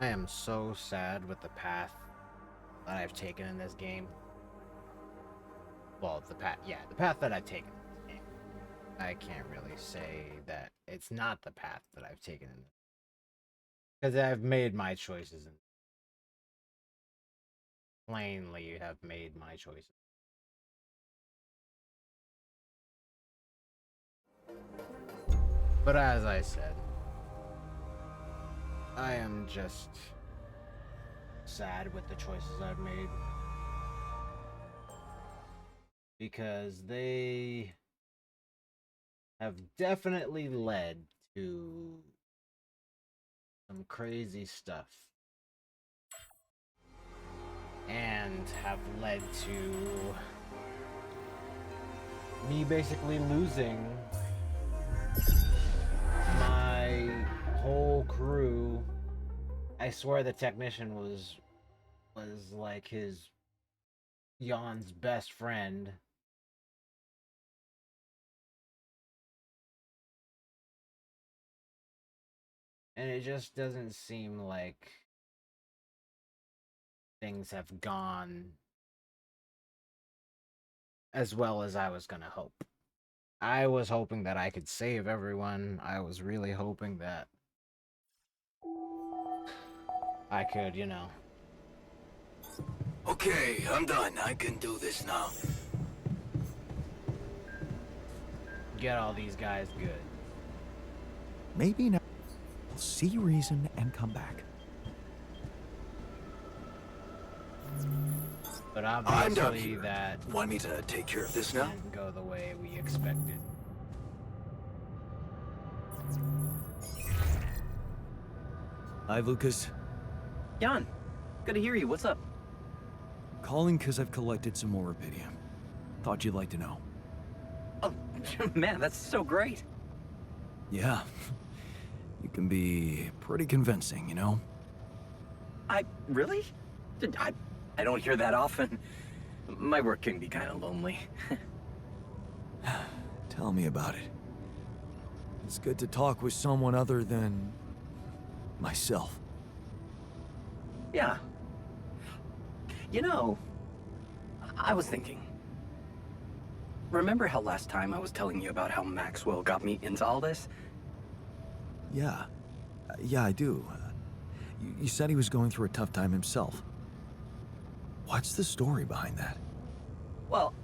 I am so sad with the path that I've taken in this game. Well, the path that I've taken in this game. I can't really say that it's not the path that I've taken in this, because I've made my choices and plainly have made my choices. But as I said, I am just sad with the choices I've made, because they have definitely led to some crazy stuff and have led to me basically losing my whole crew. I swear the technician was like his Jan's best friend. And it just doesn't seem like things have gone as well as I was gonna hope. I was hoping that I could save everyone. I was really hoping that I could, Okay, I'm done. I can do this now. get all these guys good. Maybe now we'll see reason and come back. But I'm done obviously here. that Want me to take care of this now? didn't go the way we expected. Hi, Lucas. Jan, good to hear you. What's up? Calling because I've collected some more rubidium. Thought you'd like to know. Oh, man, that's so great. Yeah. You can be pretty convincing, you know? Really? I don't hear that often. My work can be kind of lonely. Tell me about it. It's good to talk with someone other than myself. Yeah. You know, I was thinking. Remember how last time I was telling you about how Maxwell got me into all this? Yeah. Yeah, I do. You said he was going through a tough time himself. What's the story behind that? Well,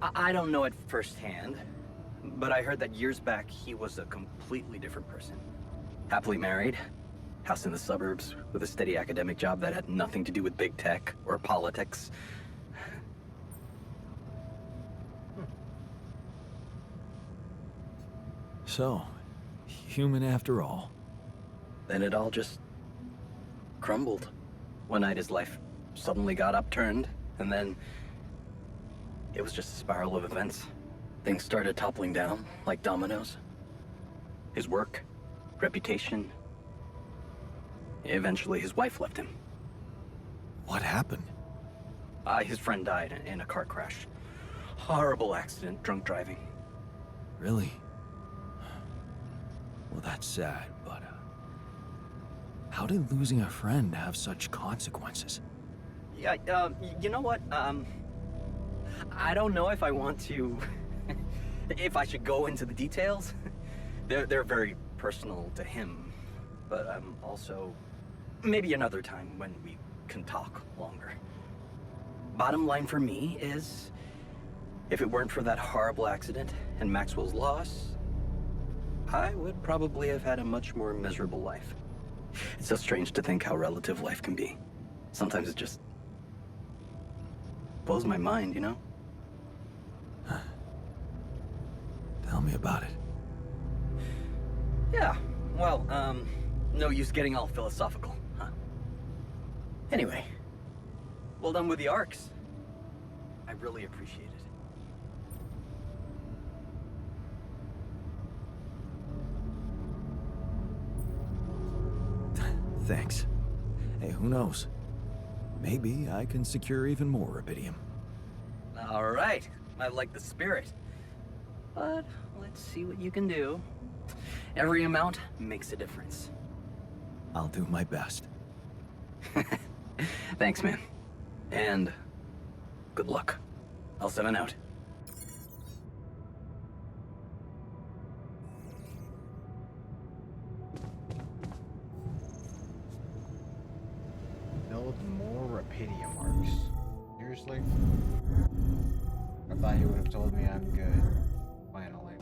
I don't know it firsthand, but I heard that years back he was a completely different person. Happily married, house in the suburbs, with a steady academic job that had nothing to do with big tech or politics. So, human after all. Then it all just crumbled. One night his life suddenly got upturned, and then it was just a spiral of events. Things started toppling down like dominoes. His work, reputation. Eventually his wife left him. What happened? His friend died in a car crash. Horrible accident, drunk driving. Really? Well, that's sad, but how did losing a friend have such consequences? Yeah, you know what? I don't know if I want to... if I should go into the details. They're very personal to him. But also... maybe another time when we can talk longer. Bottom line for me is... if it weren't for that horrible accident and Maxwell's loss... I would probably have had a much more miserable life. It's so strange to think how relative life can be. Sometimes it just... blows my mind, you know? Tell me about it. Yeah, well, no use getting all philosophical, huh? Anyway, well done with the arcs. I really appreciate it. Thanks. Hey, who knows? Maybe I can secure even more rubidium. All right, I like the spirit. But let's see what you can do. Every amount makes a difference. I'll do my best. Thanks, man. And good luck. L7 out. Build more Rapidium marks. Seriously? I thought you would have told me I'm good. Finally.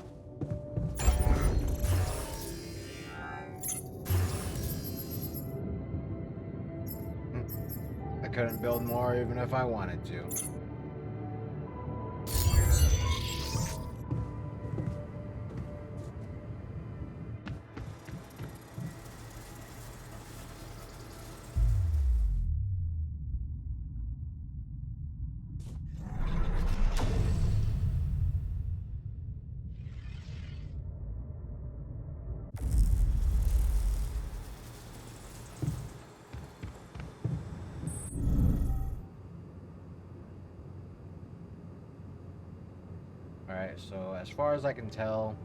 I couldn't build more even if I wanted to. Alright, so as far as I can tell,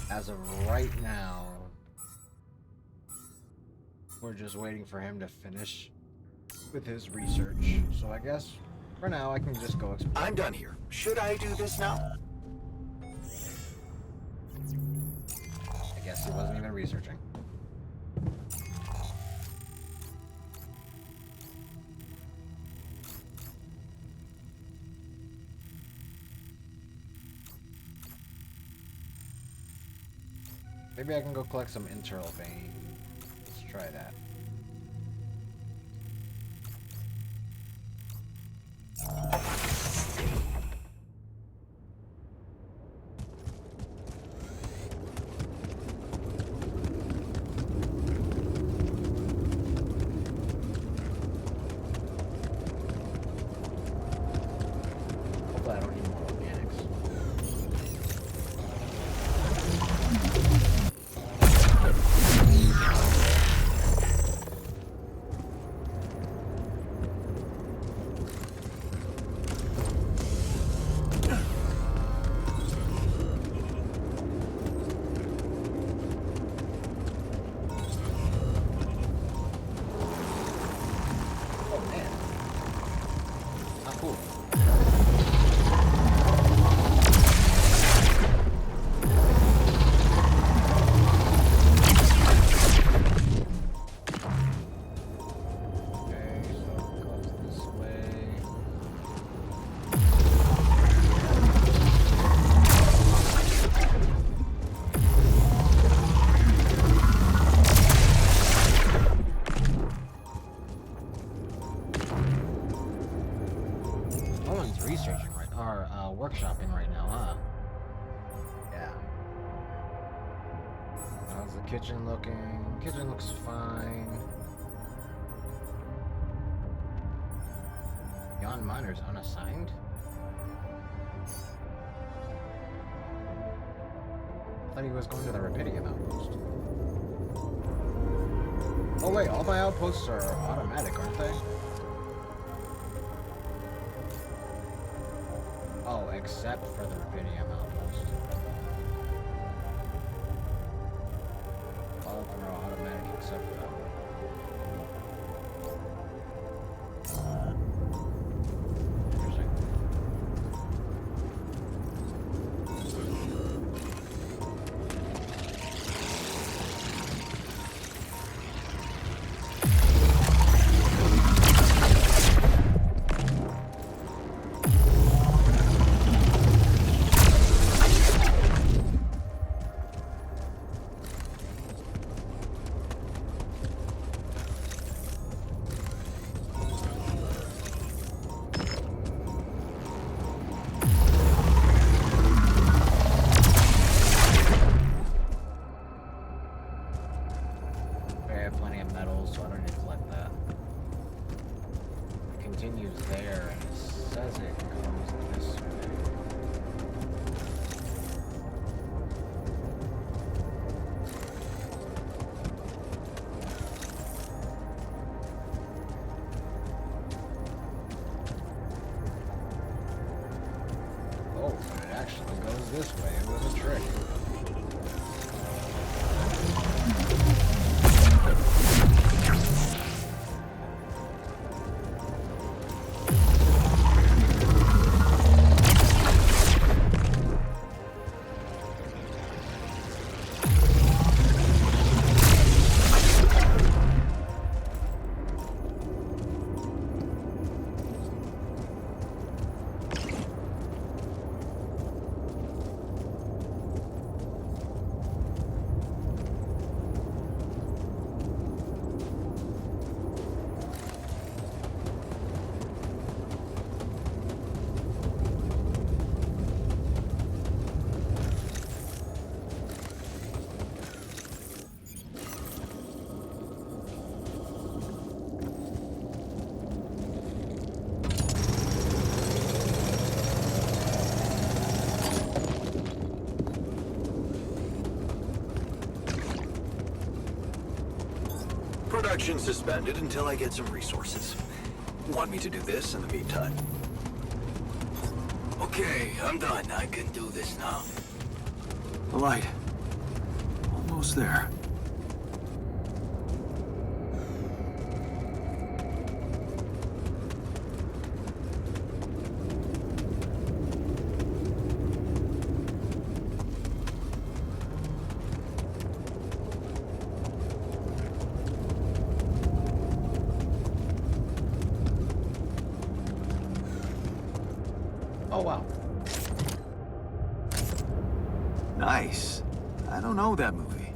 as of right now, we're just waiting for him to finish with his research. So I guess for now I can just go explore. I'm done here. Should I do this now? I guess he wasn't even researching. Maybe I can go collect some internal vein. Let's try that. Hopefully I don't need more organics. Oh man. Not cool. Okay, so it goes this way. No one's researching right, or workshopping right now, huh? Yeah. How's the kitchen looking? Kitchen looks fine. Beyond miners unassigned? I thought he was going to the Rapidium outpost. Oh wait, all my outposts are automatic, aren't they? Oh, except for the Rapidium outpost. All of them are automatic except for that one. Interesting. Production suspended until I get some resources. Want me to do this in the meantime? Okay, I'm done. I can do this now. The light. Almost there. Oh, wow. Nice. I don't know that movie.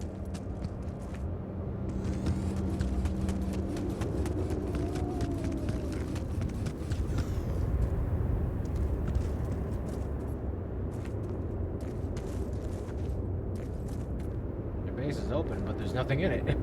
The base is open, but there's nothing in it.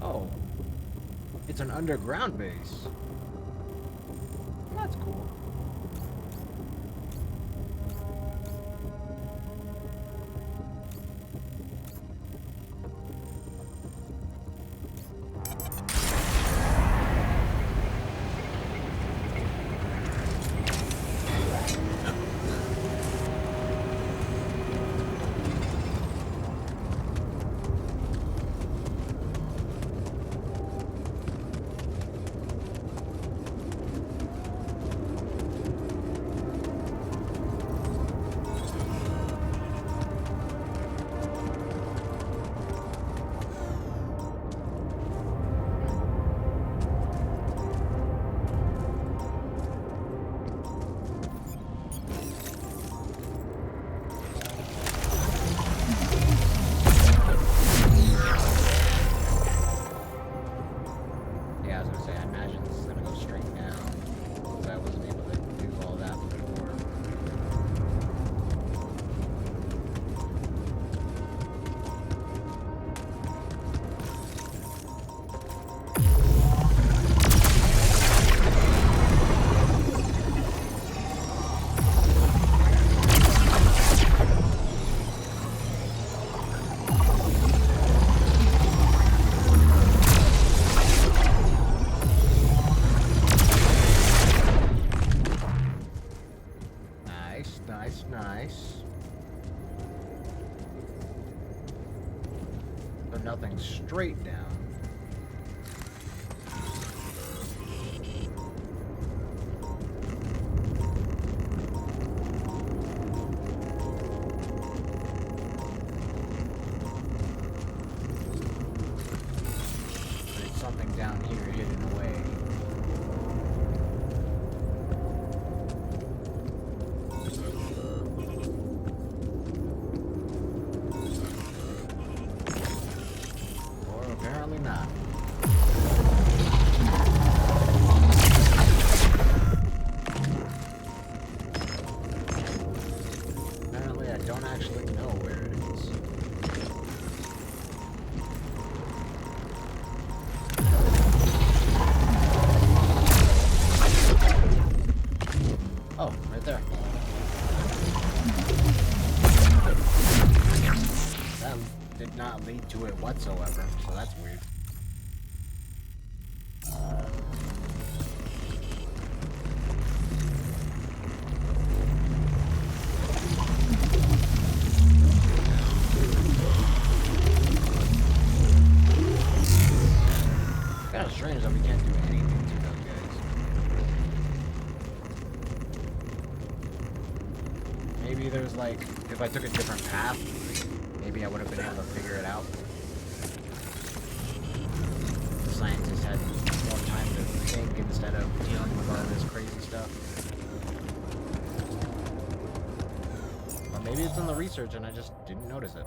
Oh. It's an underground base. That's cool. Yeah, I was gonna say, I imagine this is gonna go straight down. Because I wasn't able to do all that before. Nice, nice, nice. So nothing straight down. There's something down here hidden away. Or apparently not. Apparently I don't actually know where it is. Oh, right there. That did not lead to it whatsoever, so that's weird. Kind of strange that we can't do anything to those guys. Maybe there's like, if I took a different path, maybe I would have been able to figure it out. The scientists had more time to think instead of dealing with all this crazy stuff. But maybe it's in the research and I just didn't notice it.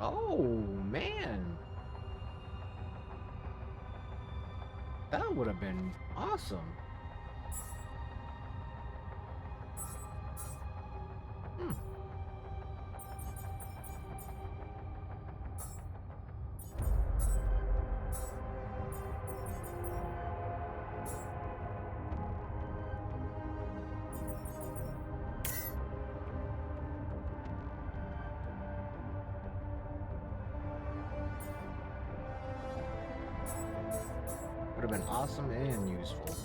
Oh, man. That would have been awesome. Hmm. Would have been awesome and useful.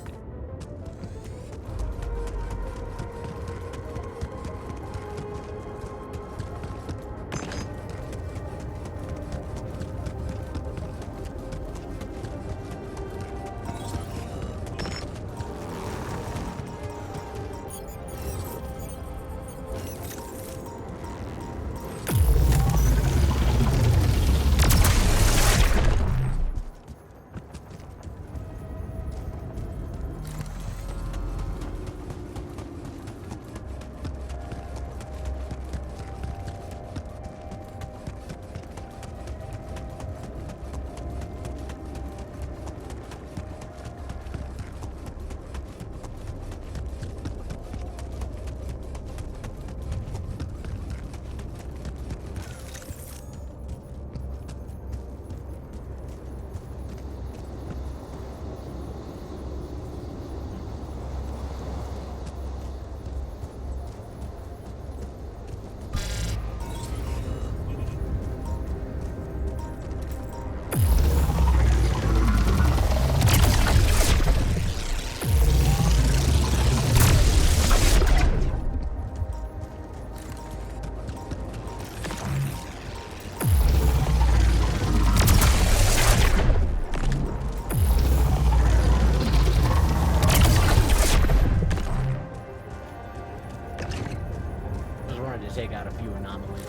To take out a few anomalies.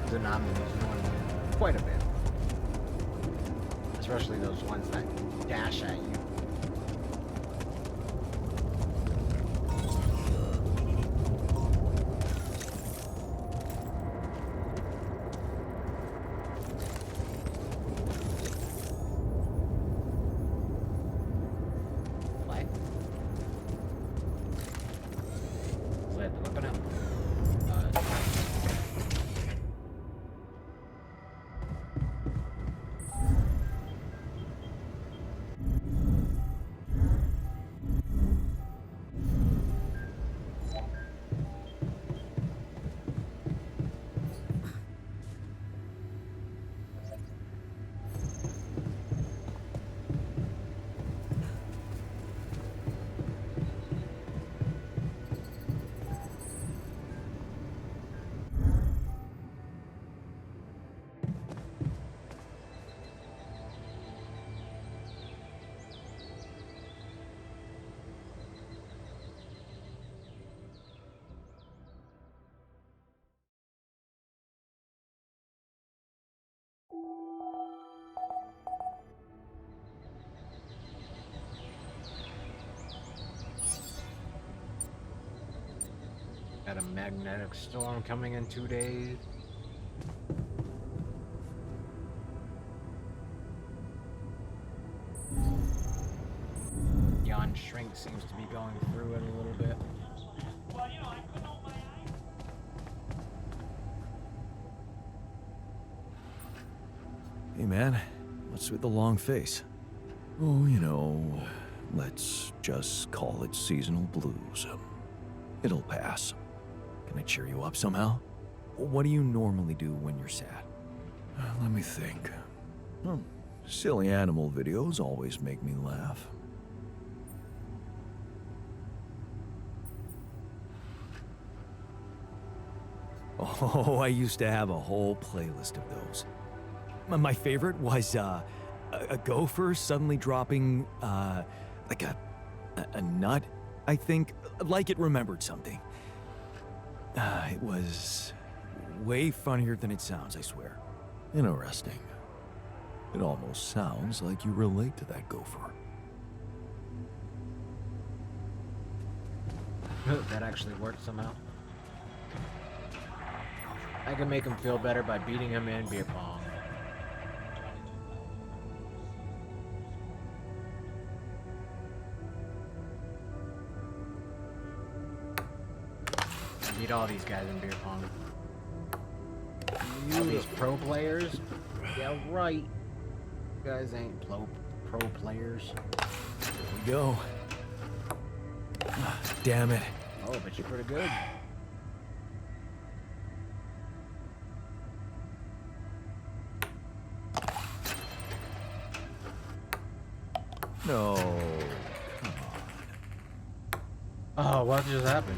The anomalies annoy me quite a bit. Especially those ones that dash at you. Got a magnetic storm coming in 2 days. Yon Shrink seems to be going through it a little bit. Hey man, what's with the long face? Oh, you know, let's just call it seasonal blues. It'll pass. Can I cheer you up somehow? What do you normally do when you're sad? Let me think. Silly animal videos always make me laugh. Oh, I used to have a whole playlist of those. My favorite was a gopher suddenly dropping like a nut, I think, like it remembered something. It was way funnier than it sounds, I swear. Interesting. It almost sounds like you relate to that gopher. That actually worked somehow. I can make him feel better by beating him in beer pong. Beat all these guys in beer pong. All these pro players? Yeah, right. You guys ain't pro players. Here we go. Ah, damn it. Oh, but you're pretty good. No. Oh, what just happened?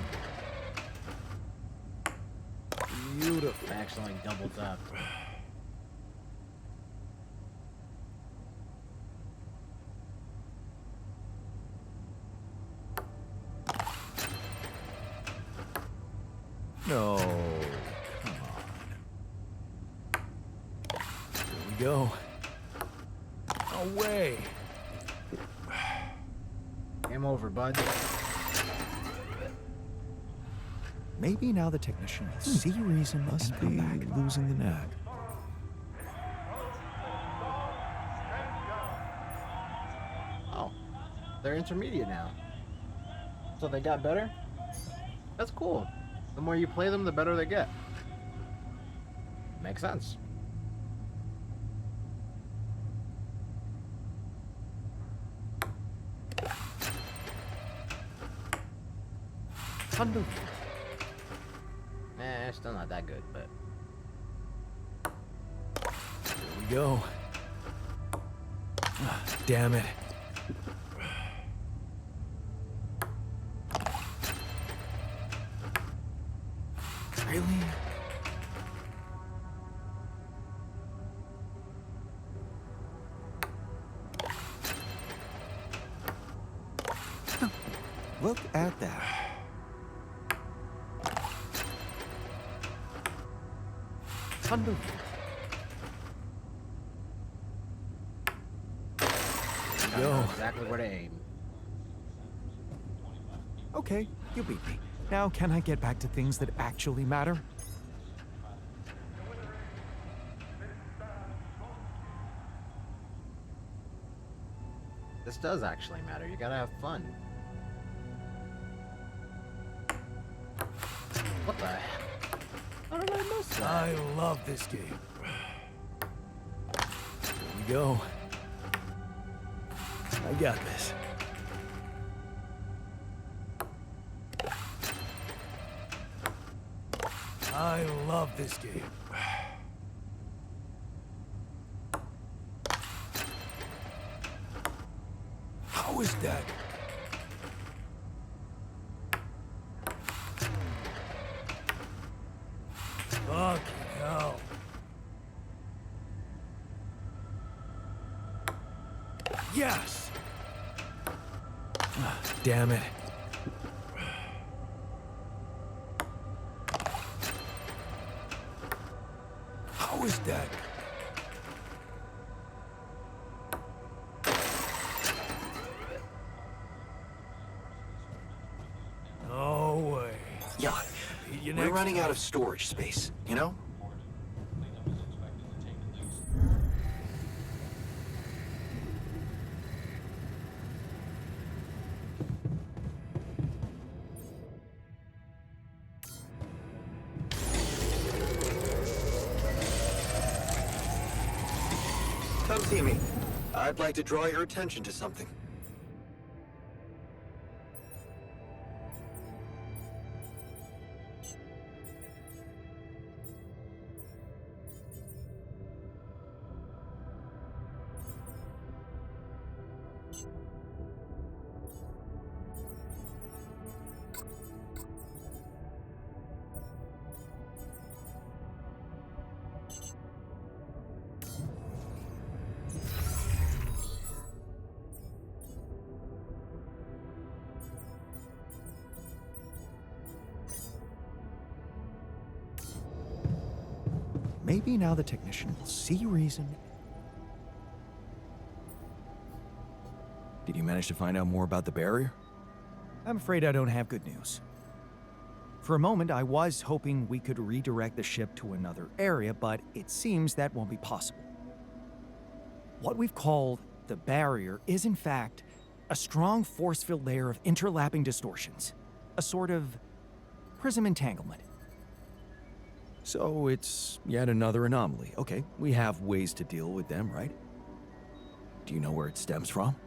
Beautiful. I accidentally double tapped. No. Come on. Here we go. Away. Game over, bud. Maybe now the technician will see reason must be losing the knack. Oh, they're intermediate now. So they got better? That's cool. The more you play them, the better they get. Makes sense. Thunder. Still not that good, but... Here we go. Ah, damn it. Really? Look at that. Thunder. I know exactly where to aim. Okay, you beat me. Now can I get back to things that actually matter? This does actually matter. You gotta have fun. What the heck? How did I miss that? I love this game. Here we go. I got this. I love this game. How is that? Fucking hell. Yes! Ah, damn it. How is that? No way. Yeah, You we're next running time. out of storage space, you know? Come see me. I'd like to draw your attention to something. Maybe now the technician will see reason. Did you manage to find out more about the barrier? I'm afraid I don't have good news. For a moment, I was hoping we could redirect the ship to another area, but it seems that won't be possible. What we've called the barrier is, in fact, a strong force-filled layer of interlapping distortions, a sort of prism entanglement. So it's yet another anomaly. Okay, we have ways to deal with them, right? Do you know where it stems from?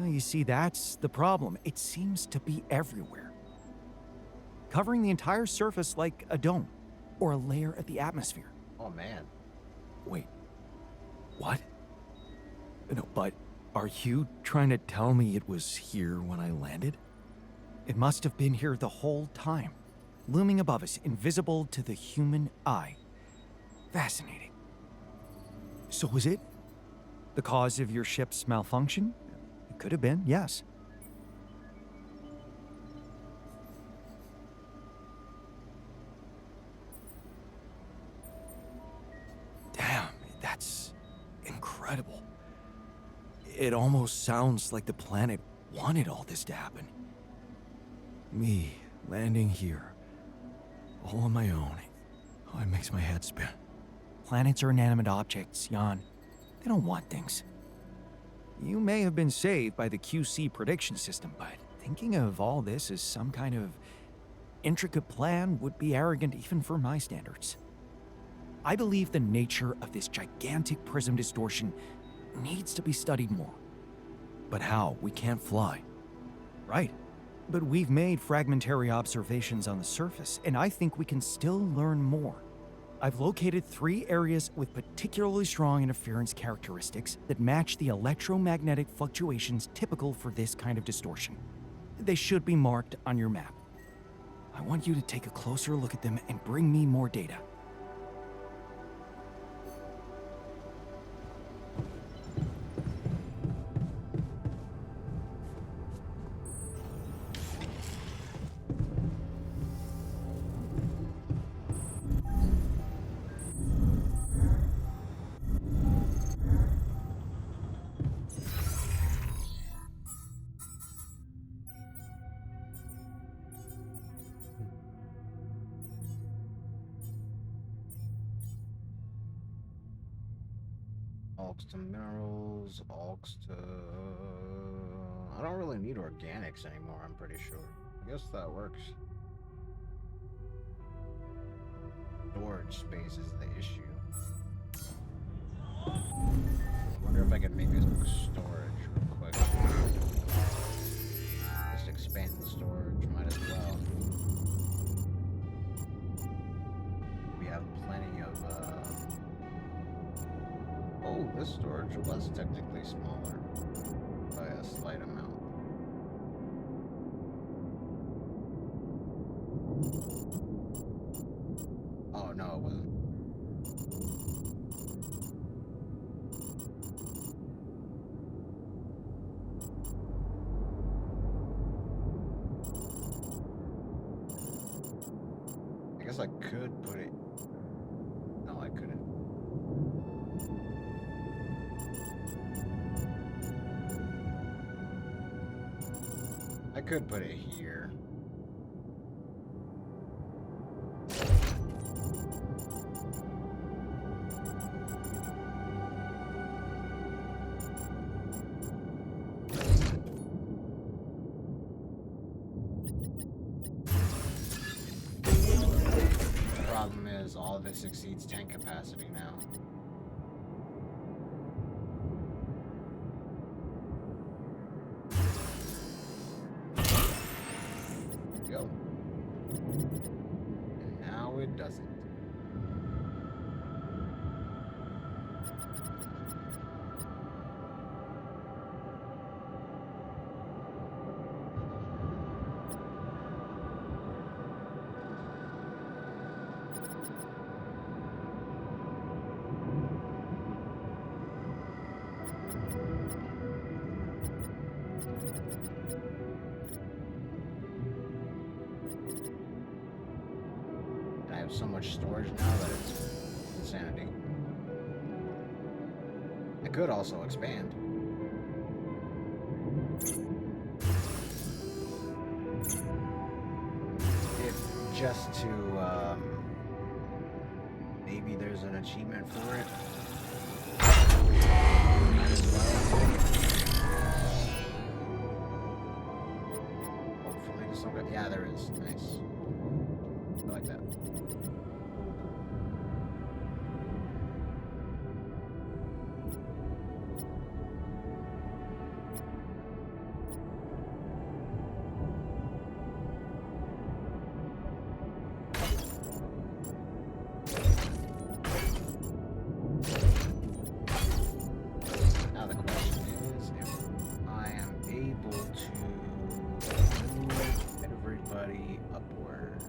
You see, that's the problem. It seems to be everywhere, covering the entire surface like a dome or a layer of the atmosphere. Oh man. Wait, what? No, but are you trying to tell me it was here when I landed? It must have been here the whole time, looming above us, invisible to the human eye. Fascinating. So was it the cause of your ship's malfunction? It could have been, yes. Damn, that's incredible. It almost sounds like the planet wanted all this to happen. Me landing here, all on my own. Oh, it makes my head spin. Planets are inanimate objects, Jan. They don't want things. You may have been saved by the QC prediction system, but thinking of all this as some kind of intricate plan would be arrogant even for my standards. I believe the nature of this gigantic prism distortion needs to be studied more. But how? We can't fly. Right. But we've made fragmentary observations on the surface, and I think we can still learn more. I've located 3 areas with particularly strong interference characteristics that match the electromagnetic fluctuations typical for this kind of distortion. They should be marked on your map. I want you to take a closer look at them and bring me more data. Aux to minerals, aux to... I don't really need organics anymore, I'm pretty sure. I guess that works. Storage space is the issue. I wonder if I could make a storage real quick. Just expand the storage, might as well. We have plenty of, oh, this storage was technically smaller by a slight amount. Oh, no, it wasn't. I guess I could put it... No, I couldn't. I could put it here. The problem is all of this exceeds tank capacity now. Go. And now it doesn't. I have so much storage now that it's insanity. I could also expand. If just to, maybe there's an achievement for it. Might as well. Hopefully there's some good, yeah, there is. Nice. I like that. Now the question is if I am able to move everybody upward.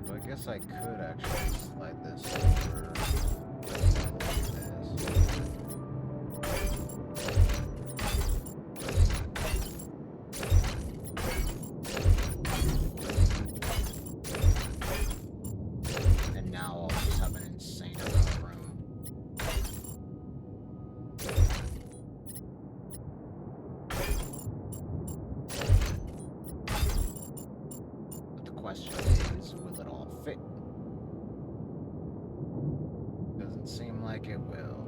So I guess I could actually slide this over like this. And now I'll just have an insane amount of room. But the question is, will it all fit? Doesn't seem like it will.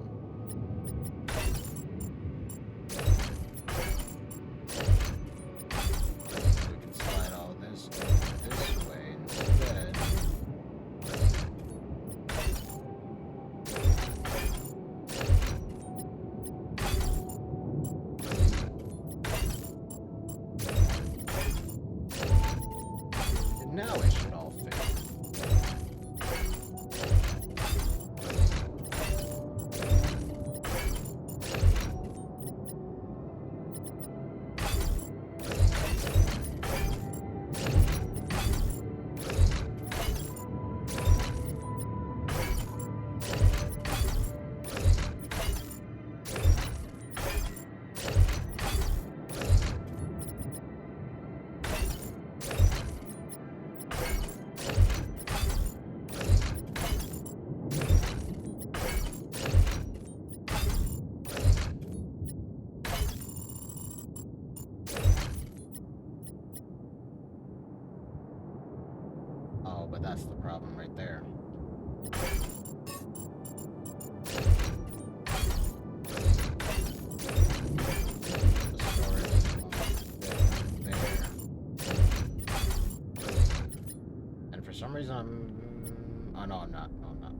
We can slide all this way instead. And now it should all fit. Oh, but that's the problem right there. The storage won't fit there. And for some reason oh no, I'm not. No, I'm not.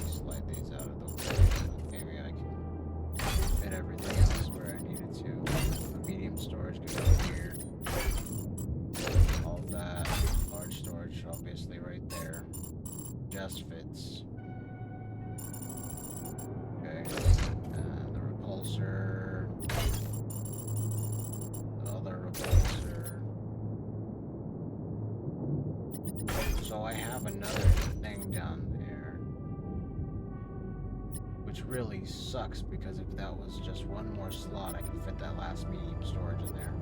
Slide these out of the way so maybe I can fit everything else where I need it to. The medium storage can go here. All that. Large storage, obviously, right there. Just fits. Okay. The repulsor. The other repulsor. So I have another thing down there. Which really sucks because if that was just one more slot, I could fit that last medium storage in there.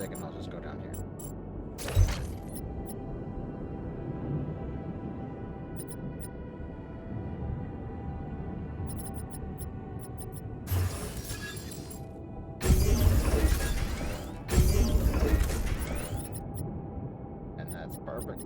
they can all just go down here. And that's perfect.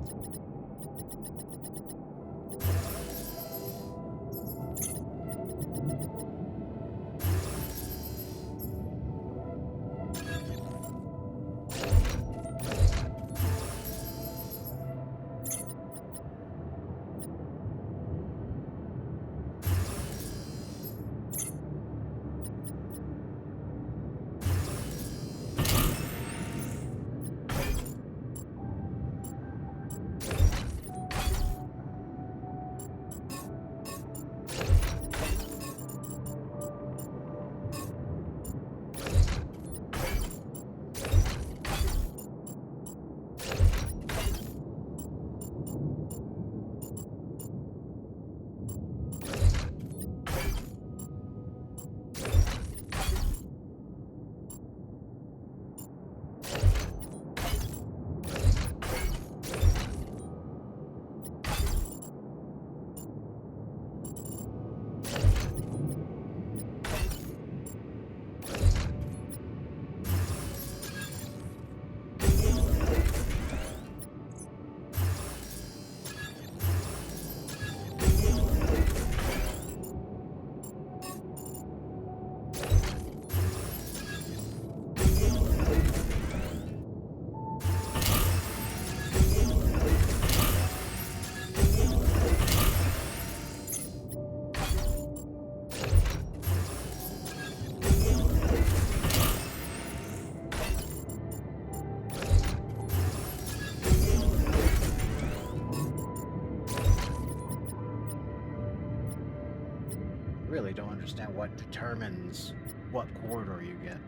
Really don't understand what determines what corridor you get.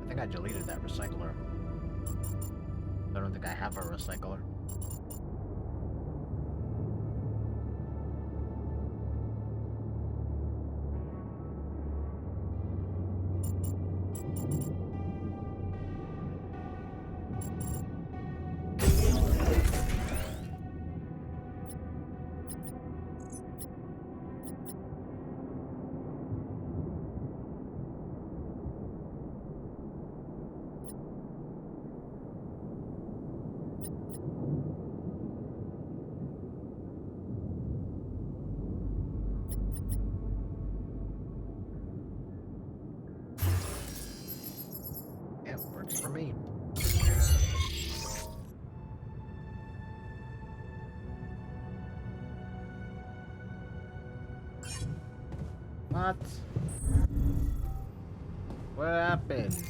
I think I deleted that recycler. I don't think I have a recycler. Yeah, works for me. What? What happened?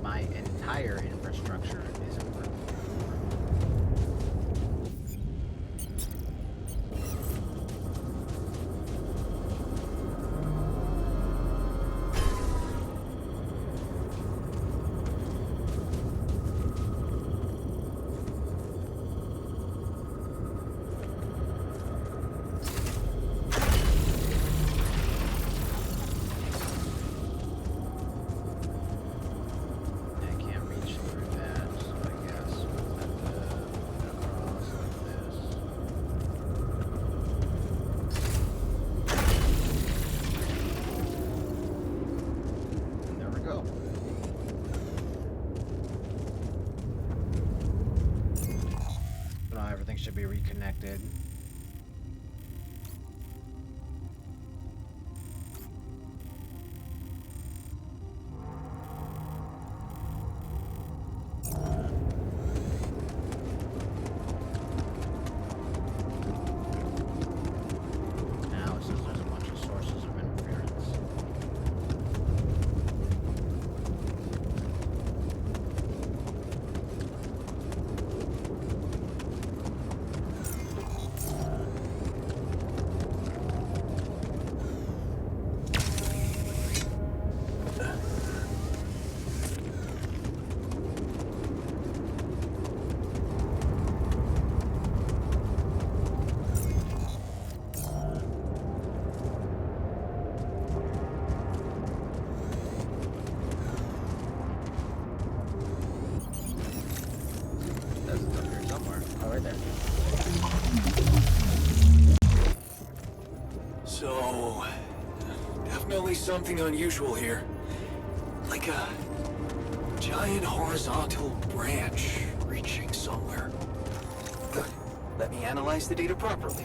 My entire infrastructure isn't working. be reconnected. Now it says there's a bunch of sources of interference. Says it's up here somewhere. Oh, right there. So, definitely something unusual here. Like a giant horizontal branch reaching somewhere. Good. Let me analyze the data properly.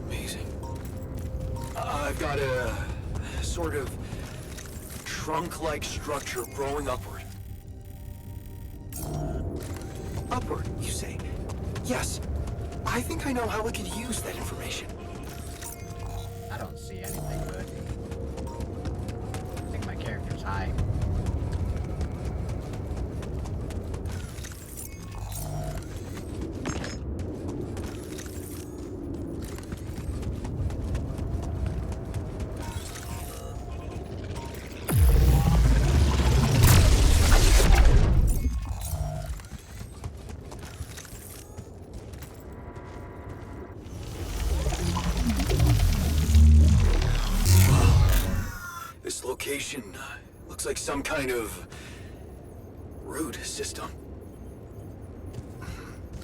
Amazing. I've got a sort of trunk-like structure growing upward. Upward, you say? Yes. I think I know how we could use that information. I don't see anything good. I think my character's high. This location looks like some kind of root system.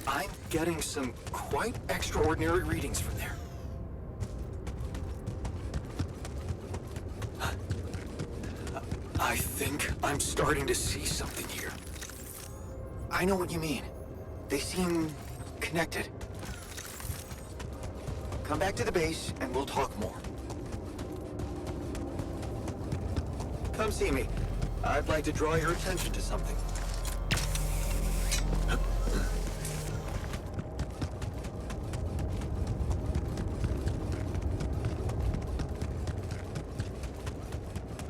I'm getting some quite extraordinary readings from there. I think I'm starting to see something here. I know what you mean. They seem connected. Come back to the base and we'll talk more. Come see me. I'd like to draw your attention to something.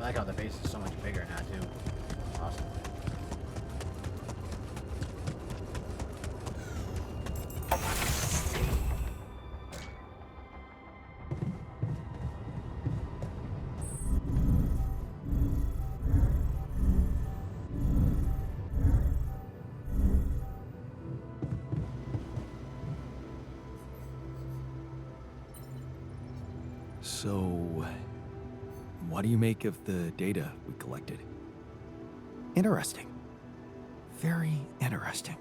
I like how the base is so much bigger now, too. Awesome. So, what do you make of the data we collected? Interesting. Very interesting.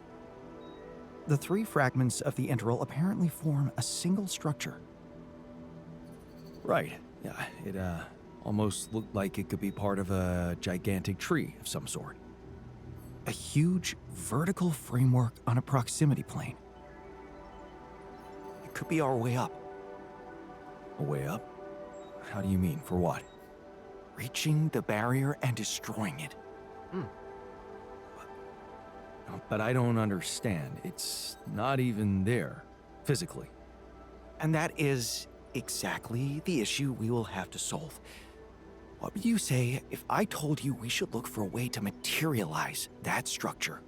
The three fragments of the integral apparently form a single structure. Right. Yeah, it almost looked like it could be part of a gigantic tree of some sort. A huge vertical framework on a proximity plane. It could be our way up. A way up? How do you mean? For what? Reaching the barrier and destroying it. But I don't understand. It's not even there, physically. And that is exactly the issue we will have to solve. What would you say if I told you we should look for a way to materialize that structure?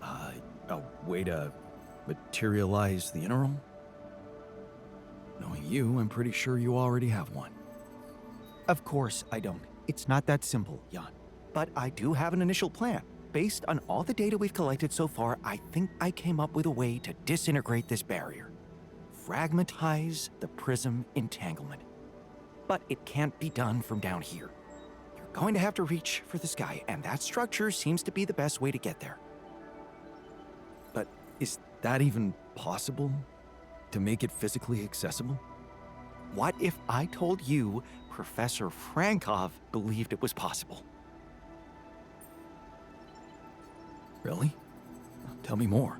A way to materialize the interim? Knowing you, I'm pretty sure you already have one. Of course I don't. It's not that simple, Jan. But I do have an initial plan. Based on all the data we've collected so far, I think I came up with a way to disintegrate this barrier. Fragmentize the prism entanglement. But it can't be done from down here. You're going to have to reach for the sky, and that structure seems to be the best way to get there. But is that even possible? To make it physically accessible? What if I told you Professor Frankov believed it was possible? Really? Tell me more.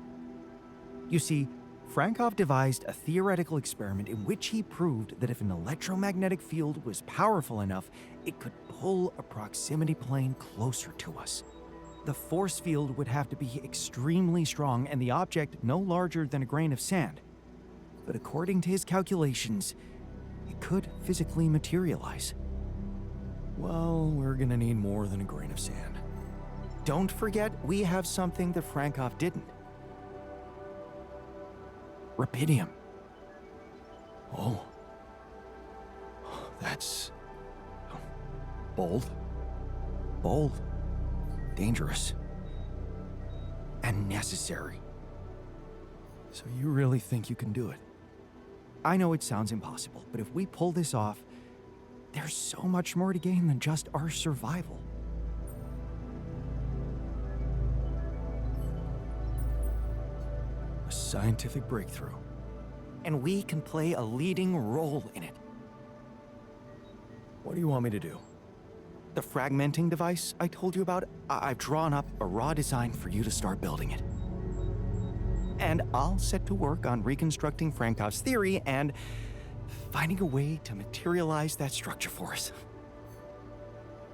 You see, Frankov devised a theoretical experiment in which he proved that if an electromagnetic field was powerful enough, it could pull a proximity plane closer to us. The force field would have to be extremely strong and the object no larger than a grain of sand. But according to his calculations, it could physically materialize. Well, we're gonna need more than a grain of sand. Don't forget, we have something that Frankov didn't. Rubidium. Oh. That's... bold. Bold. Dangerous. And necessary. So you really think you can do it? I know it sounds impossible, but if we pull this off, there's so much more to gain than just our survival. A scientific breakthrough. And we can play a leading role in it. What do you want me to do? The fragmenting device I told you about, I've drawn up a raw design for you to start building it. And I'll set to work on reconstructing Frankov's theory and finding a way to materialize that structure for us.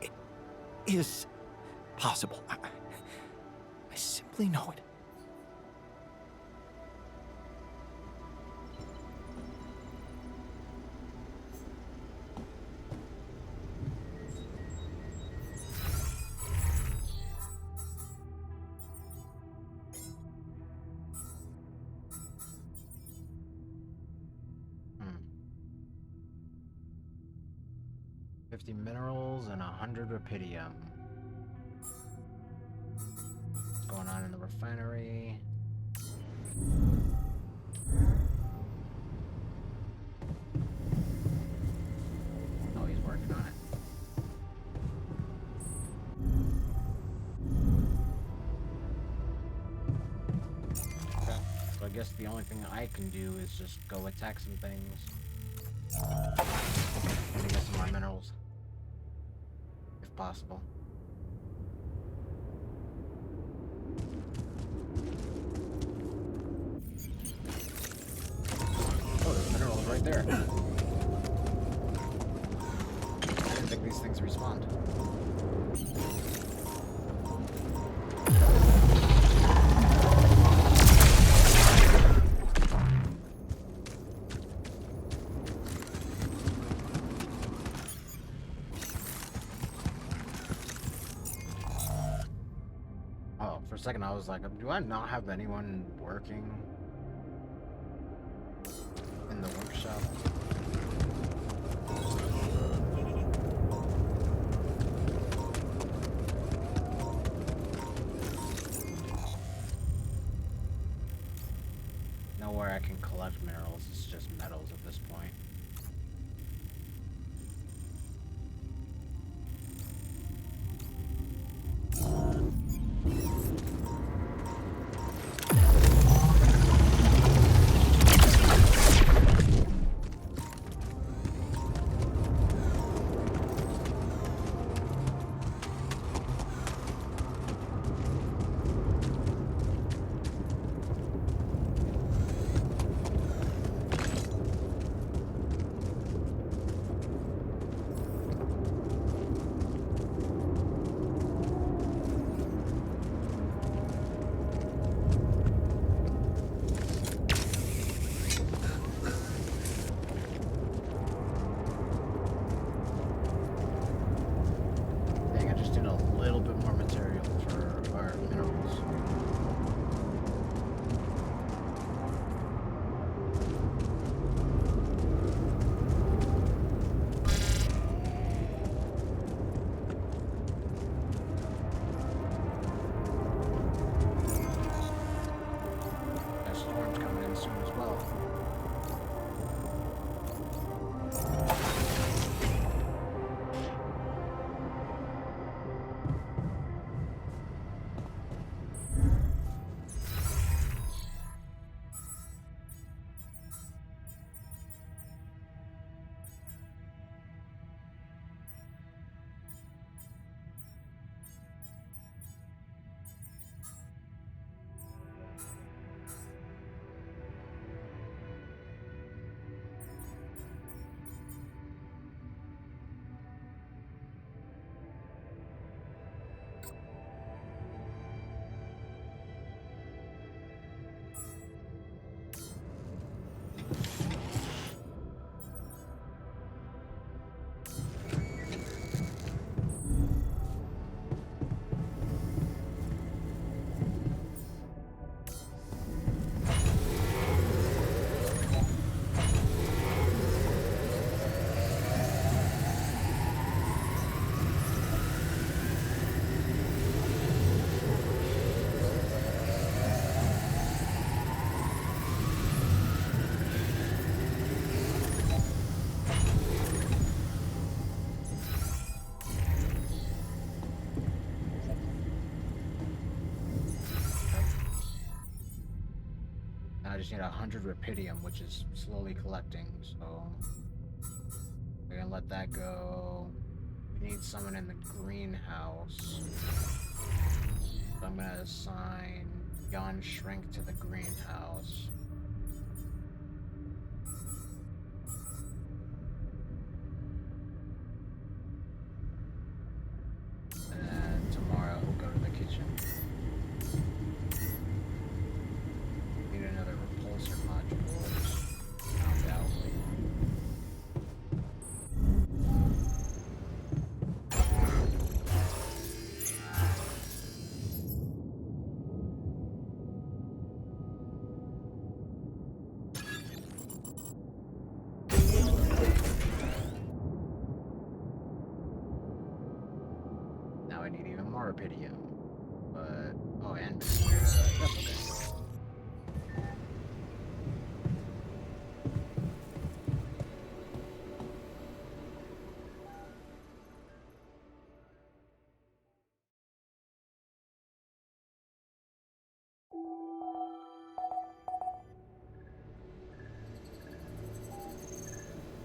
It is possible. I simply know it. Hmm. 50 minerals and 100 rubidium. What's going on in the refinery? Oh, he's working on it. Okay, so I guess the only thing I can do is just go attack some things. And get some more minerals. If possible. Oh, there's minerals right there. I didn't think these things respawned. Oh, for a second I was like, do I not have anyone working in the workshop? Nowhere I can collect minerals, it's just metals at this point. soon as well. I just need 100 rupidium, which is slowly collecting, so we're gonna let that go. We need someone in the greenhouse. So I'm gonna assign Jan Shrink to the greenhouse. And tomorrow we'll go to the kitchen. Need another repulsor module. Undoubtedly. Now I need even more rupidium. But, oh, and that's okay.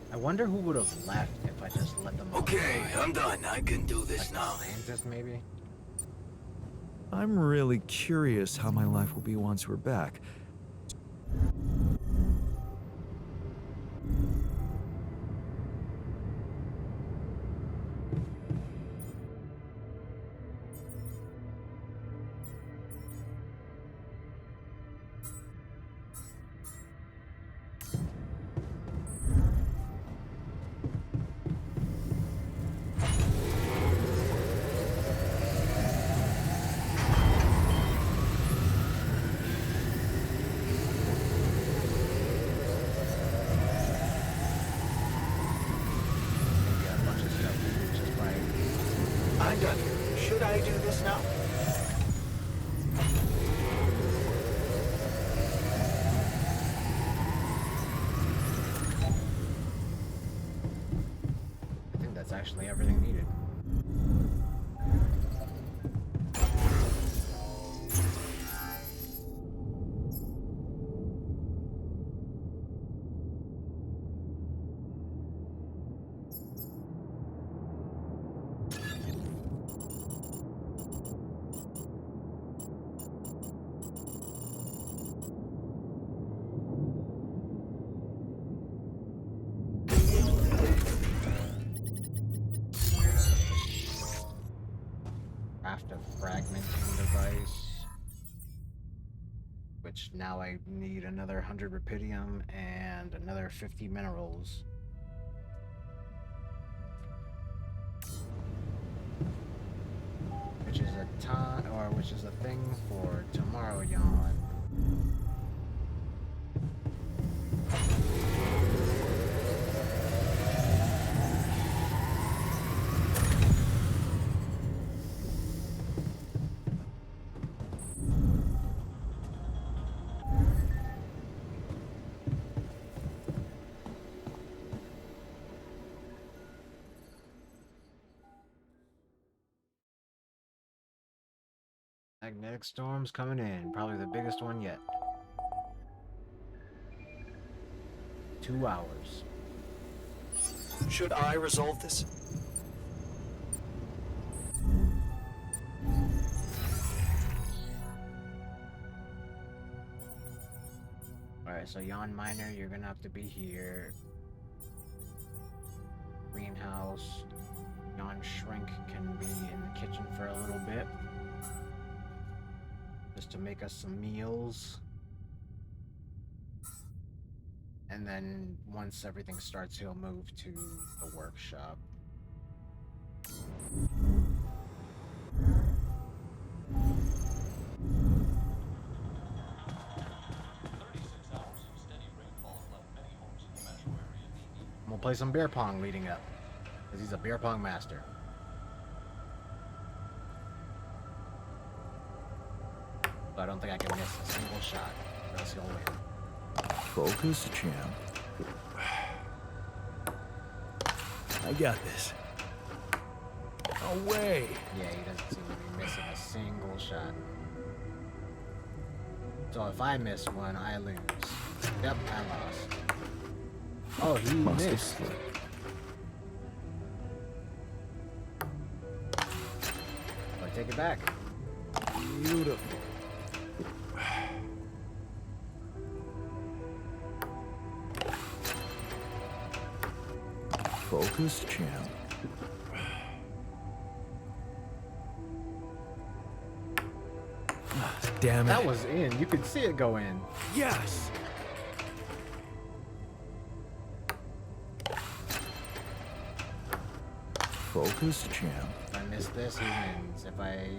I wonder who would have left if I just let them all Okay, go. I'm done. I can do this Like now. a scientist, maybe? I'm really curious how my life will be once we're back. Maybe a bunch of stuff to do just by... I'm done. Should I do this now? I think that's actually everything needed. Craft a fragmenting device. Which now I need another 100 rupidium and another 50 minerals. Which is a time, or which is a thing for tomorrow, Jan. Magnetic storm's coming in. Probably the biggest one yet. 2 hours. Should I resolve this? Alright, so Yon Miner, you're gonna have to be here. Greenhouse. Yon Shrink can be in the kitchen for a little bit. Just to make us some meals. And then once everything starts, he'll move to the workshop. We'll play some beer pong leading up, because he's a beer pong master. So I don't think I can miss a single shot, or else he'll win. Focus, champ. I got this. No way. Yeah, he doesn't seem to be missing a single shot. So if I miss one, I lose. Yep, I lost. Oh, he Must have missed. slipped. I take it back. Beautiful. Focus, champ. Damn it. That was in. You could see it go in. Yes! Focus, champ. If I miss this, he wins. If I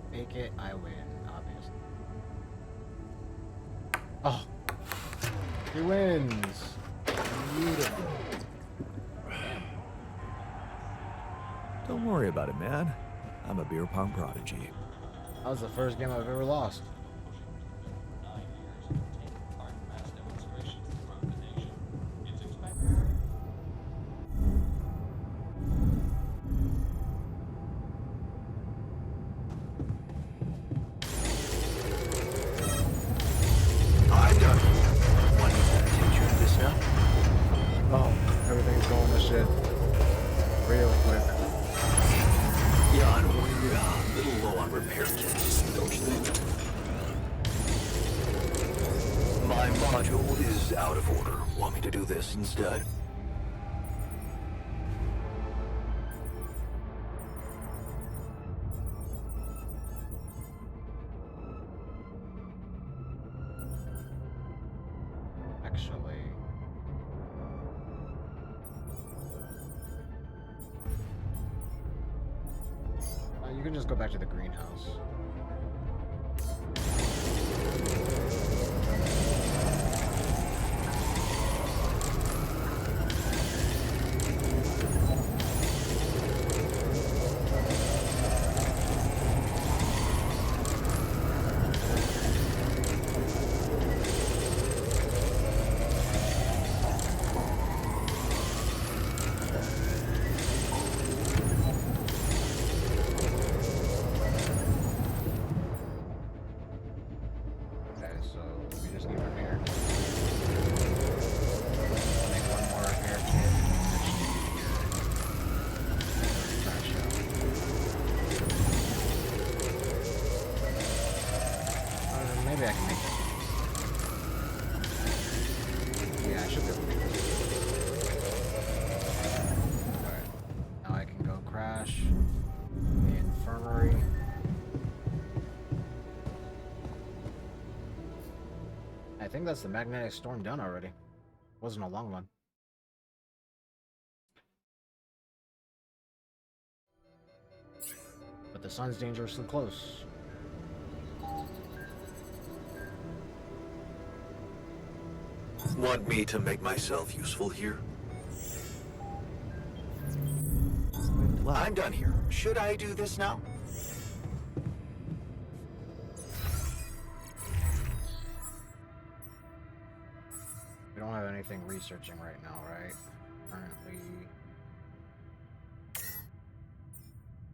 make it, I win, obviously. Oh! He wins! Beautiful. Damn. Don't worry about it, man. I'm a beer pong prodigy. That was the first game I've ever lost. I'm done. One needs to take care of this now. Oh, everything's going to shit. Real quick. Yeah, we're a little low on repair kits, don't you think? My module is out of order. Want me to do this instead? Actually. You can just go back to the greenhouse. Okay, so we just need repair. Make one more repair kit. Trash out. Maybe I can make this. Yeah, I should be able to make this. Alright. Now I can go crash the infirmary. I think that's the magnetic storm done already. Wasn't a long one. But the sun's dangerously close. Want me to make myself useful here? I'm done here. Should I do this now? We don't have anything researching right now, right? Currently.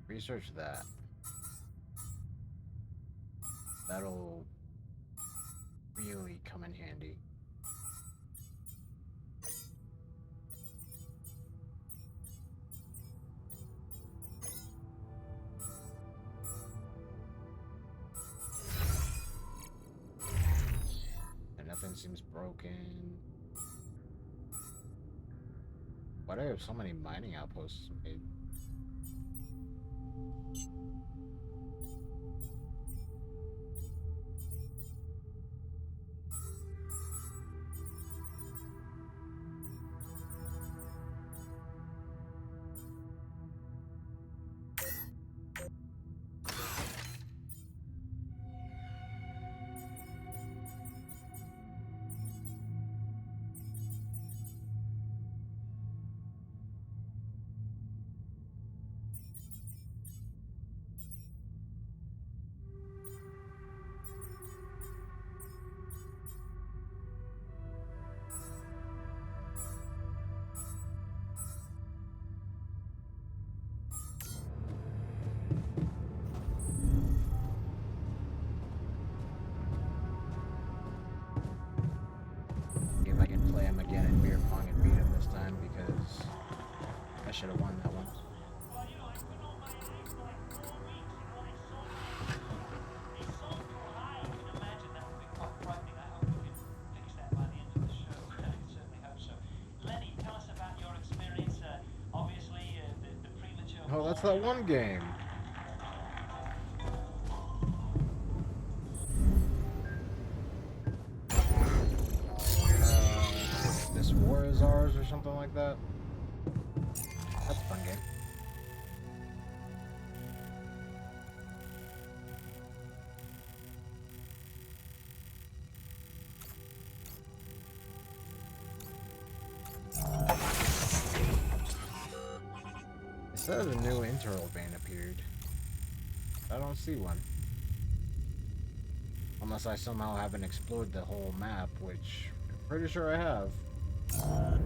Research that. That'll really come in handy. And nothing seems broken. Why do I have so many mining outposts made? See if I can play him again in beer pong and beat him this time because I should have won that one. Oh, that's that one game. This war is ours or something like that. That's a fun game. It says a new interval band appeared. I don't see one. Unless I somehow haven't explored the whole map, which I'm pretty sure I have. Oh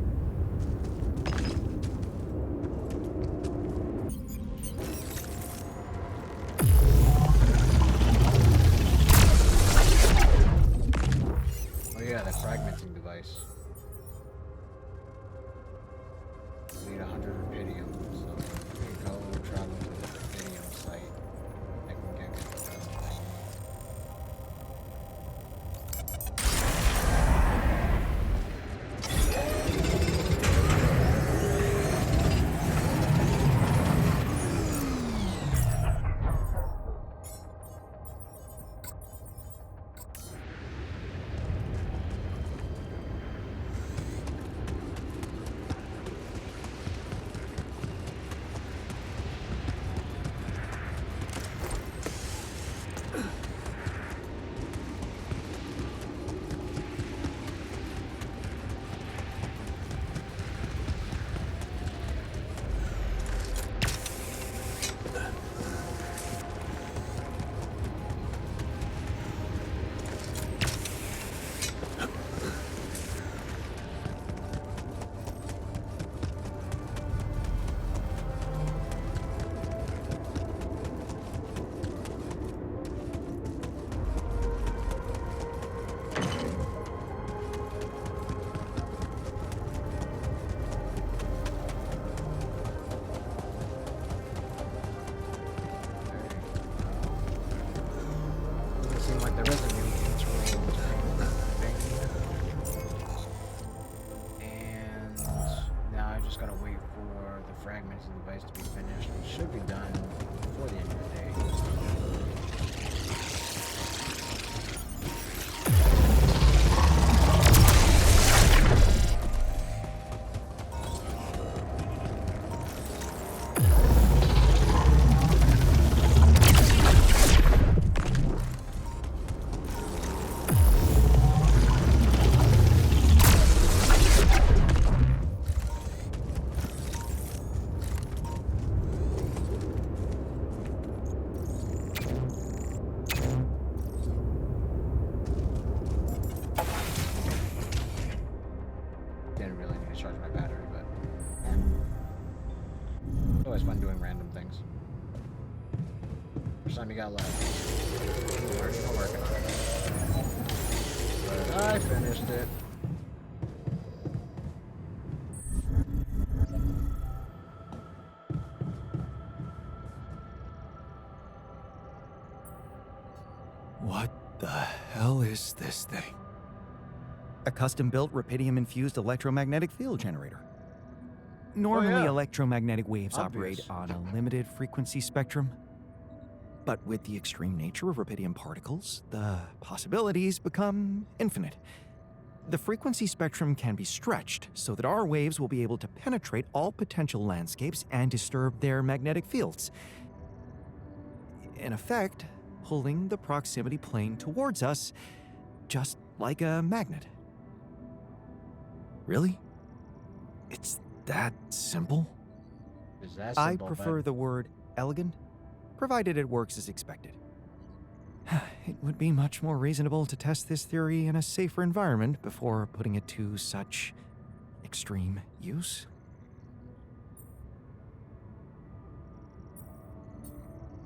yeah, the fragmenting device. I need 100 rubidium, so I can go travel to the rubidium site. I can get the present thing. Doesn't seem like there is a new interval thing. And now I just gotta wait for the fragmenting device to be finished, which should be done before the end of the day. Didn't really need to charge my battery, but it's always fun doing random things. For much time you got left? We're still working on it. But I finished it. What the hell is this thing? A custom-built rubidium-infused electromagnetic field generator. Normally, yeah. electromagnetic waves Obvious. operate on a limited frequency spectrum. But with the extreme nature of rubidium particles, the possibilities become infinite. The frequency spectrum can be stretched so that our waves will be able to penetrate all potential landscapes and disturb their magnetic fields. In effect, pulling the proximity plane towards us, just like a magnet. Really? It's that simple? Is that I simple, prefer bud? the word elegant, provided it works as expected. It would be much more reasonable to test this theory in a safer environment before putting it to such extreme use.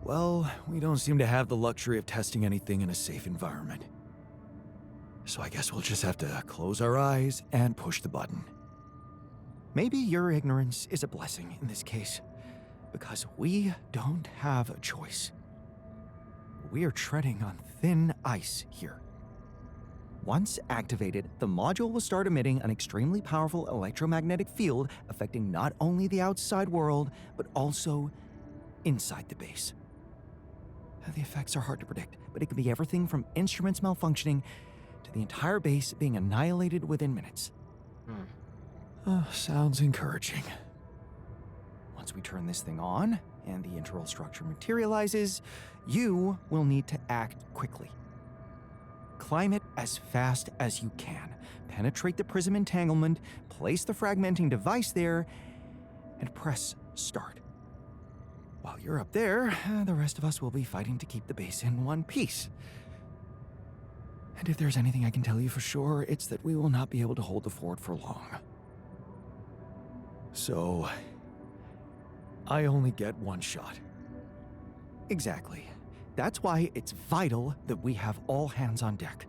Well, we don't seem to have the luxury of testing anything in a safe environment. So I guess we'll just have to close our eyes and push the button. Maybe your ignorance is a blessing in this case, because we don't have a choice. We are treading on thin ice here. Once activated, the module will start emitting an extremely powerful electromagnetic field affecting not only the outside world, but also inside the base. The effects are hard to predict, but it can be everything from instruments malfunctioning to the entire base being annihilated within minutes. Sounds encouraging. Once we turn this thing on and the internal structure materializes, you will need to act quickly. Climb it as fast as you can, penetrate the prism entanglement, place the fragmenting device there, and press start. While you're up there, the rest of us will be fighting to keep the base in one piece. And if there's anything I can tell you for sure, it's that we will not be able to hold the fort for long. So, I only get one shot. Exactly. That's why it's vital that we have all hands on deck.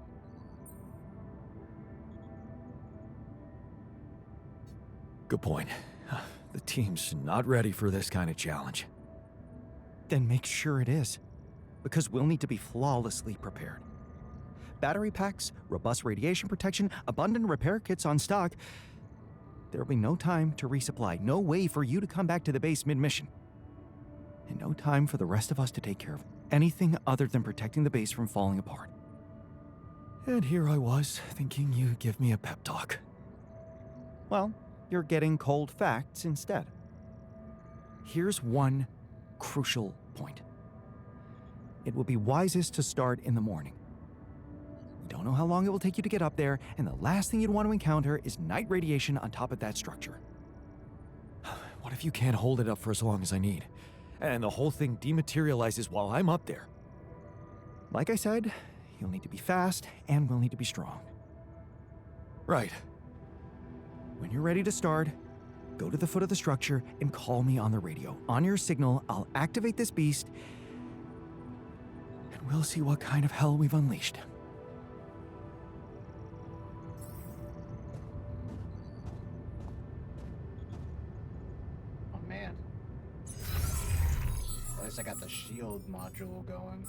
Good point. The team's not ready for this kind of challenge. Then make sure it is, because we'll need to be flawlessly prepared. Battery packs, robust radiation protection, abundant repair kits on stock. There'll be no time to resupply, no way for you to come back to the base mid-mission. And no time for the rest of us to take care of anything other than protecting the base from falling apart. And here I was, thinking you'd give me a pep talk. Well, you're getting cold facts instead. Here's one crucial point. It will be wisest to start in the morning. We don't know how long it will take you to get up there, and the last thing you'd want to encounter is night radiation on top of that structure. What if you can't hold it up for as long as I need? And the whole thing dematerializes while I'm up there? Like I said, you'll need to be fast, and we'll need to be strong. Right. When you're ready to start, go to the foot of the structure and call me on the radio. On your signal, I'll activate this beast, and we'll see what kind of hell we've unleashed. Oh man. At least I got the shield module going.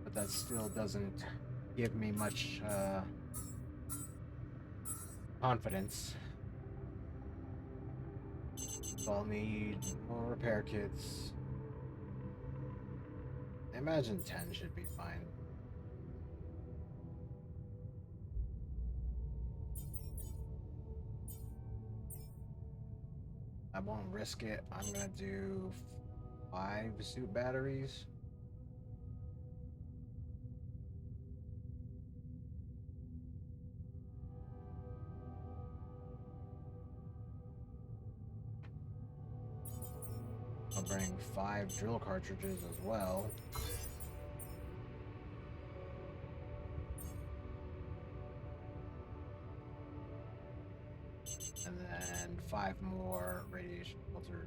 But that still doesn't give me much confidence. So I'll need more repair kits. I imagine 10 should be fine. I won't risk it. I'm gonna do 5 suit batteries. I'll bring 5 drill cartridges as well. 5 more radiation filters.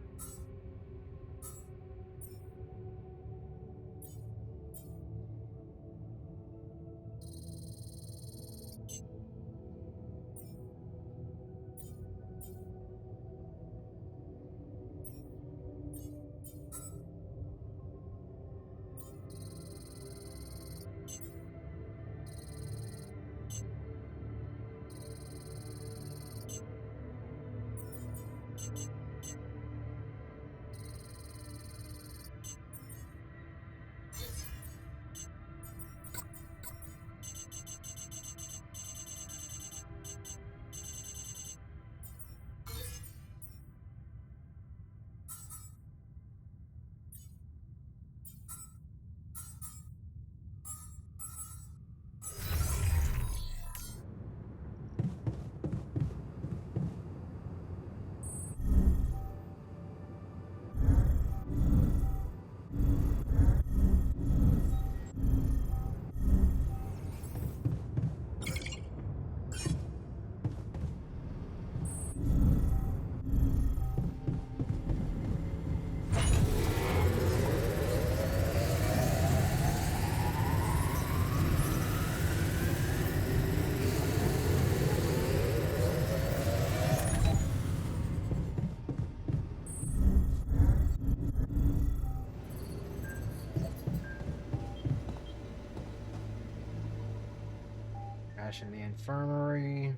Crash in the infirmary.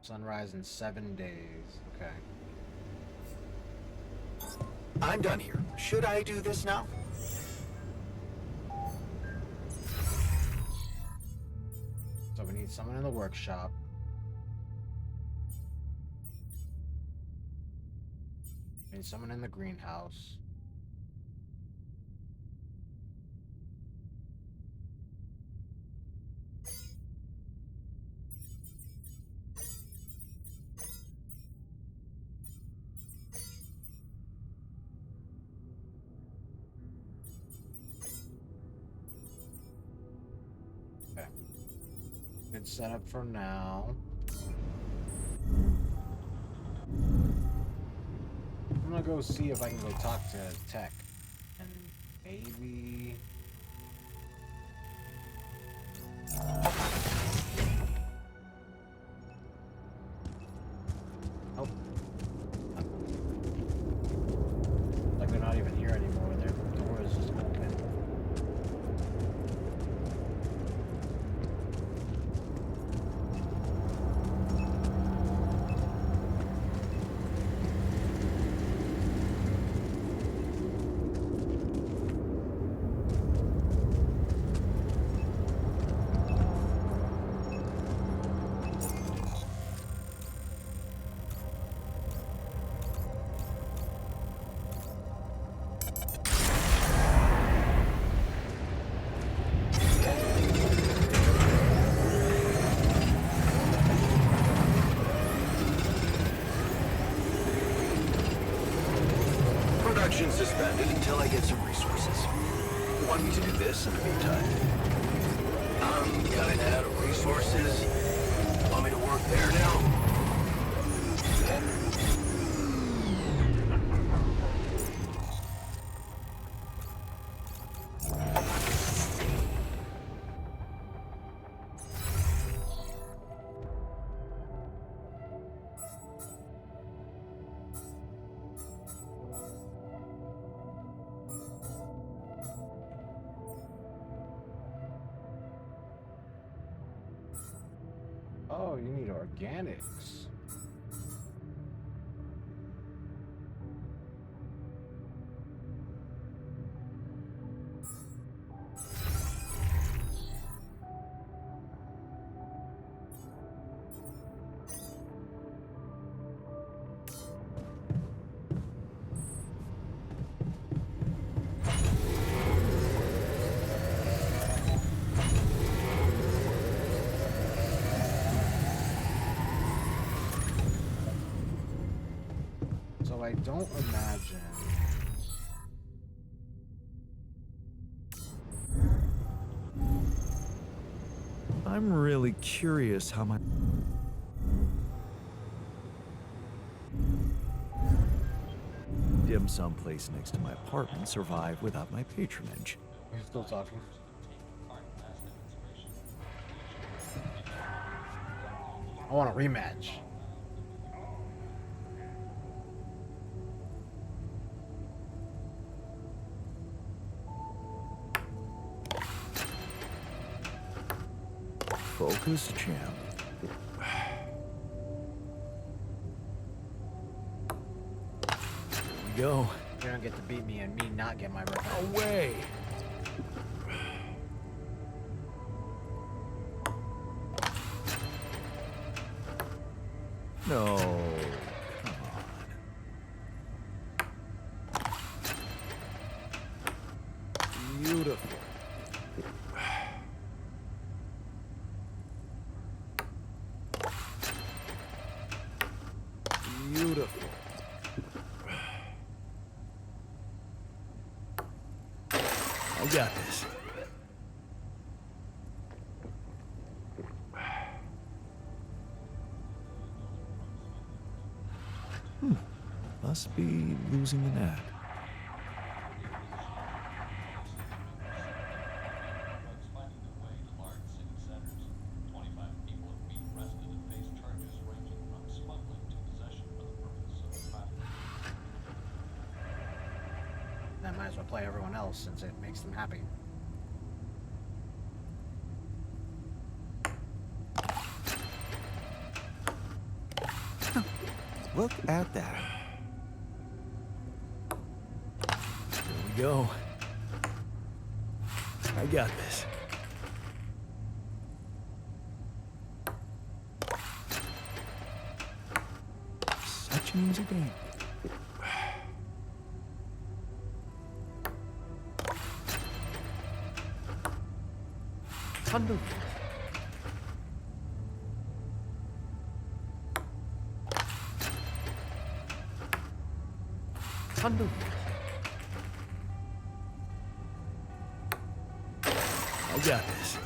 Sunrise in 7 days. Okay. I'm done here. Should I do this now? So we need someone in the workshop. We need someone in the greenhouse. Okay. Good setup for now. I'm gonna go see if I can go talk to Tech. And maybe... Oh. Like they're not even here anymore. Their door is just open. Production suspended until I get some resources. Want me to do this in the meantime? I'm running out of resources. Want me to work there now? Oh, you need organics. So I don't imagine... I'm really curious how my... dim sum place next to my apartment survived without my patronage. We're still talking. I want a rematch. Focus, champ. Here we go. You don't get to beat me and me not get my revenge. Away! No, come on. Beautiful. Beautiful. I got this. Must be losing the knack. I might as well play everyone else since it makes them happy. Look at that. Here we go. I got this. Such an easy game. Thunder. Thunder. I got this.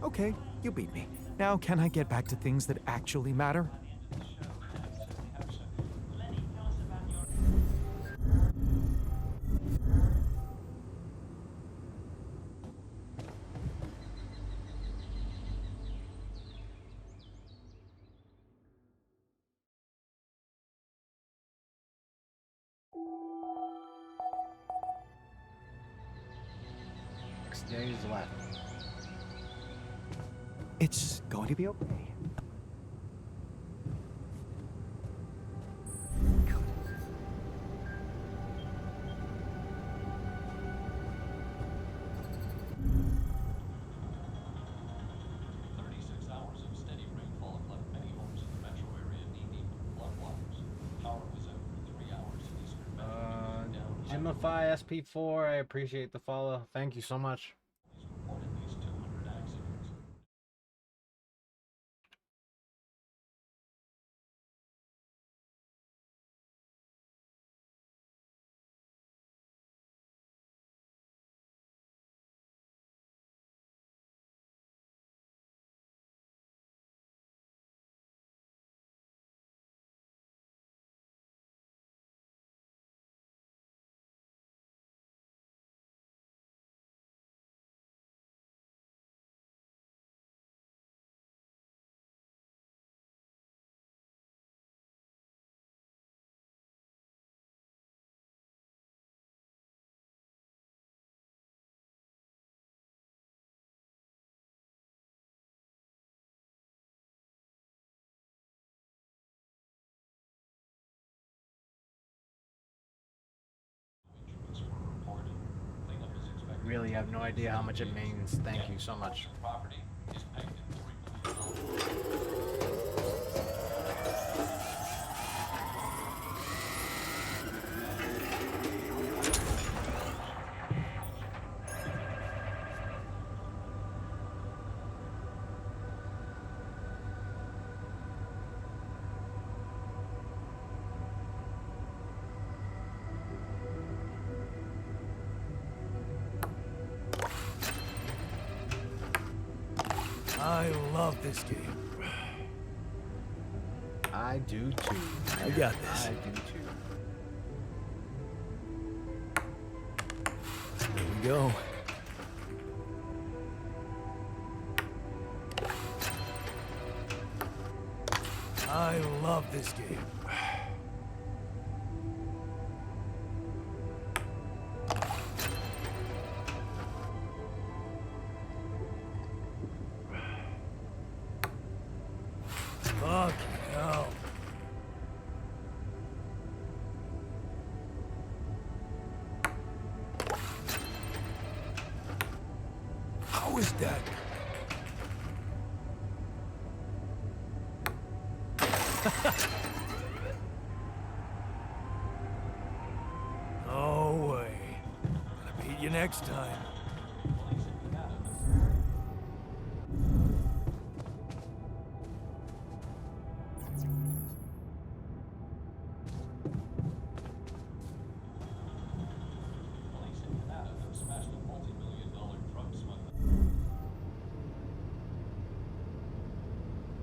Okay, you beat me. Now can I get back to things that actually matter? Days left. It's going to be okay. Jimify SP4, I appreciate the follow. Thank you so much. Really have no idea how much it means. Thank you so much. I love this game. I do too. I got this. I do too. Here we go. I love this game. Fuck hell. How is that? No way. Gonna beat you next time.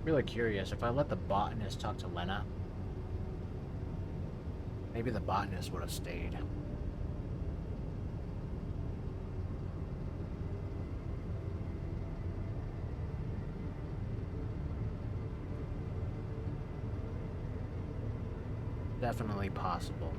Really curious, if I let the botanist talk to Lena, maybe the botanist would have stayed. Definitely possible.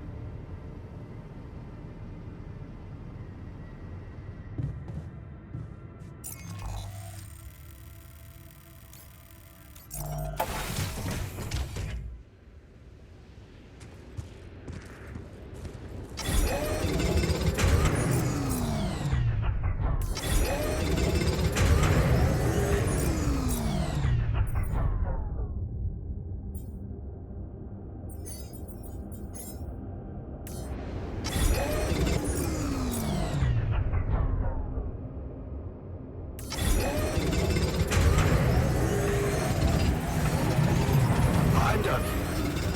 I'm done here.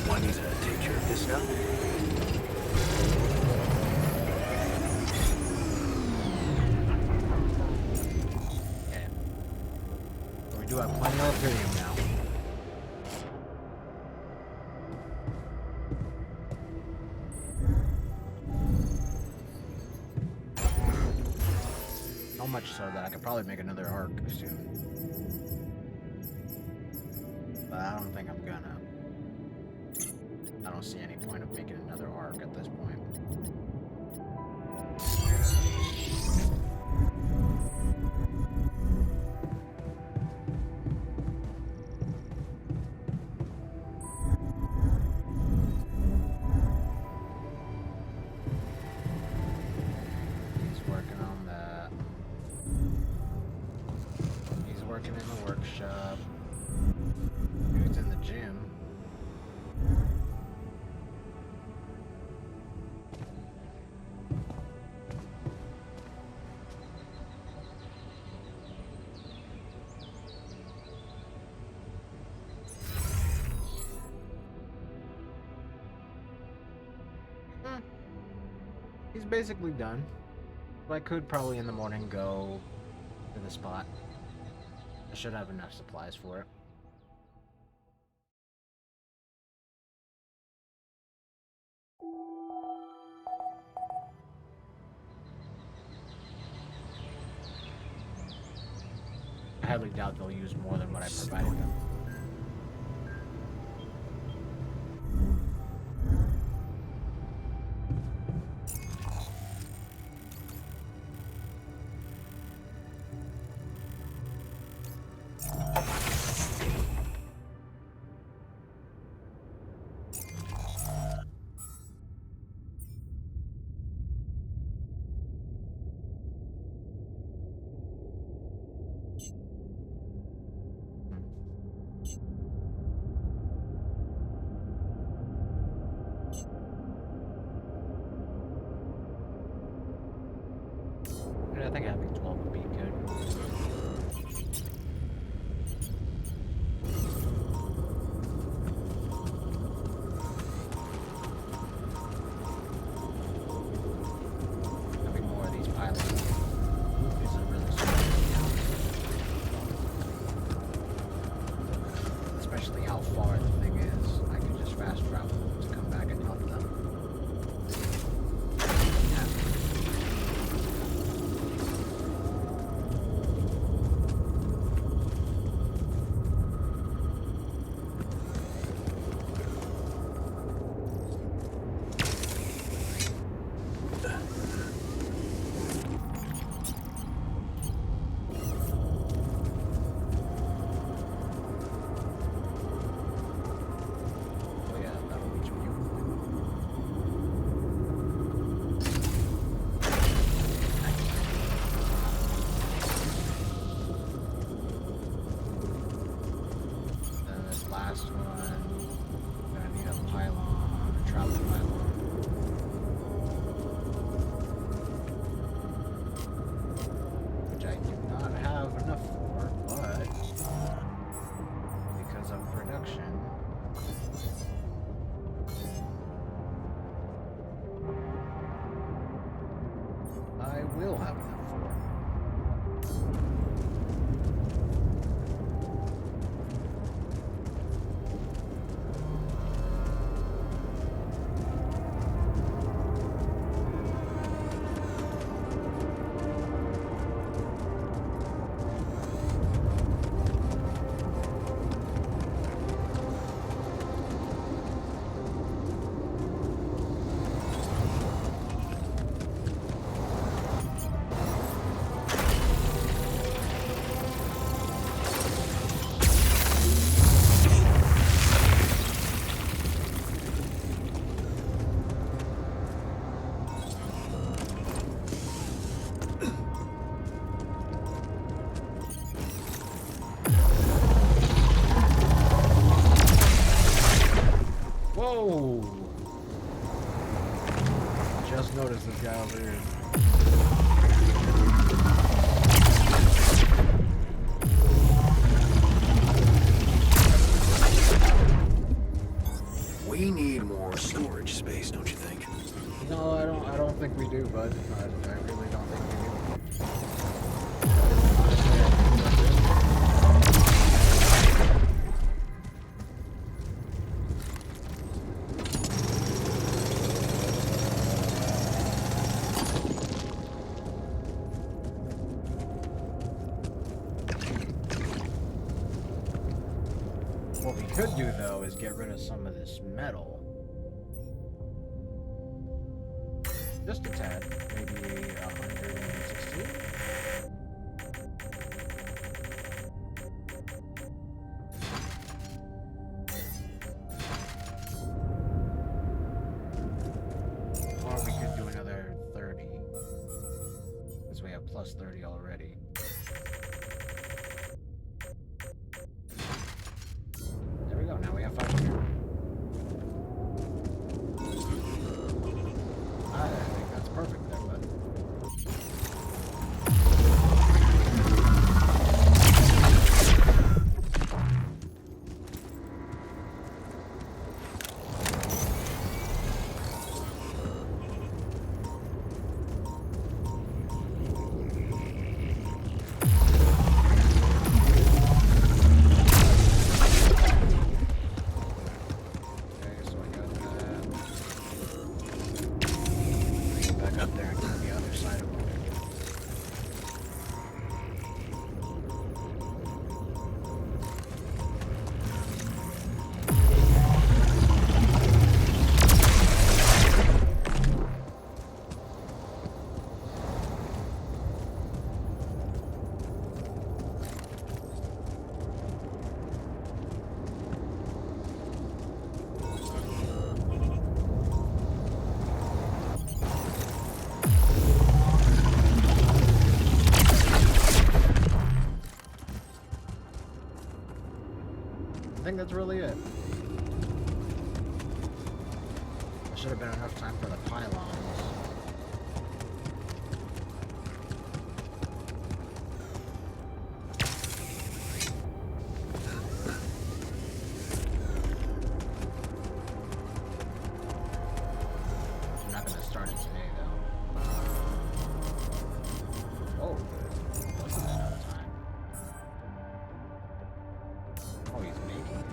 Want me to take care of this now? Okay. So we do have plenty of Ethereum now. So much so that I could probably make another arc soon. But I don't think I'm gonna. I don't see any point of making another arc at this point. He's working on that. He's working in the workshop. Dude's in the gym. He's basically done. But I could probably in the morning go to the spot. I should have enough supplies for it. I highly doubt they'll use more than what I provided them. I think having 12 would be good. Having more of these pilots is a really smart. is this guy over here? We need more storage space, don't you think? No, I don't think we do, bud. I really don't think we do. What we could do, though, is get rid of some of this metal. Just a tad. Maybe 116? Or we could do another 30. Because we have plus 30 already. There we go, now we have 500. I think that's perfect there, bud. I think that's really it. There should have been enough time for the pylons. I'm not gonna start it today, though. Oh, wasn't that out of time? Oh, he's making it.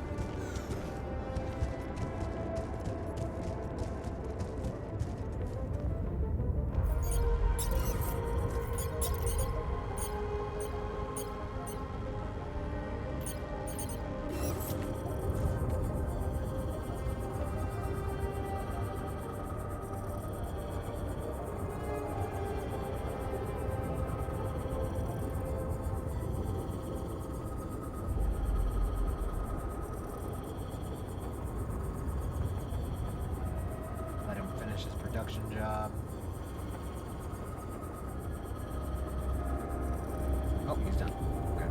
Let him finish his production job. Oh, he's done. Okay.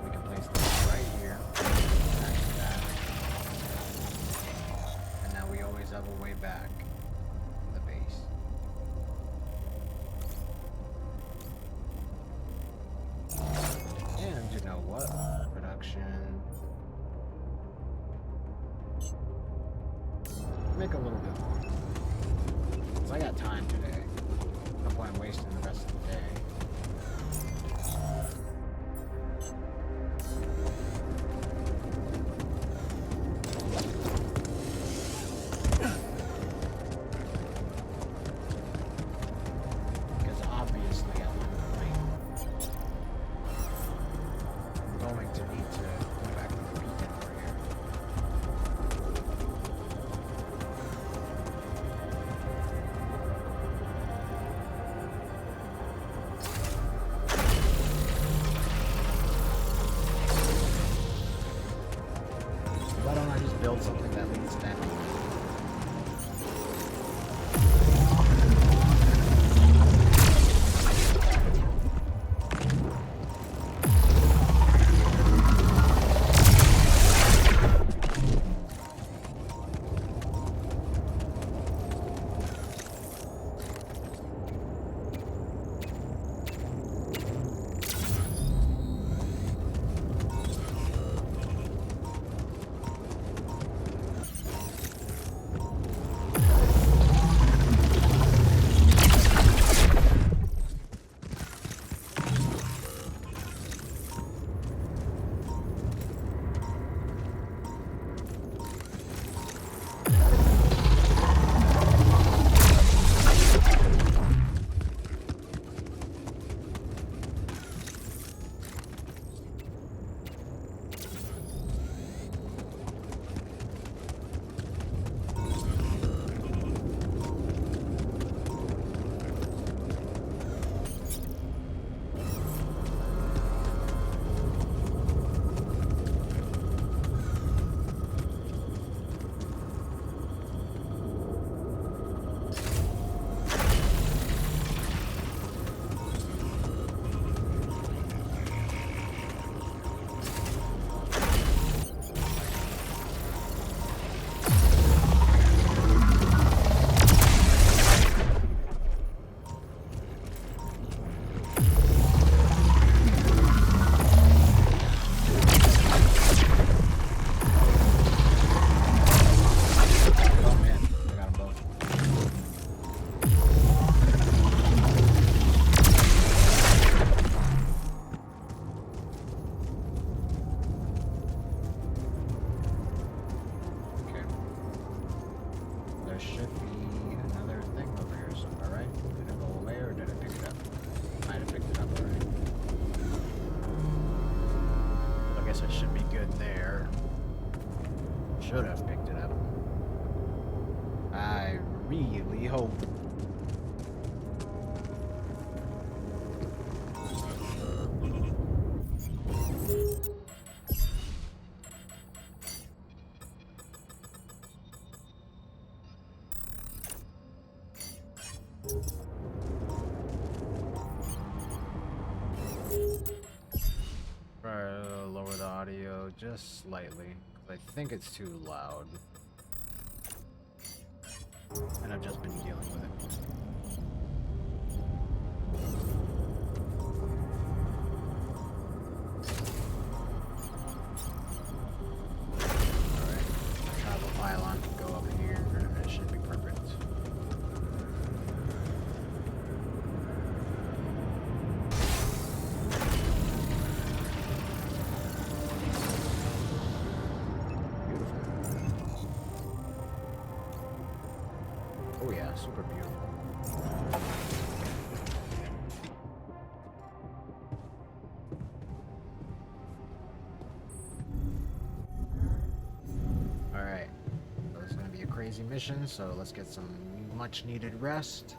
We can place this right here. Back to that. And now we always have a way back to the base. And you know what? Production. Make a little bit more. So I got time today. No point wasting the rest of the day. Because obviously at one point I'm going to need to go back to the beacon over here. should have picked it up. I really hope. Try to lower the audio just slightly, because I think it's too loud. And I've just been dealing with it. Alright, travel pylon can go up here, and it should be perfect. Oh yeah, super beautiful. Alright, so it's gonna be a crazy mission, so let's get some much needed rest.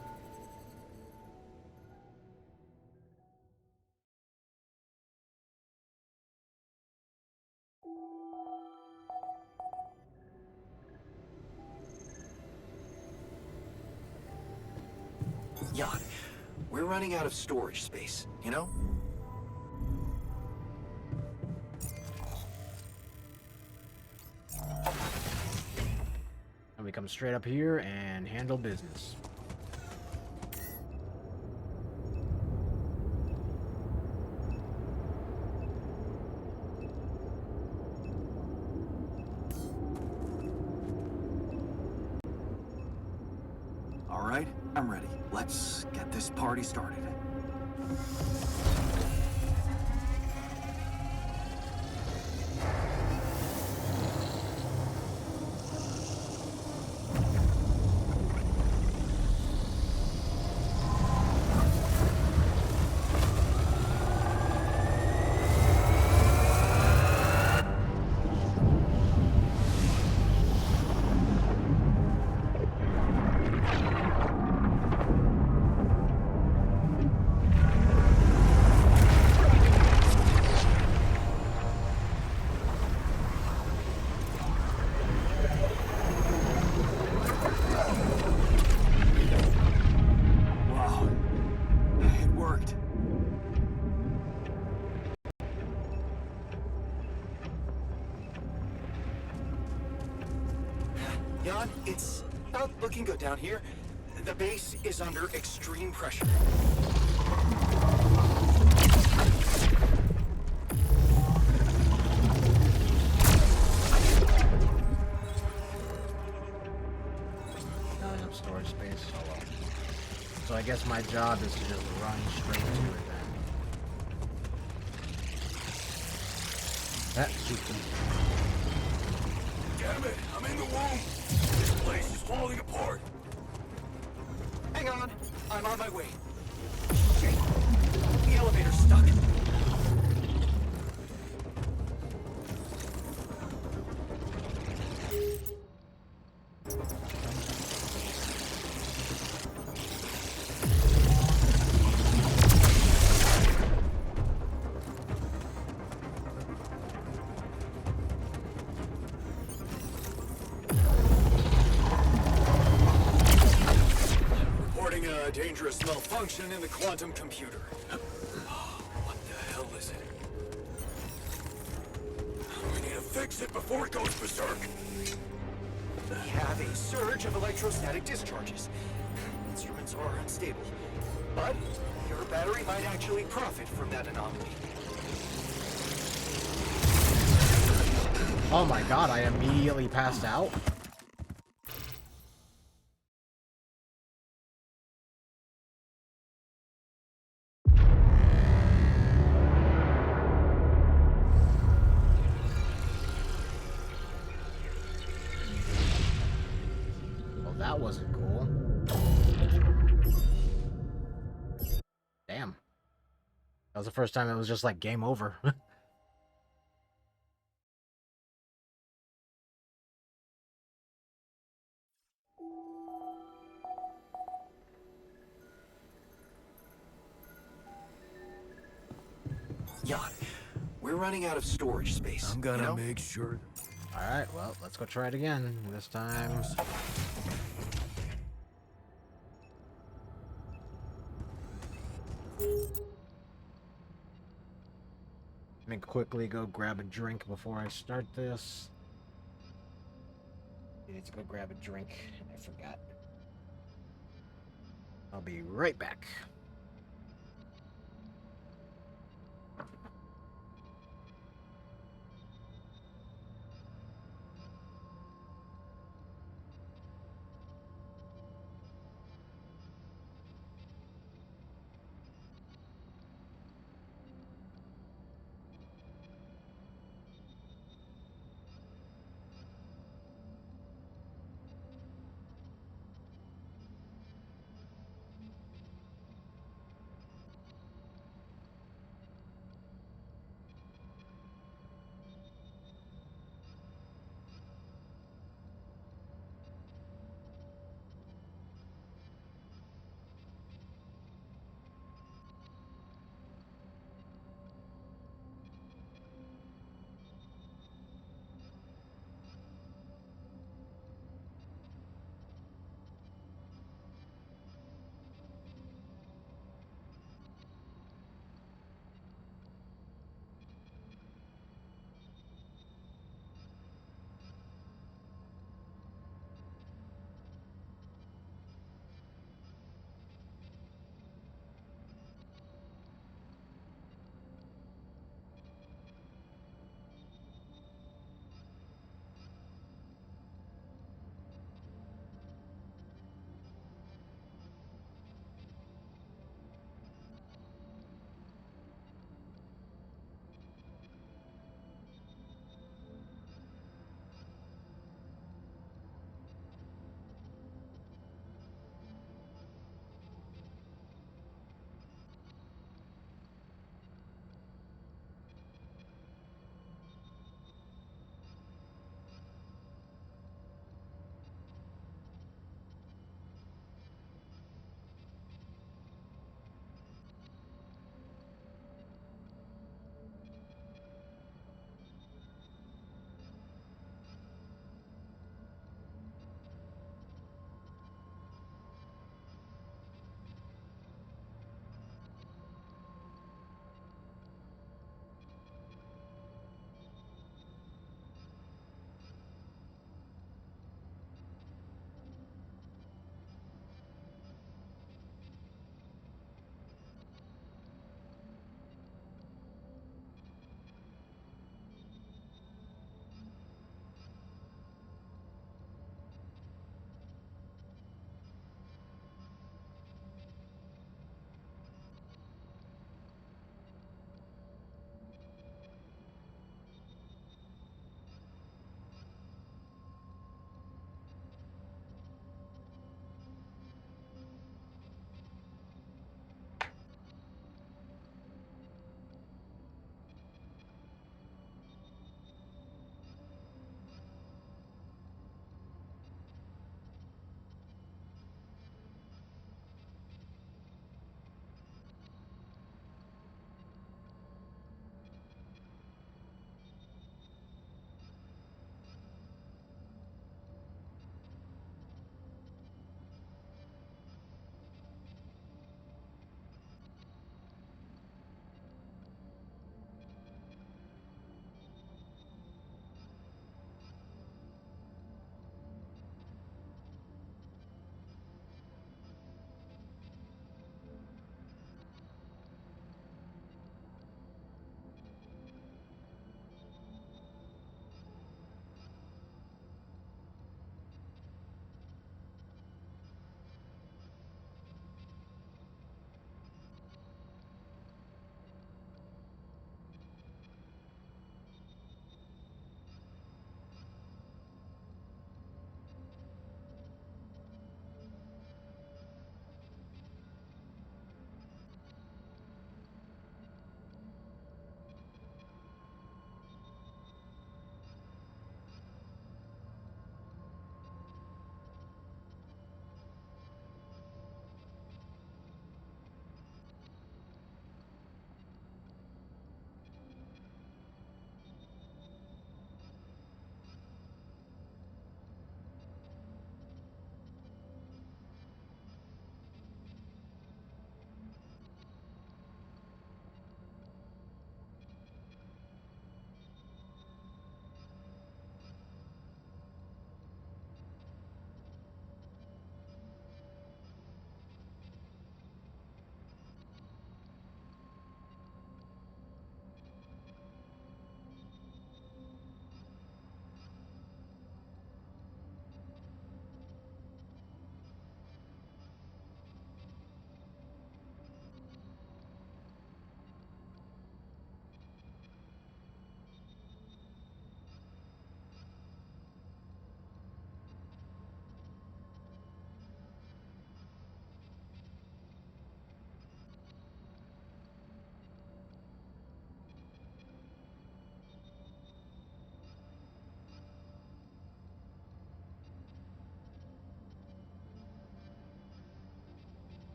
Jan, we're running out of storage space, you know? And we come straight up here and handle business. All right, I'm ready. Let's get this party started. Wow, it worked. Jan, it's not looking good down here. The base is under extreme pressure. Filling up storage space. Oh well. So I guess my job is to just run straight to it then. That shoots me. Damn it, I'm in the womb. This place is falling apart. Hang on, I'm on my way. Shit, the elevator's stuck. Reporting a dangerous malfunction in the quantum computer. What the hell is it? We need to fix it before it goes berserk. We have a surge of electrostatic discharges. Instruments are unstable. But your battery might actually profit from that anomaly. Oh my god, I immediately passed out? Well, that wasn't cool. Damn. That was the first time it was just like game over. Jan, we're running out of storage space. I'm gonna you know? make sure. Alright, well, let's go try it again. This time. Let me quickly go grab a drink before I start this. I need to go grab a drink. I forgot. I'll be right back.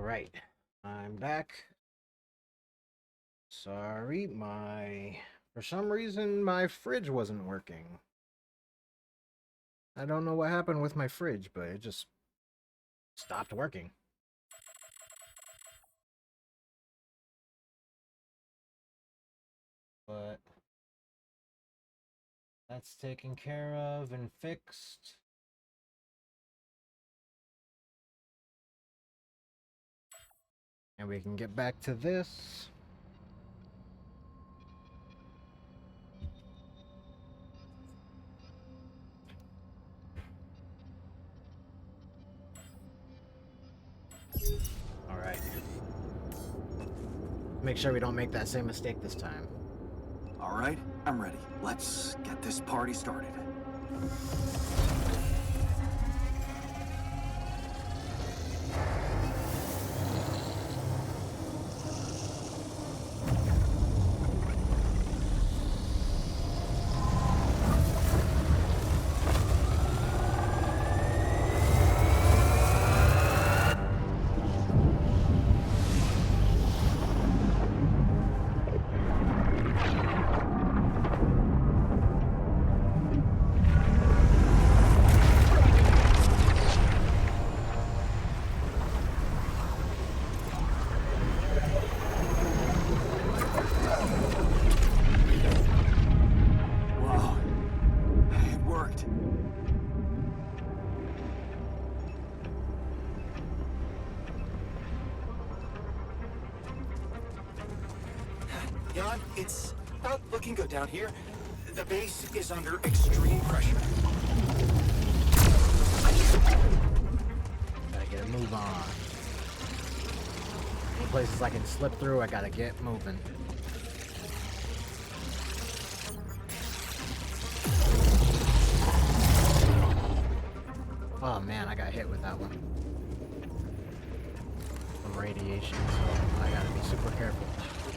Alright, I'm back. Sorry, for some reason my fridge wasn't working. I don't know what happened with my fridge, but it just stopped working. But that's taken care of and fixed. And we can get back to this. Alright. Make sure we don't make that same mistake this time. All right, I'm ready. Let's get this party started. Jan, it's not looking good down here. The base is under extreme pressure. Gotta get a move on. Any places I can slip through, I gotta get moving. Oh man, I got hit with that one. Some radiation, so I gotta be super careful.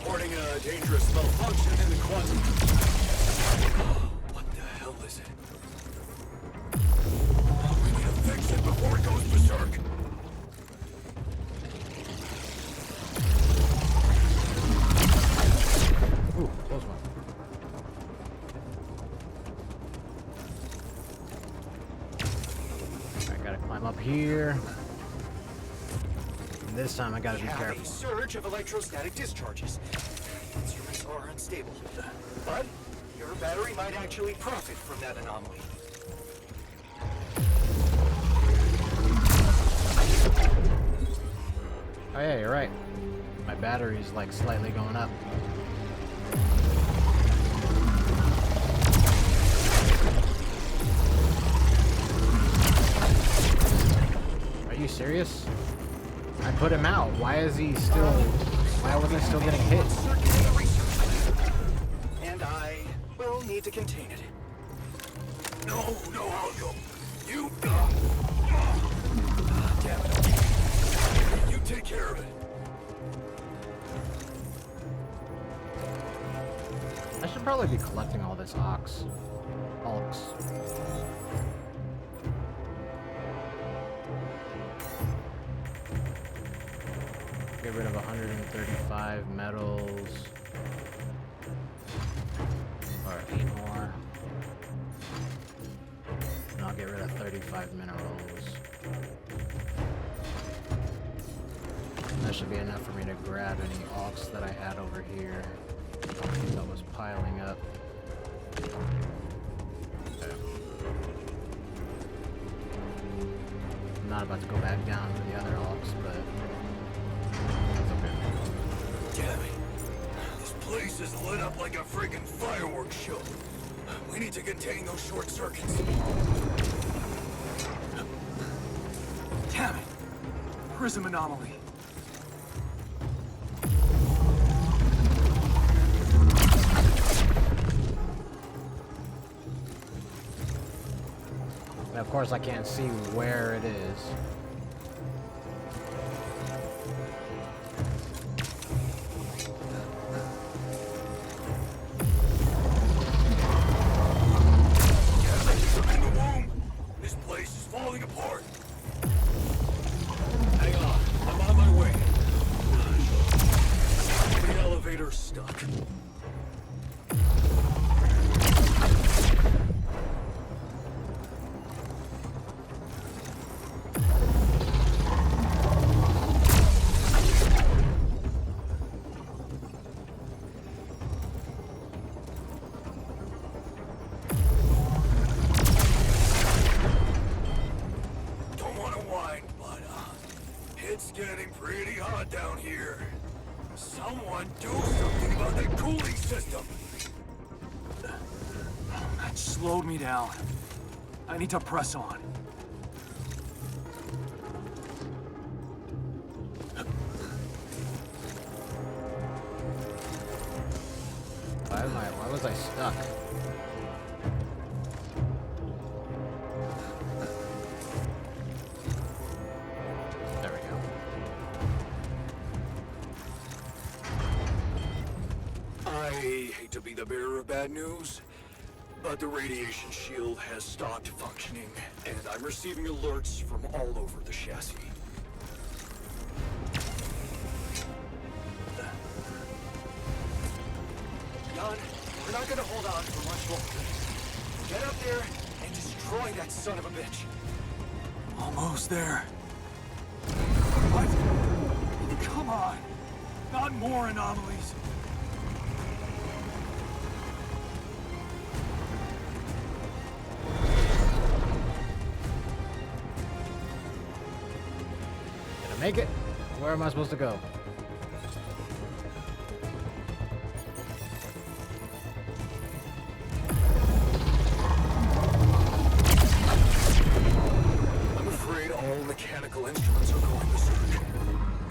Reporting a dangerous malfunction in the quantum. What the hell is it? We need to fix it before it goes berserk. Ooh, close one. I gotta climb up here. And this time I gotta be careful. We have a surge of electrostatic discharges. Instruments are unstable. But your battery might actually profit from that anomaly. Oh yeah, you're right. My battery's like slightly going up. Are you serious? I put him out. Why is he still... Why was I still getting hit? And I will need to contain it. No, Algo. You... damn it. You take care of it. I should probably be collecting all this ox. Get rid of 135 metals. Or 8 more. And I'll get rid of 35 minerals. That should be enough for me to grab any ox that I had over here that was piling up. Okay. I'm not about to go back down for the other ox, but that's okay. Damn it. This place is lit up like a friggin' fireworks show. We need to contain those short circuits. Damn it. Prism anomaly. And of course I can't see where it is. In the womb. This place is falling apart. Hang on. I'm on my way. Someone do something about that cooling system! That slowed me down. I need to press on. Why was I stuck? There we go. I hate to be the bearer of bad news, but the radiation shield has stopped functioning, and I'm receiving alerts from all over the chassis. Jan, we're not gonna hold on for much longer. Get up there and destroy that son of a bitch. Almost there. What? Come on. Not more anomalies. Did I make it? Where am I supposed to go? I'm afraid all mechanical instruments are going berserk.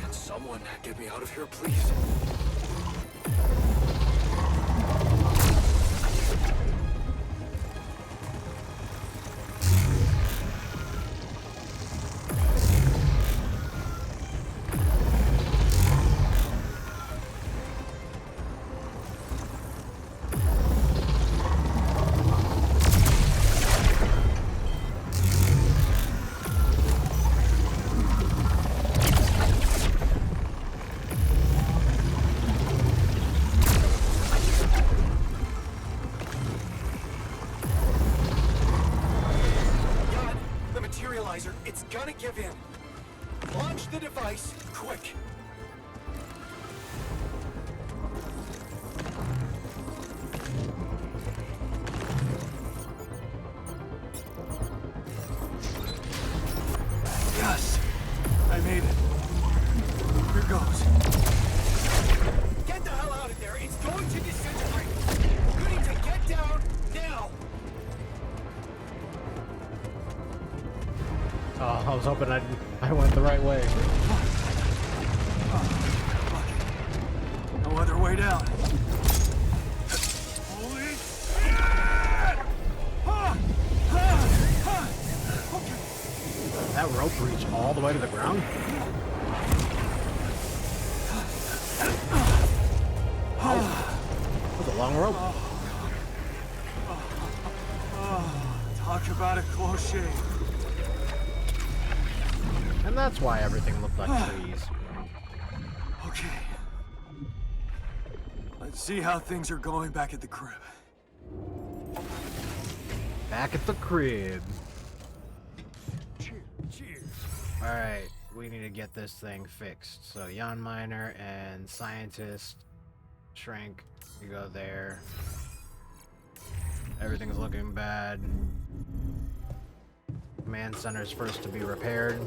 Can someone get me out of here, please? It's gonna give in. Launch the device, quick. Yes! I made it. Here goes. Get the hell out of there. It's going to disintegrate. You need to get down now. Oh, I was hoping I went the right way. No other way down. Holy shit! That rope reached all the way to the ground? That was a long rope. Talk about a close shave. And that's why everything looked like trees. Okay. Let's see how things are going back at the crib. Back at the crib. Cheers. Alright, we need to get this thing fixed. So Jan Miner and Scientist Shrink, you go there. Everything's looking bad. Command center's first to be repaired.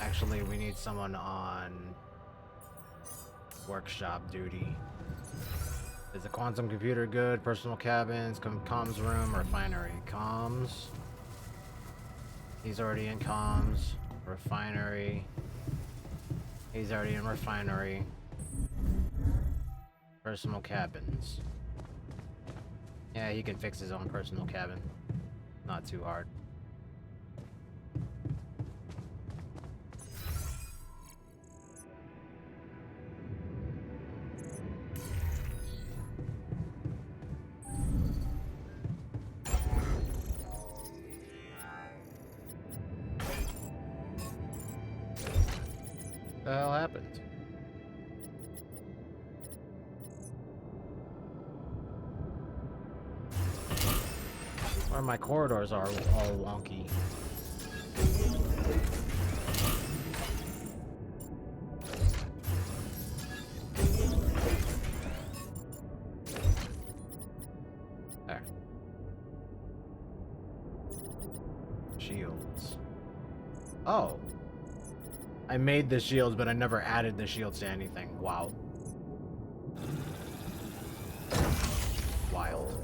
Actually, we need someone on workshop duty. Is the quantum computer good? Personal cabins, comms room, refinery. Comms. He's already in comms. Refinery. He's already in refinery. Personal cabins. Yeah, he can fix his own personal cabin. Not too hard. What the hell happened? Or my corridors are all wonky. There. Shields. Oh. I made the shields, but I never added the shields to anything. Wow. Wild.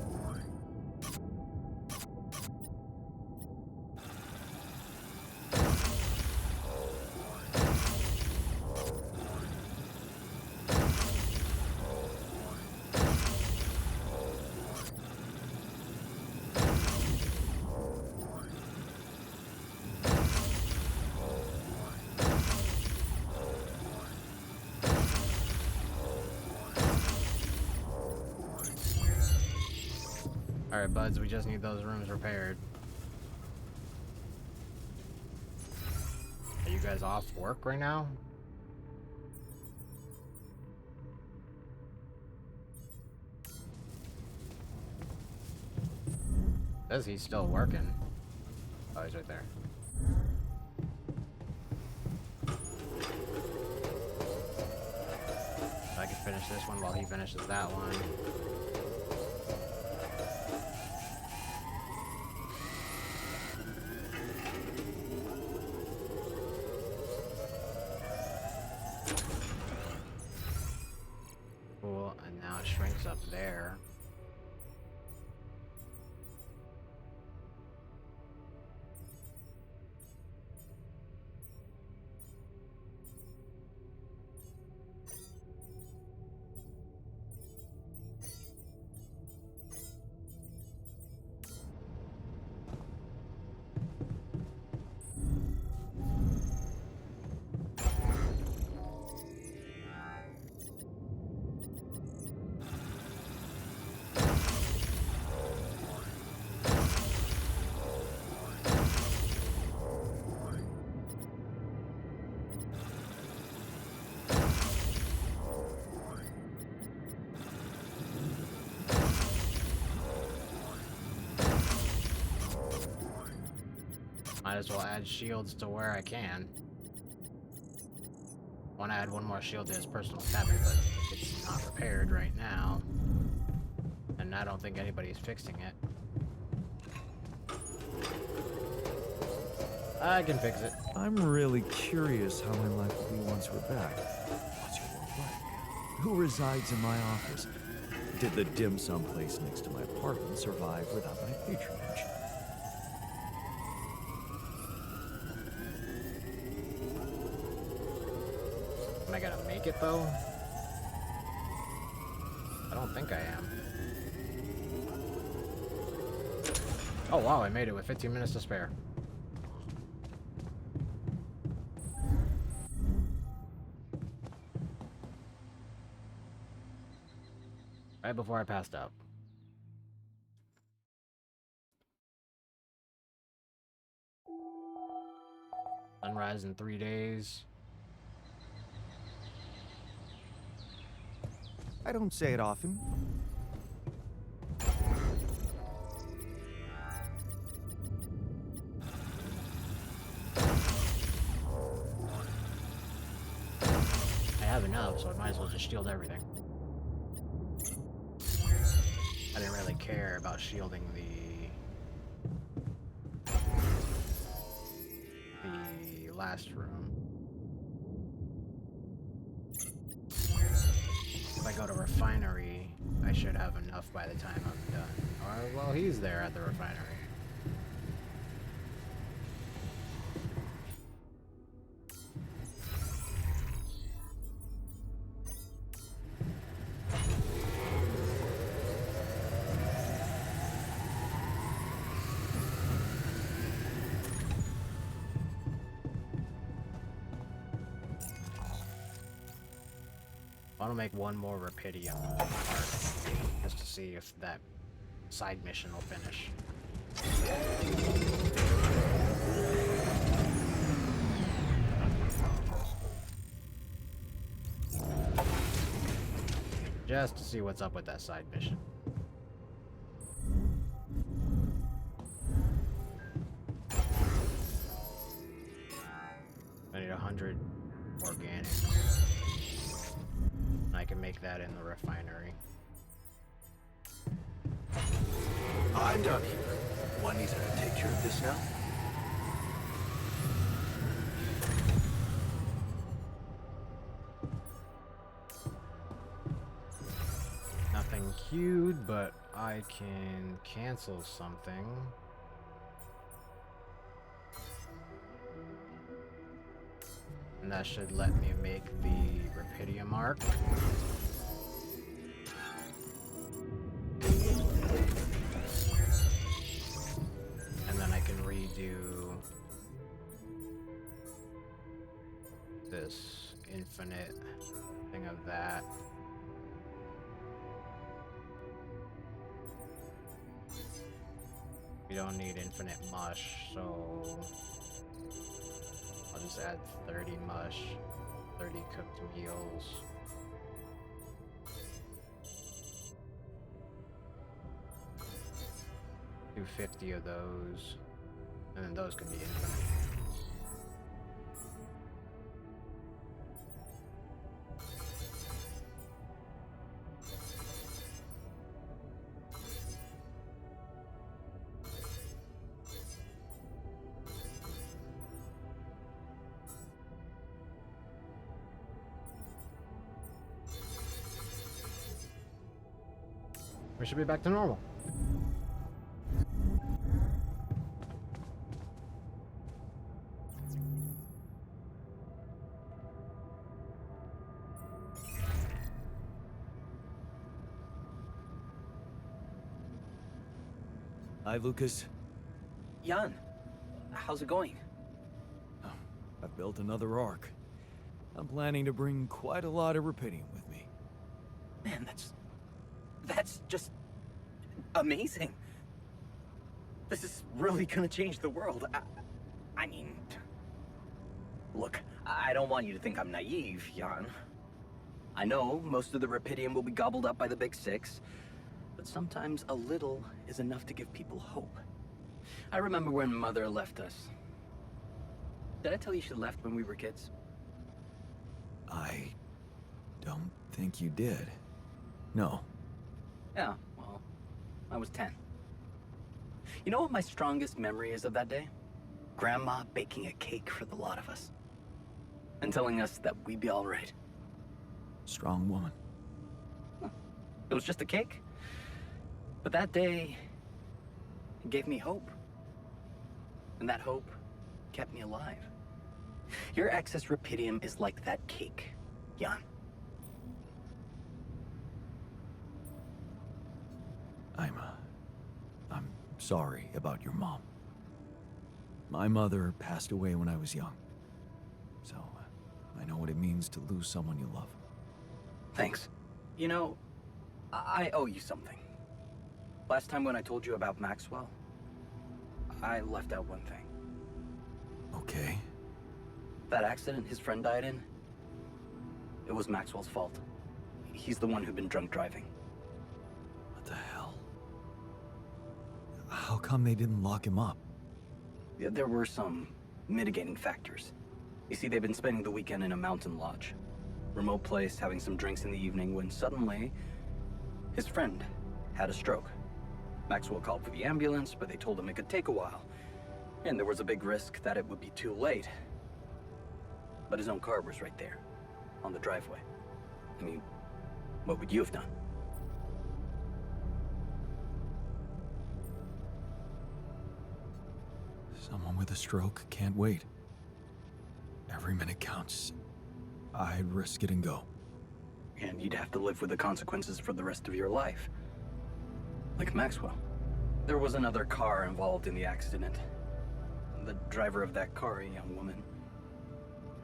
Alright, buds, we just need those rooms repaired. Are you guys off work right now? Says he's still working. Oh, he's right there. I can finish this one while he finishes that one. Cool, and now it shrinks up there. Might as well add shields to where I can. Want to add one more shield to his personal cabin, but it's not repaired right now. And I don't think anybody's fixing it. I can fix it. I'm really curious how my life will be once we're back. What's your world like? Who resides in my office? Did the dim sum place next to my apartment survive without my patronage? Am I gonna make it though? I don't think I am. Oh wow, I made it with 15 minutes to spare. Right before I passed out. Sunrise in 3 days. I don't say it often. I have enough, so I might as well just shield everything. I didn't really care about shielding the last room. If I go to refinery, I should have enough by the time I'm done. Or, well, he's there at the refinery. I want to make one more Rapidium part, just to see if that side mission will finish. Just to see what's up with that side mission. I need 100 organics. I can make that in the refinery. I'm done here. Juanita, take care of this now. queued, but I can cancel something. And that should let me make the Rapidium arc. And then I can redo this infinite thing of that. We don't need infinite mush, so I'll just add 30 mush, 30 cooked meals. Do 50 of those, and then those can be infinite. We should be back to normal. Hi, Lucas. Jan, how's it going? Oh, I've built another ark. I'm planning to bring quite a lot of Rapidium with me. Man, that's just amazing. This is really gonna change the world. I mean, look, I don't want you to think I'm naive, Jan. I know most of the Rapidium will be gobbled up by the Big Six, but sometimes a little is enough to give people hope. I remember when Mother left us. Did I tell you she left when we were kids? I don't think you did. No. Yeah, well, I was 10. You know what my strongest memory is of that day? Grandma baking a cake for the lot of us. And telling us that we'd be all right. Strong woman. It was just a cake. But that day, it gave me hope. And that hope kept me alive. Your excess Rapidium is like that cake, Jan. I'm sorry about your mom. My mother passed away when I was young. So, I know what it means to lose someone you love. Thanks. You know, I owe you something. Last time when I told you about Maxwell, I left out one thing. Okay. That accident his friend died in, it was Maxwell's fault. He's the one who'd been drunk driving. What the hell? How come they didn't lock him up? Yeah, there were some mitigating factors. You see, they've been spending the weekend in a mountain lodge. Remote place, having some drinks in the evening, when suddenly, his friend had a stroke. Maxwell called for the ambulance, but they told him it could take a while. And there was a big risk that it would be too late. But his own car was right there, on the driveway. I mean, what would you have done? Someone with a stroke can't wait. Every minute counts. I'd risk it and go. And you'd have to live with the consequences for the rest of your life. Like Maxwell. There was another car involved in the accident. The driver of that car, a young woman,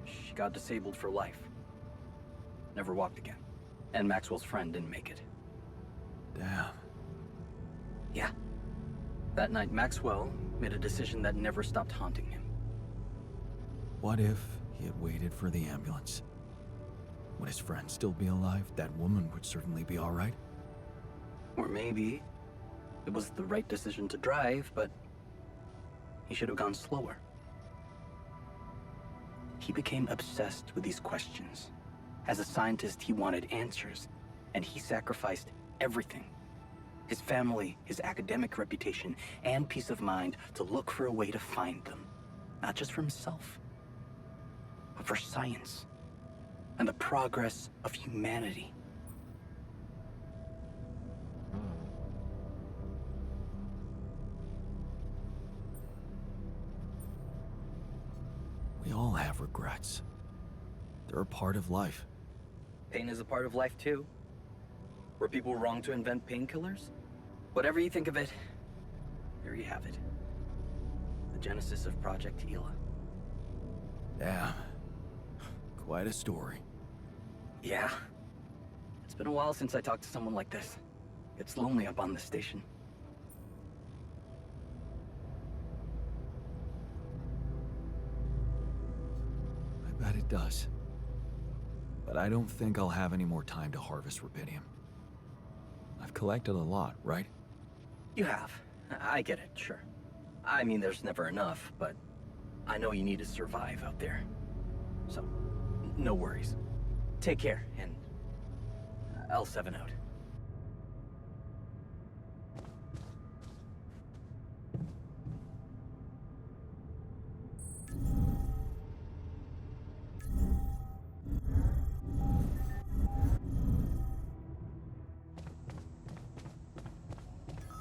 she got disabled for life. Never walked again. And Maxwell's friend didn't make it. Damn. Yeah. That night, Maxwell made a decision that never stopped haunting him. What if he had waited for the ambulance? Would his friend still be alive? That woman would certainly be all right. Or maybe it was the right decision to drive, but he should have gone slower. He became obsessed with these questions. As a scientist, he wanted answers, and he sacrificed everything. His family, his academic reputation, and peace of mind to look for a way to find them. Not just for himself, but for science and the progress of humanity. We all have regrets. They're a part of life. Pain is a part of life too. Were people wrong to invent painkillers? Whatever you think of it, there you have it. The genesis of Project Gila. Damn. Quite a story. Yeah. It's been a while since I talked to someone like this. It's lonely up on this station. I bet it does. But I don't think I'll have any more time to harvest rubidium. I've collected a lot, right? You have. I get it, sure. I mean, there's never enough, but I know you need to survive out there. So, no worries. Take care, and L7 out.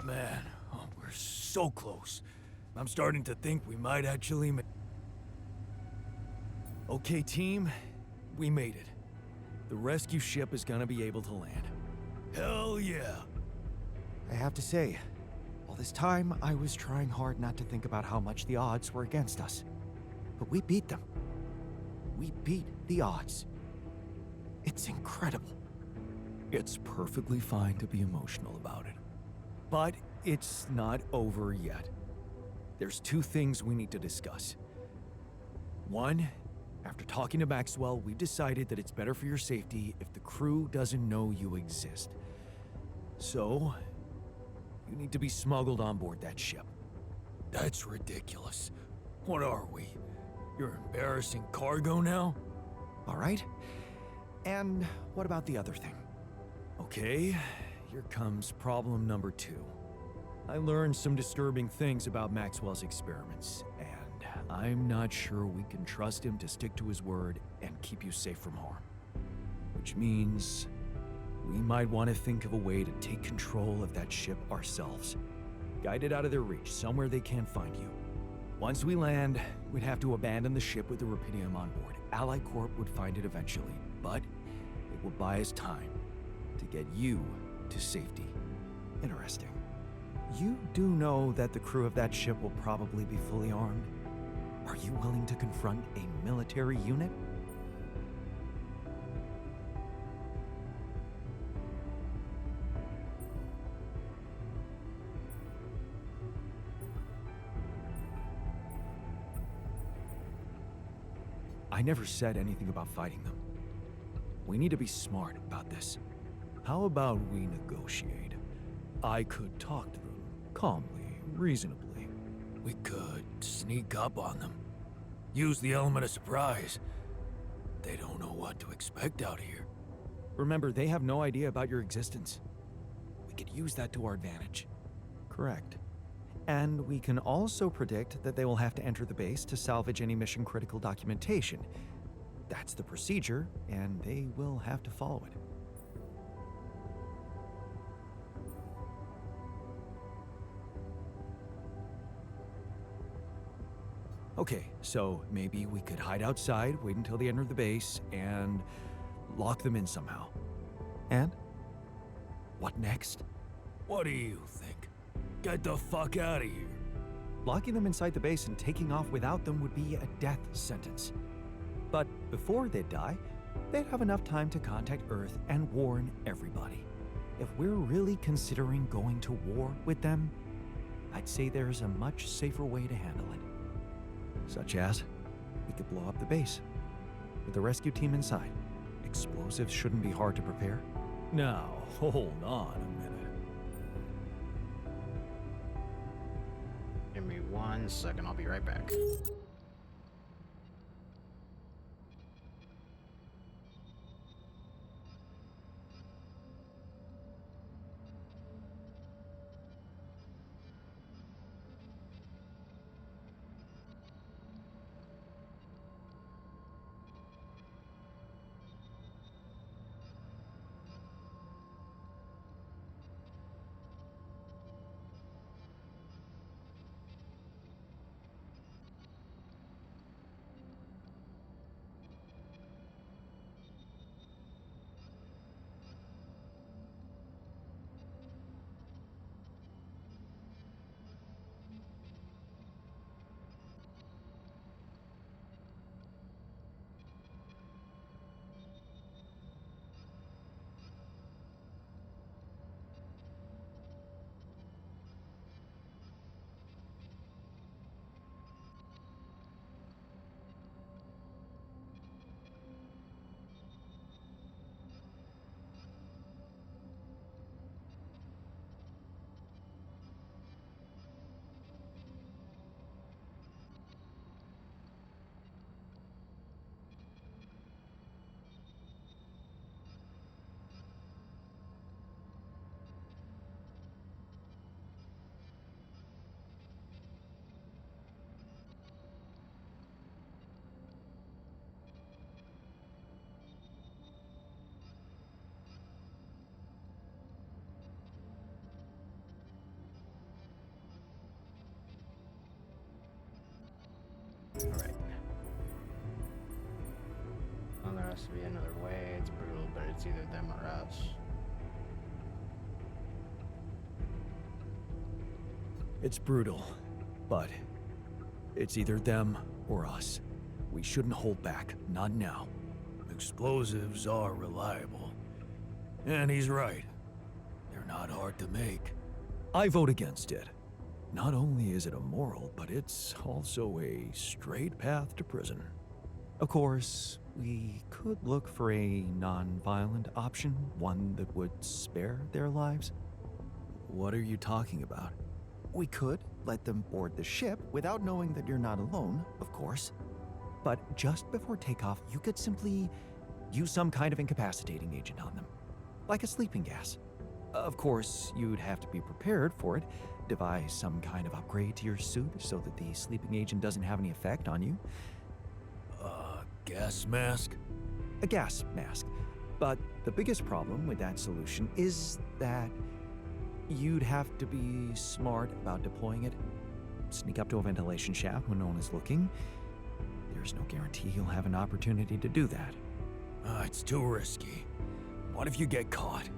Man, we're so close. I'm starting to think we might actually Okay, team, we made it. The rescue ship is gonna be able to land. Hell yeah! I have to say, all this time I was trying hard not to think about how much the odds were against us. But we beat them. We beat the odds. It's incredible. It's perfectly fine to be emotional about it. But it's not over yet. There's two things we need to discuss. One, after talking to Maxwell, we've decided that it's better for your safety if the crew doesn't know you exist. So, you need to be smuggled on board that ship. That's ridiculous. What are we? You're embarrassing cargo now? All right? And what about the other thing? Okay, here comes problem number 2. I learned some disturbing things about Maxwell's experiments, and I'm not sure we can trust him to stick to his word and keep you safe from harm. Which means we might want to think of a way to take control of that ship ourselves. Guide it out of their reach, somewhere they can't find you. Once we land, we'd have to abandon the ship with the rubidium on board. Ally Corp would find it eventually, but it will buy us time to get you to safety. Interesting. You do know that the crew of that ship will probably be fully armed? Are you willing to confront a military unit? I never said anything about fighting them. We need to be smart about this. How about we negotiate? I could talk to them calmly, reasonably. We could sneak up on them. Use the element of surprise. They don't know what to expect out here. Remember, they have no idea about your existence. We could use that to our advantage. Correct. And we can also predict that they will have to enter the base to salvage any mission-critical documentation. That's the procedure, and they will have to follow it. Okay, so maybe we could hide outside, wait until they enter the base, and lock them in somehow. And? What next? What do you think? Get the fuck out of here. Locking them inside the base and taking off without them would be a death sentence. But before they'd die, they'd have enough time to contact Earth and warn everybody. If we're really considering going to war with them, I'd say there's a much safer way to handle it. Such as, we could blow up the base with the rescue team inside. Explosives shouldn't be hard to prepare. Now, hold on a minute. Give me 1 second, I'll be right back. Alright. Well, there has to be another way. It's brutal, but it's either them or us. It's brutal, but it's either them or us. We shouldn't hold back, not now. Explosives are reliable. And he's right. They're not hard to make. I vote against it. Not only is it immoral, but it's also a straight path to prison. Of course, we could look for a non-violent option, one that would spare their lives. What are you talking about? We could let them board the ship without knowing that you're not alone, of course. But just before takeoff, you could simply use some kind of incapacitating agent on them, like a sleeping gas. Of course, you'd have to be prepared for it, devise some kind of upgrade to your suit so that the sleeping agent doesn't have any effect on you. Gas mask? A gas mask. But the biggest problem with that solution is that you'd have to be smart about deploying it. Sneak up to a ventilation shaft when no one is looking. There's no guarantee you'll have an opportunity to do that. It's too risky. What if you get caught?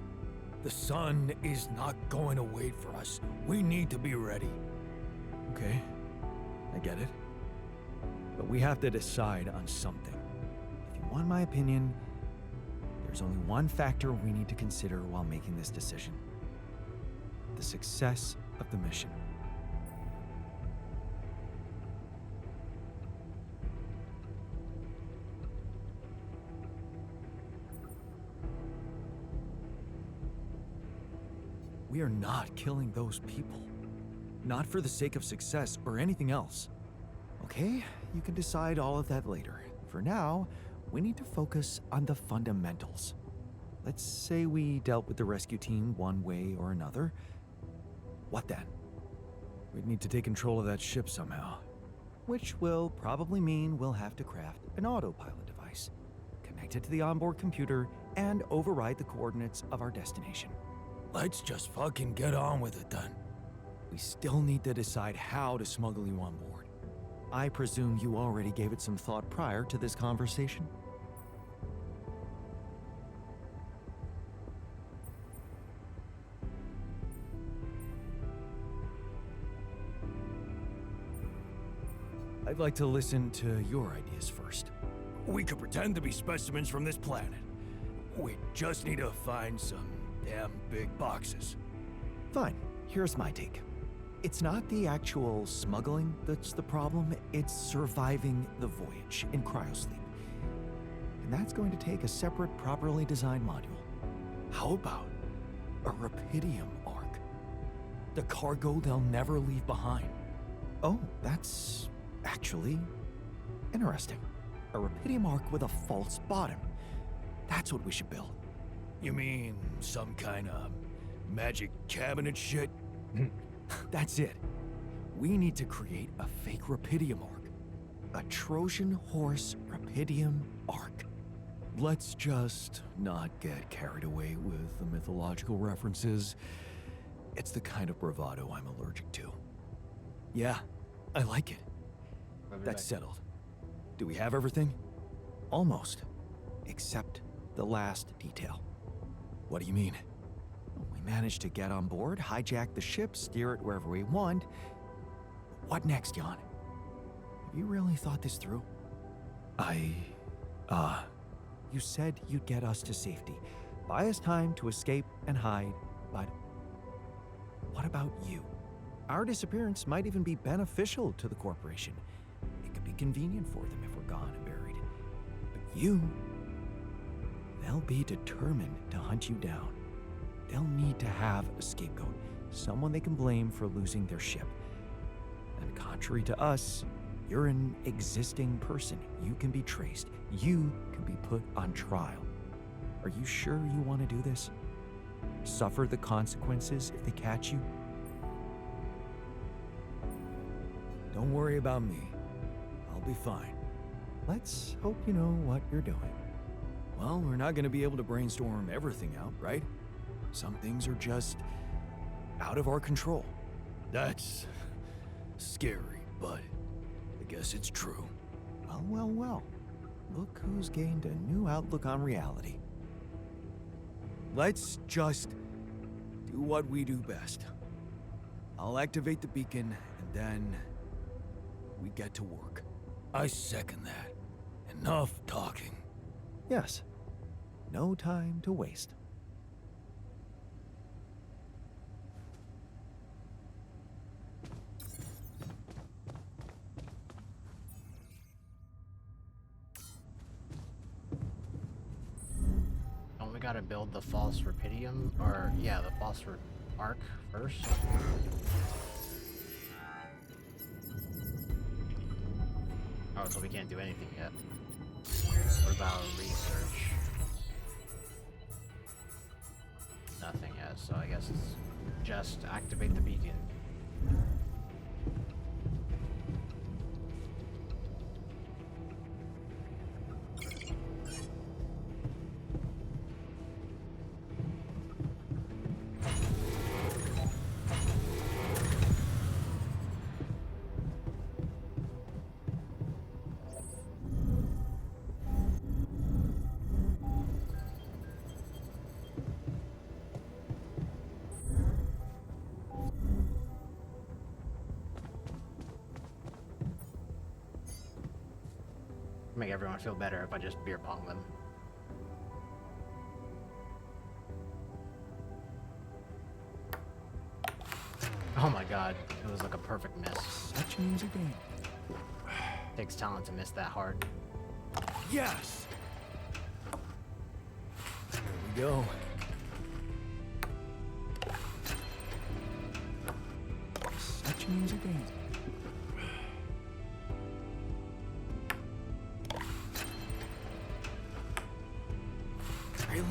The sun is not going to wait for us. We need to be ready. Okay, I get it. But we have to decide on something. If you want my opinion, there's only one factor we need to consider while making this decision: the success of the mission. We are not killing those people. Not for the sake of success or anything else. Okay, you can decide all of that later. For now, we need to focus on the fundamentals. Let's say we dealt with the rescue team one way or another. What then? We'd need to take control of that ship somehow. Which will probably mean we'll have to craft an autopilot device, connect it to the onboard computer, and override the coordinates of our destination. Let's just fucking get on with it then. We still need to decide how to smuggle you on board. I presume you already gave it some thought prior to this conversation? I'd like to listen to your ideas first. We could pretend to be specimens from this planet. We just need to find some damn big boxes. Fine, here's my take. It's not the actual smuggling that's the problem, it's surviving the voyage in cryosleep. And that's going to take a separate, properly designed module. How about a Rapidium arc? The cargo they'll never leave behind. Oh, that's actually interesting. A Rapidium arc with a false bottom. That's what we should build. You mean some kind of magic cabinet shit? That's it. We need to create a fake Rapidium arc. A Trojan horse Rapidium arc. Let's just not get carried away with the mythological references. It's the kind of bravado I'm allergic to. Yeah, I like it. That's settled. Do we have everything? Almost. Except the last detail. What do you mean? We managed to get on board, hijack the ship, steer it wherever we want. What next, Jan? Have you really thought this through? You said you'd get us to safety, buy us time to escape and hide, but what about you? Our disappearance might even be beneficial to the corporation. It could be convenient for them if we're gone and buried. But you, they'll be determined to hunt you down. They'll need to have a scapegoat, someone they can blame for losing their ship. And contrary to us, you're an existing person. You can be traced. You can be put on trial. Are you sure you want to do this? Suffer the consequences if they catch you? Don't worry about me. I'll be fine. Let's hope you know what you're doing. Well, we're not going to be able to brainstorm everything out, right? Some things are just out of our control. That's scary, but guess it's true. Well, well, well. Look who's gained a new outlook on reality. Let's just do what we do best. I'll activate the beacon, and then we get to work. I second that. Enough talking. Yes. No time to waste. Don't we gotta build the false rapidium? Or, yeah, the false arc first? Oh, so we can't do anything yet. What about research? Nothing yet, so I guess it's just activate the beacon. Make everyone feel better if I just beer pong them. Oh my god, it was like a perfect miss. Such an easy game. Takes talent to miss that hard. Yes! There we go. Such an easy game. Really?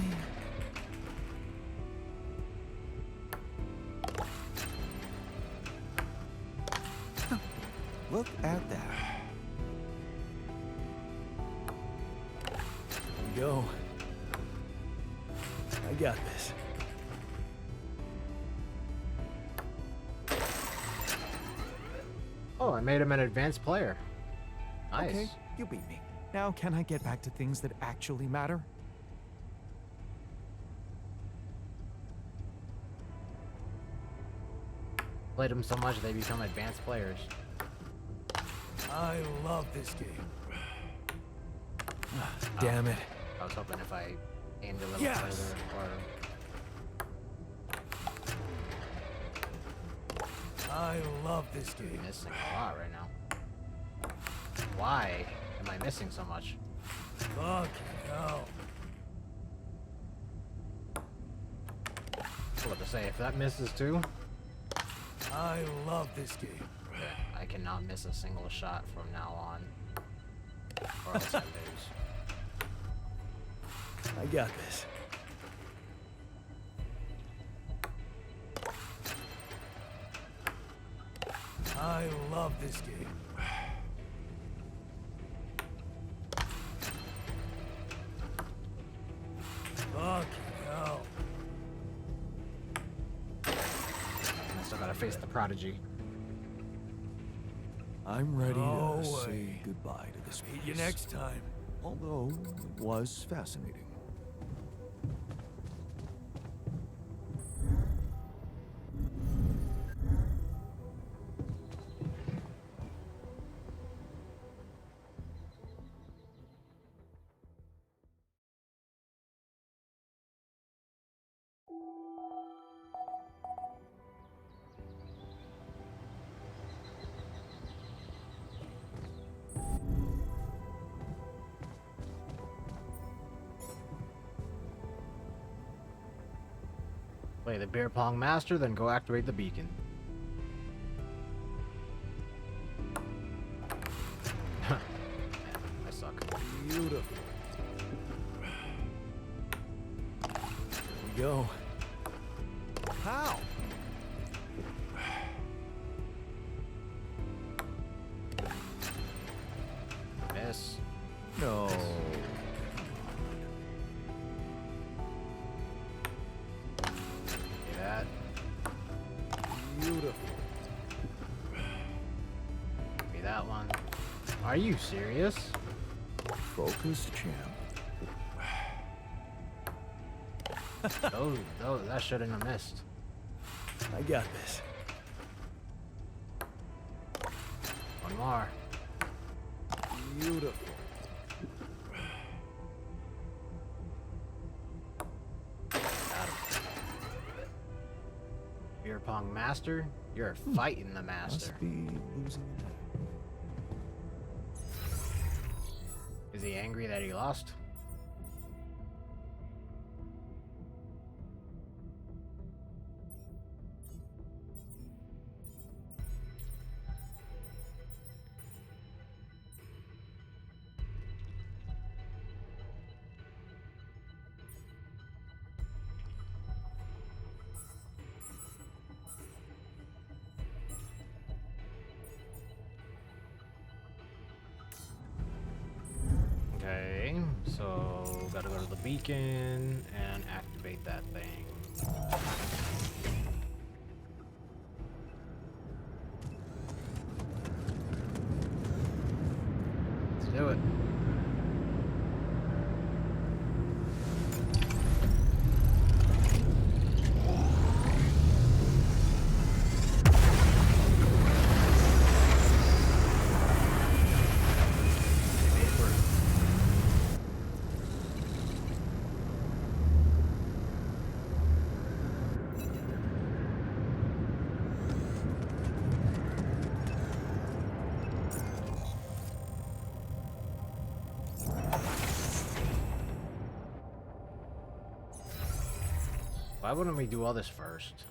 Look at that. Here we go. I got this. Oh, I made him an advanced player. Nice. Okay, you beat me. Now can I get back to things that actually matter? Played them so much they become advanced players. I love this game. Damn it. I was hoping if I aimed a little Yes! further or I love this game. missing a lot right now. Why am I missing so much? Fucking hell. I was about to say, if that misses too, I love this game. I cannot miss a single shot from now on. Or else I lose. I got this. I love this game. Fucking hell. I still gotta face the prodigy. I'm ready No to way. say goodbye to this place. See you next time. Although it was fascinating. Play the beer pong master, then go activate the beacon. Man, I suck. Beautiful. Here we go. How? Miss. No. See that? Beautiful. Be that one. Are you serious? Focus, champ. That shouldn't have missed. I got this. One more. Beautiful. Beer pong master? You're fighting the master. Must be losing it. Is he angry that he lost? Okay, so gotta go to the beacon and activate that thing. Let's do it. Why wouldn't we do all this first?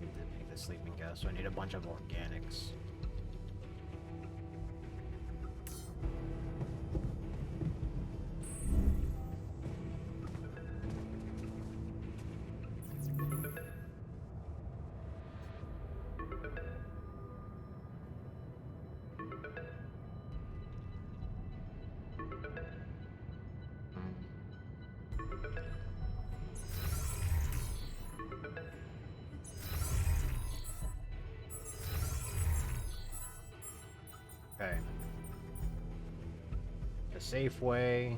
Need to make the sleeping gas, so I need a bunch of organics. Okay. The safe way.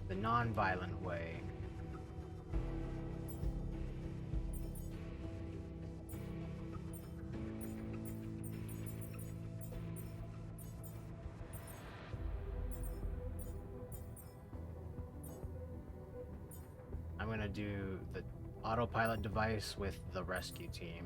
The non-violent way. I'm gonna do the autopilot device with the rescue team.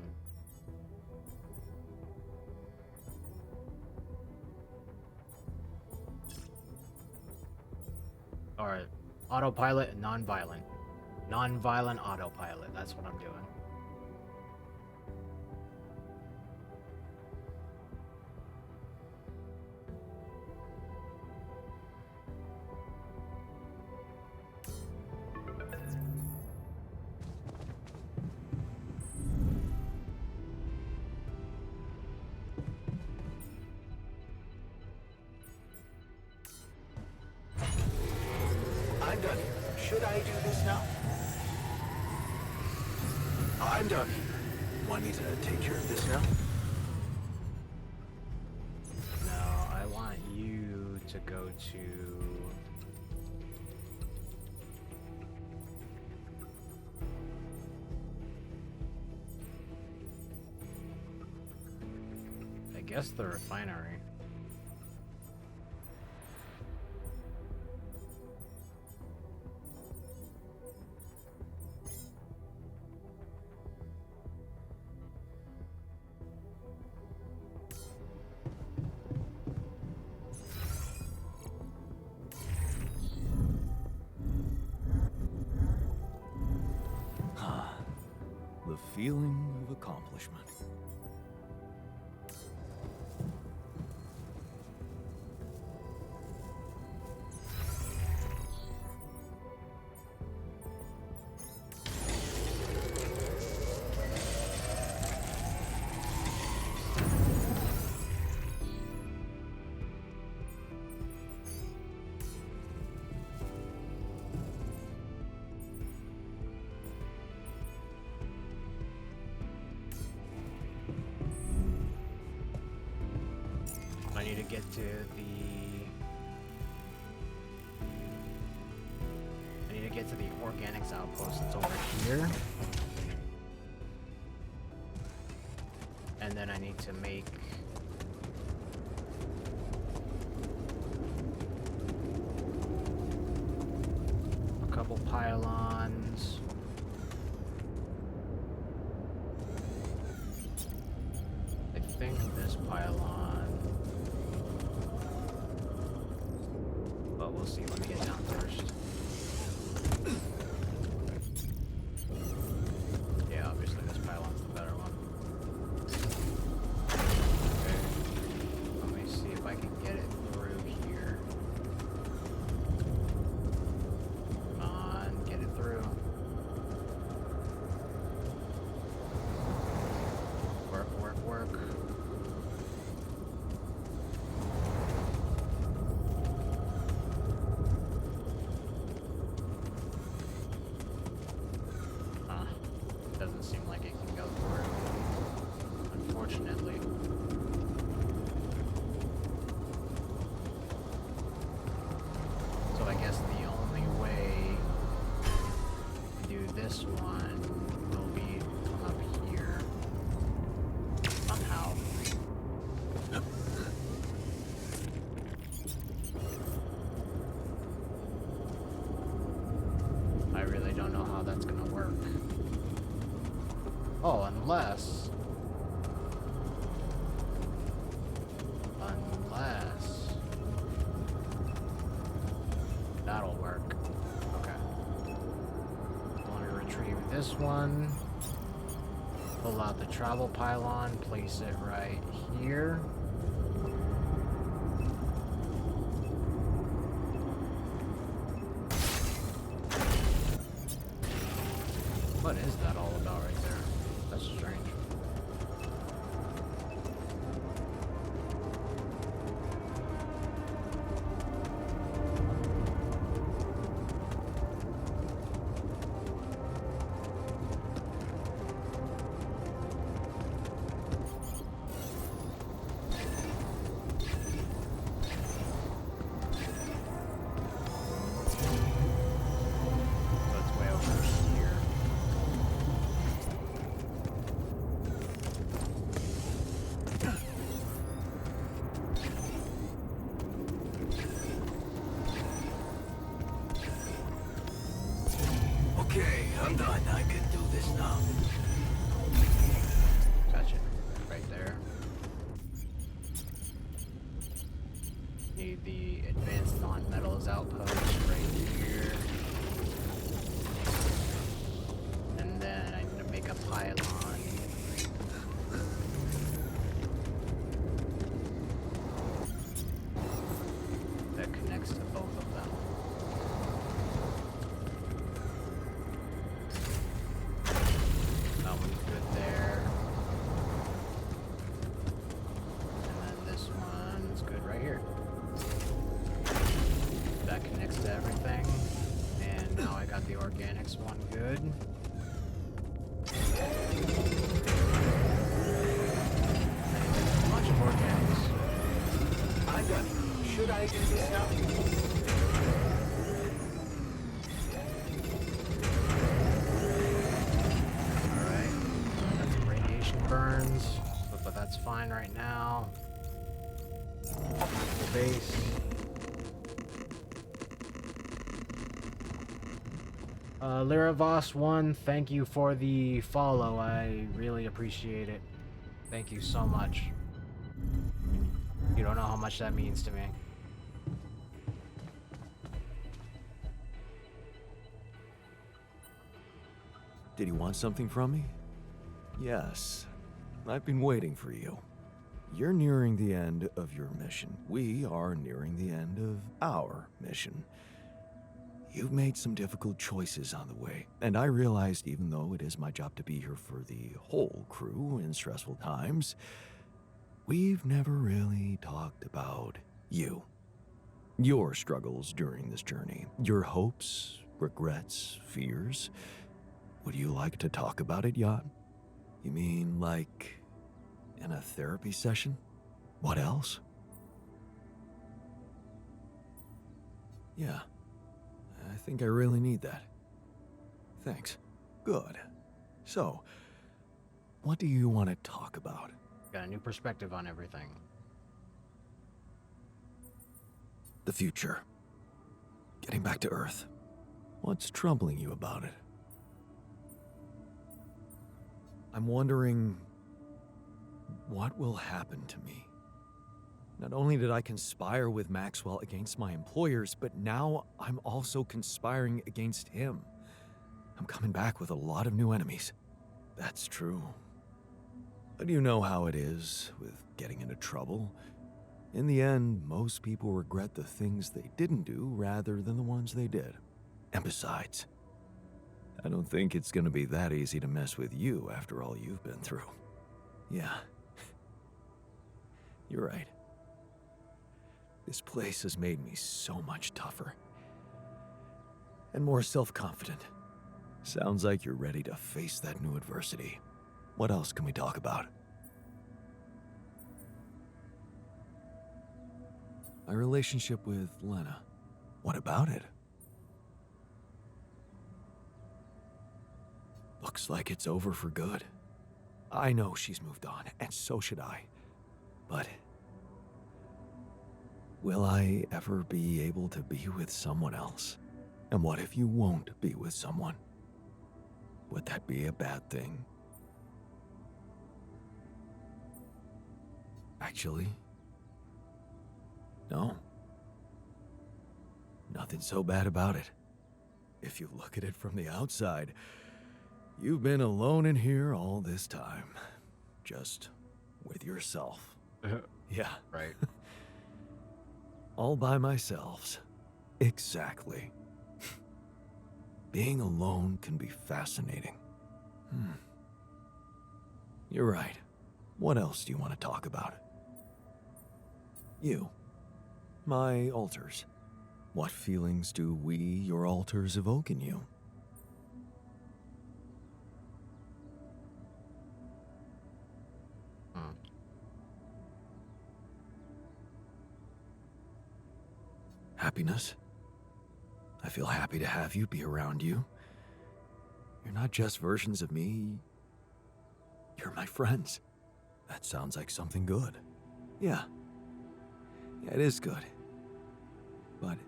Or autopilot and non-violent. Non-violent autopilot, that's what I'm doing. I'm done here. Should I do this now? I'm done here. Want me to take care of this now? No, I want you to go to... I guess the refinery. The feeling of accomplishment. need to get to the organics outpost that's over here. And then I need to make a couple pylons. I think this pylon. But we'll see. Let me get down first. Yeah, obviously this pylon's the better one. Okay. Let me see if I can get it through here. Come on, get it through. Work, work, work. Doesn't seem like it can go through, unfortunately. So I guess the only way to do this one will be from up here. Somehow. I really don't know how that's gonna work. Oh, unless that'll work. Okay. Want to retrieve this one. Pull out the travel pylon, place it right here. What is that all about right there? That's strange. So it's way over here. Okay, I'm done. I can do this now. Gotcha. Right there. Need the advanced non-metals outpost right here. And then I need to make a pylon. That connects to both of them. That one's good there. And then this one's good right here. That connects to everything. And now I got the organics one good. And a bunch of organics. I'm done. Should I do this now? Alright. Got some radiation burns. But that's fine right now. Base. Lyravos1, thank you for the follow. I really appreciate it. Thank you so much. You don't know how much that means to me. Did you want something from me? Yes. I've been waiting for you. You're nearing the end of your mission. We are nearing the end of our mission. You've made some difficult choices on the way, and I realized even though it is my job to be here for the whole crew in stressful times, we've never really talked about you. Your struggles during this journey, your hopes, regrets, fears. Would you like to talk about it, Yacht? You mean like in a therapy session? What else? Yeah, I think I really need that. Thanks. Good. So, what do you want to talk about? Got a new perspective on everything. The future. Getting back to Earth. What's troubling you about it? I'm wondering what will happen to me. Not only did I conspire with Maxwell against my employers, but now I'm also conspiring against him. I'm coming back with a lot of new enemies. That's true. But you know how it is with getting into trouble. In the end, most people regret the things they didn't do rather than the ones they did. And besides, I don't think it's gonna be that easy to mess with you after all you've been through. Yeah. You're right. This place has made me so much tougher. And more self-confident. Sounds like you're ready to face that new adversity. What else can we talk about? My relationship with Lena. What about it? Looks like it's over for good. I know she's moved on, and so should I. But will I ever be able to be with someone else? And what if you won't be with someone? Would that be a bad thing? Actually, no. Nothing so bad about it. If you look at it from the outside, you've been alone in here all this time. Just with yourself. Yeah. Right. All by myself. Exactly. Being alone can be fascinating. You're right. What else do you want to talk about? You. My alters. What feelings do we, your alters, evoke in you? Happiness. I feel happy to have you, be around you. You're not just versions of me. You're my friends. That sounds like something good. Yeah. Yeah, it is good. But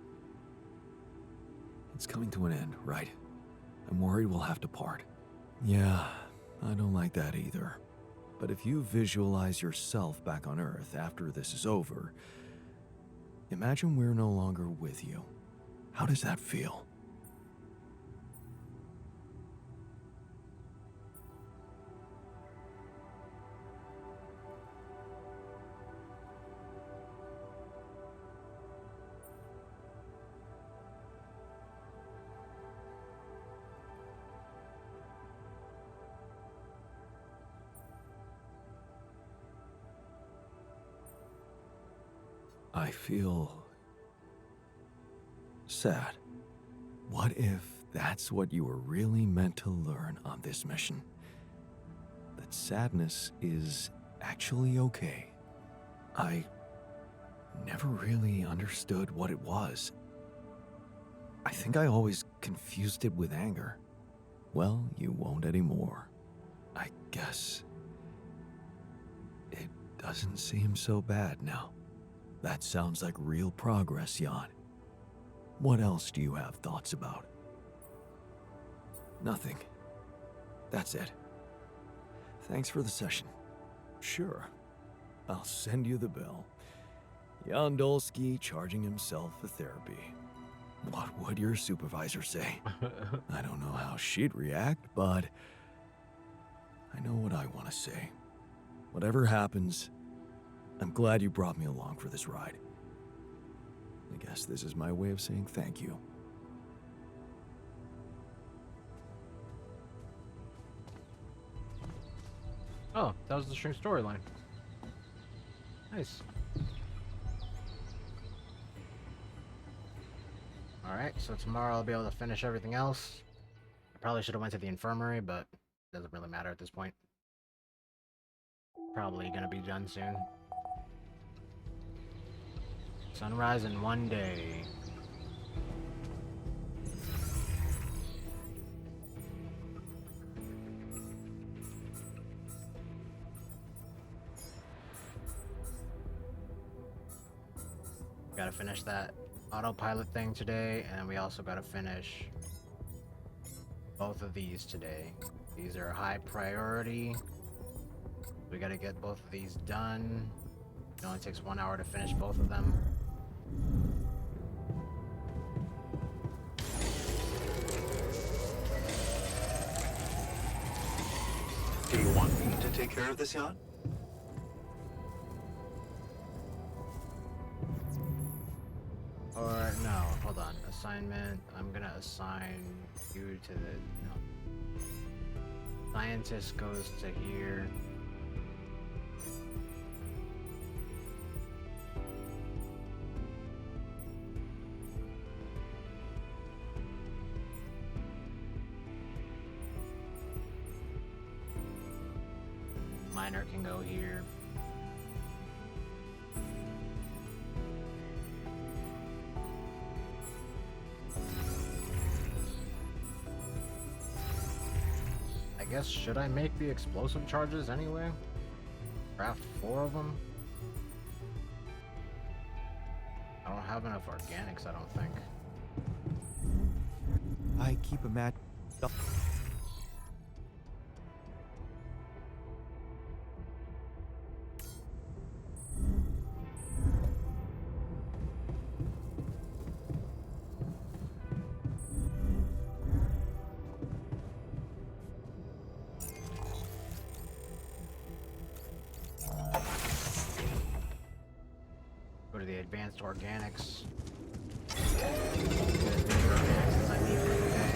it's coming to an end, right? I'm worried we'll have to part. Yeah, I don't like that either. But if you visualize yourself back on Earth after this is over, imagine we're no longer with you. How does that feel? I feel sad. What if that's what you were really meant to learn on this mission? That sadness is actually okay. I never really understood what it was. I think I always confused it with anger. Well, you won't anymore. I guess it doesn't seem so bad now. That sounds like real progress, Jan. What else do you have thoughts about? Nothing. That's it. Thanks for the session. Sure. I'll send you the bill. Jan Dolski charging himself for therapy. What would your supervisor say? I don't know how she'd react, but I know what I want to say. Whatever happens, I'm glad you brought me along for this ride. I guess this is my way of saying thank you. Oh, that was the string storyline. Nice. Alright, so tomorrow I'll be able to finish everything else. I probably should have went to the infirmary, but it doesn't really matter at this point. Probably gonna be done soon. Sunrise in one day. Gotta finish that autopilot thing today, and we also gotta finish both of these today. These are high priority. We gotta get both of these done. It only takes 1 hour to finish both of them. Do you want me to take care of this yacht? Or no, hold on. Assignment. I'm gonna assign you to the no. Scientist goes to here. Miner can go here. I guess, should I make the explosive charges anyway? Craft 4 of them? I don't have enough organics, I don't think. I keep a mat. Go to the advanced organics. Get as many organics as I need for the day.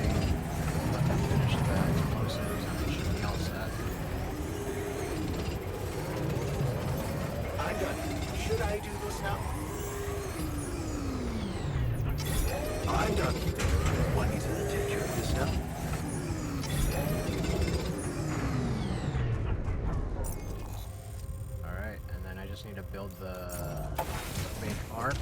Let them finish the explosives and we should be all set. I'm done. Should I do this now? I'm done. Want me to take care of this now? Alright, and then I just need to build the big arc.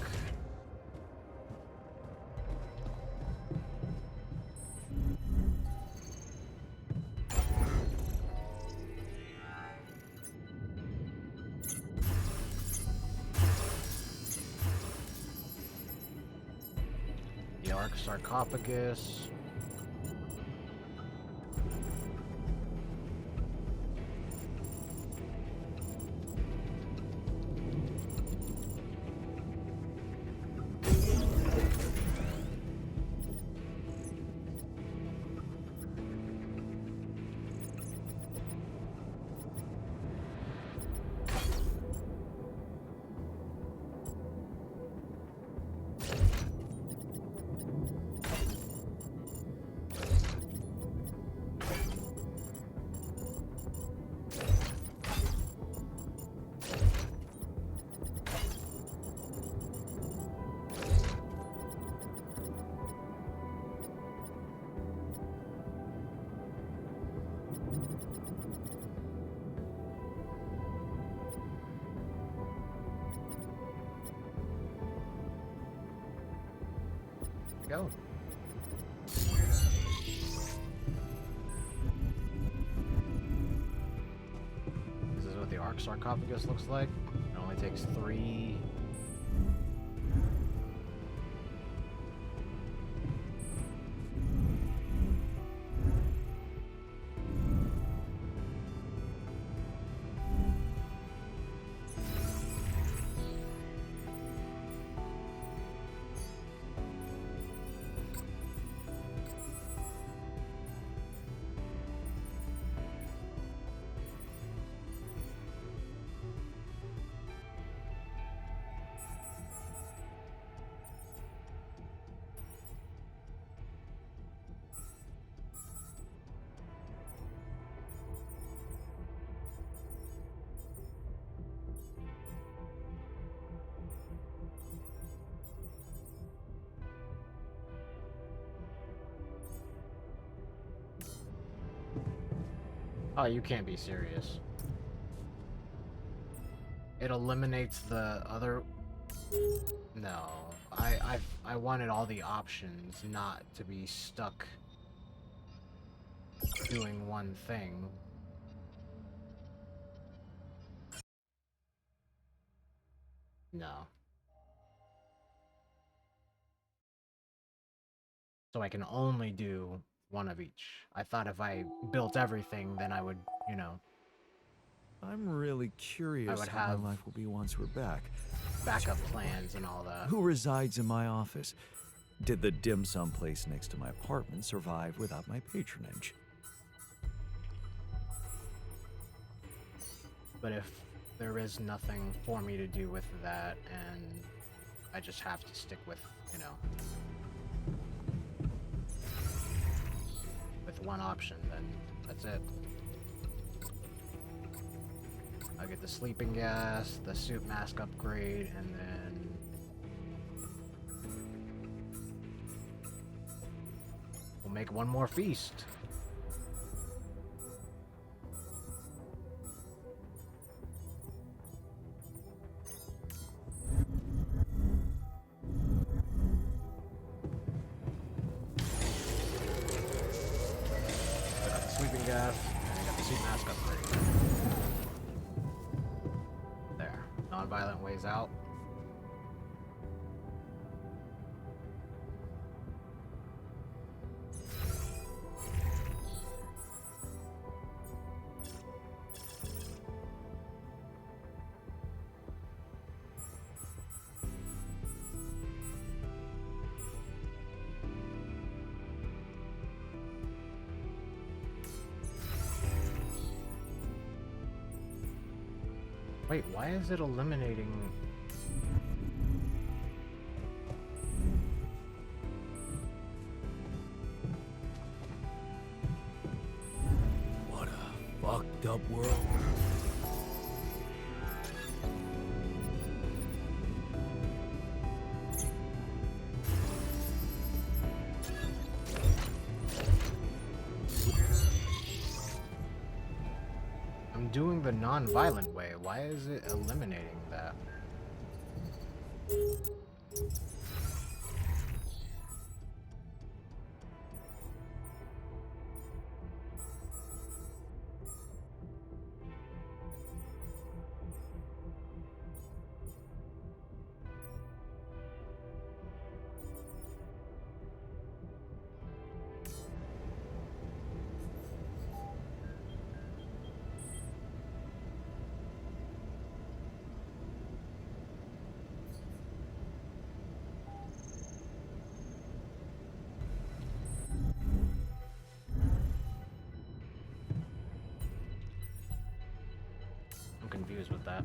The arc sarcophagus. Go. This is what the arc sarcophagus looks like. It only takes 3. Oh, you can't be serious. It eliminates the other... No. I wanted all the options not to be stuck doing one thing. No. So I can only do one of each. I thought if I built everything, then I would, you know, I'm really I curious would how my have life will be once we're back. backup plans and all that. Who resides in my office? Did the dim sum place next to my apartment survive without my patronage? But if there is nothing for me to do with that, and I just have to stick with, you know, with one option, then that's it. I'll get the sleeping gas, the suit mask upgrade, and then we'll make one more feast. I got the sleeping gas, and I got the suit mask upgrade. There. Non-violent ways out. Wait, why is it eliminating... What a fucked up world. I'm doing the non-violent way. Why is it eliminating that? I'm confused with that.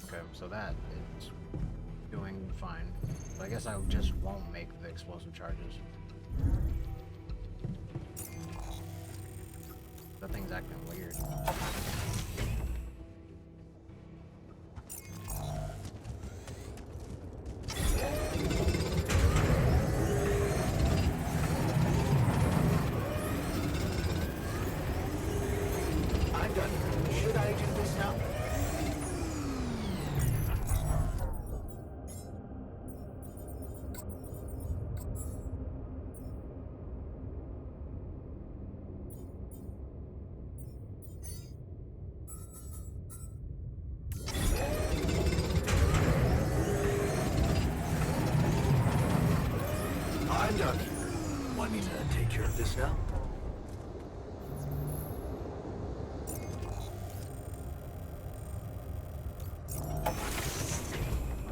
Okay, so that is doing fine. So I guess I just won't make the explosive charges. That thing's acting weird. I'm done. Should I do this now? I'm done. Want me to take care of this now?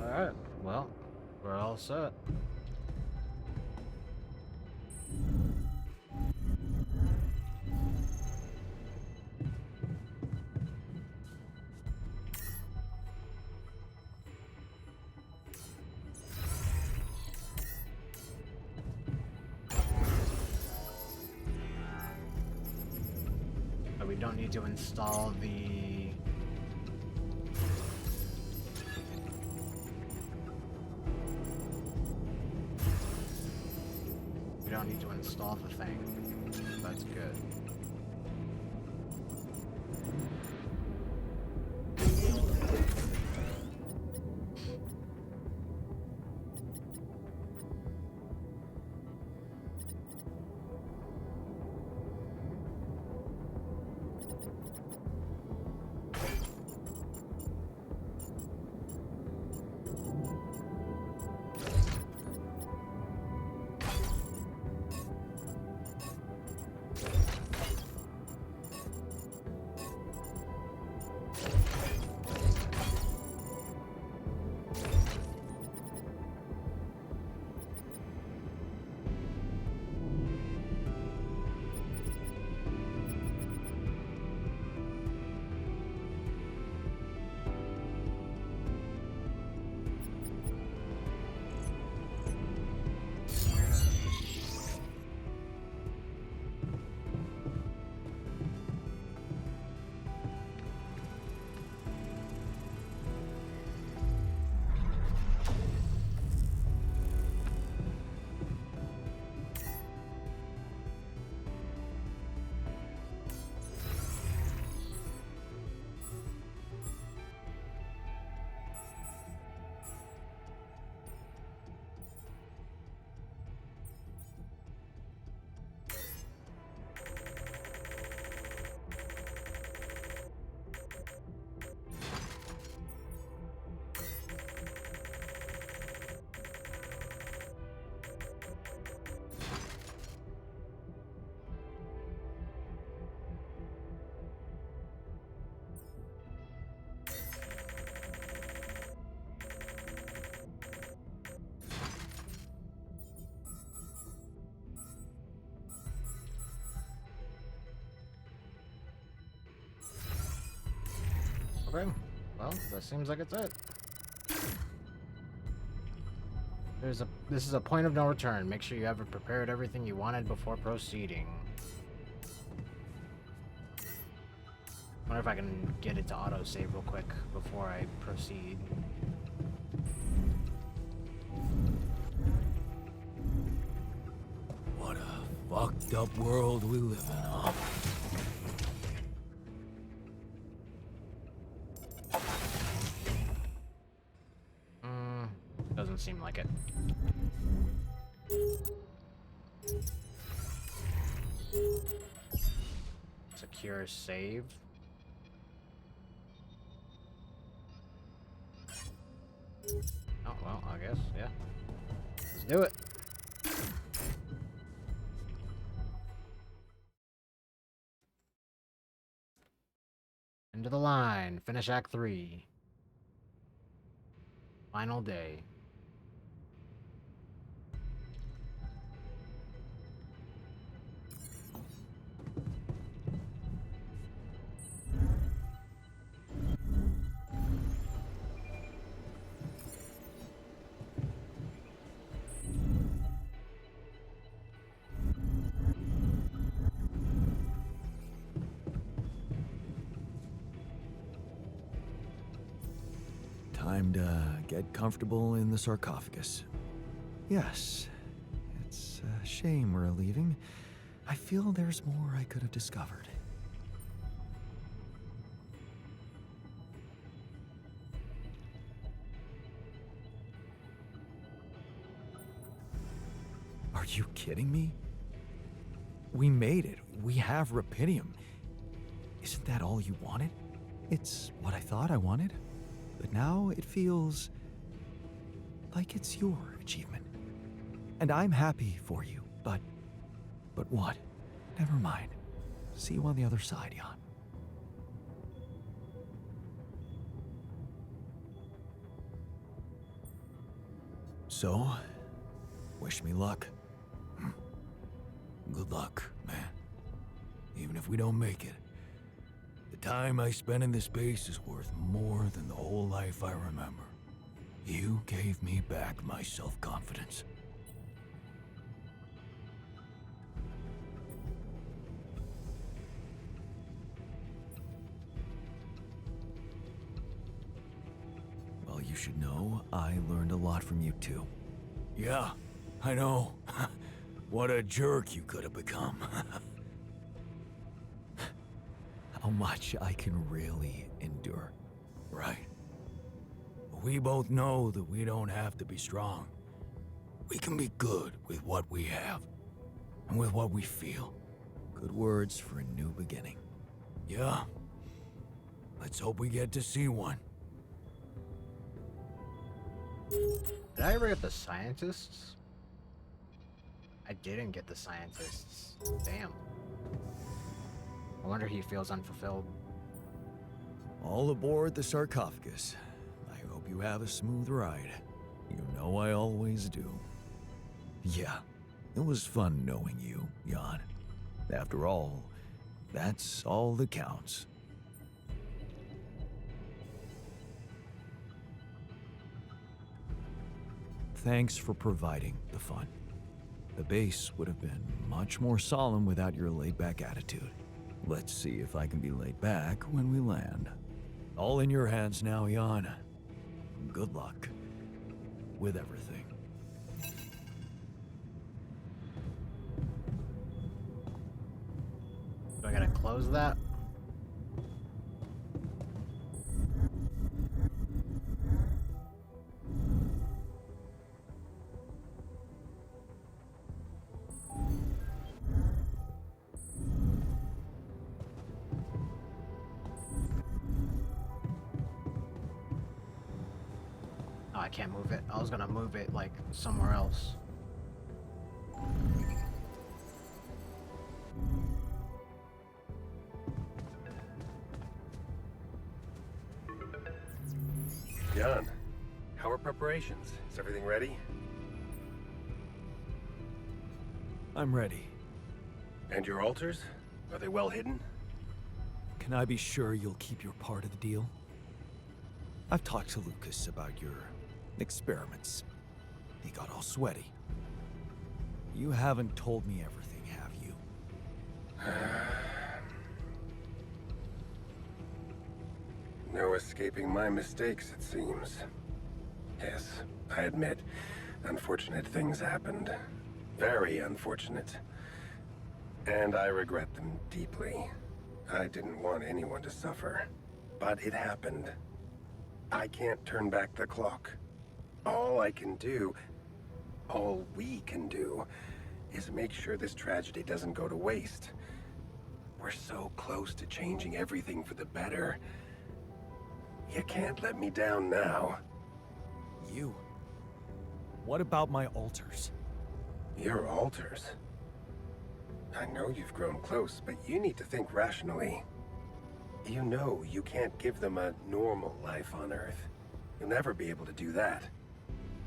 Alright, well, we're all set. But we don't need to install the... We don't need to install the thing. That's good. Okay. Well, that seems like it's it. This is a point of no return. Make sure you have prepared everything you wanted before proceeding. Wonder if I can get it to autosave real quick before I proceed. What a fucked up world we live in, huh? Doesn't seem like it. Secure save. Oh, well, I guess, yeah. Let's do it. Into the line. Finish Act 3. Final day. Time to get comfortable in the sarcophagus. Yes, it's a shame we're leaving. I feel there's more I could have discovered. Are you kidding me? We made it. We have Rapidium. Isn't that all you wanted? It's what I thought I wanted. But now it feels like it's your achievement. And I'm happy for you, but what? Never mind. See you on the other side, Jan. So, wish me luck. Good luck, man. Even if we don't make it, the time I spent in this base is worth more than the whole life I remember. You gave me back my self-confidence. Well, you should know, I learned a lot from you too. Yeah, I know. What a jerk you could have become. How much I can really endure. Right. We both know that we don't have to be strong. We can be good with what we have, and with what we feel. Good words for a new beginning. Yeah. Let's hope we get to see one. Did I ever get the scientists? I didn't get the scientists. Damn. I wonder he feels unfulfilled. All aboard the sarcophagus. I hope you have a smooth ride. You know I always do. Yeah, it was fun knowing you, Jan. After all, that's all that counts. Thanks for providing the fun. The base would have been much more solemn without your laid-back attitude. Let's see if I can be laid back when we land. All in your hands now, Jan. Good luck with everything. Do I gotta close that? Oh, I can't move it. I was gonna move it like somewhere else. Jan, how are preparations? Is everything ready? I'm ready. And your altars? Are they well hidden? Can I be sure you'll keep your part of the deal? I've talked to Lucas about your experiments. He got all sweaty. You haven't told me everything, have you? No escaping my mistakes, it seems. Yes, I admit, unfortunate things happened. Very unfortunate. And I regret them deeply. I didn't want anyone to suffer. But it happened. I can't turn back the clock. All I can do, all we can do, is make sure this tragedy doesn't go to waste. We're so close to changing everything for the better. You can't let me down now. You? What about my alters? Your alters? I know you've grown close, but you need to think rationally. You know you can't give them a normal life on Earth. You'll never be able to do that.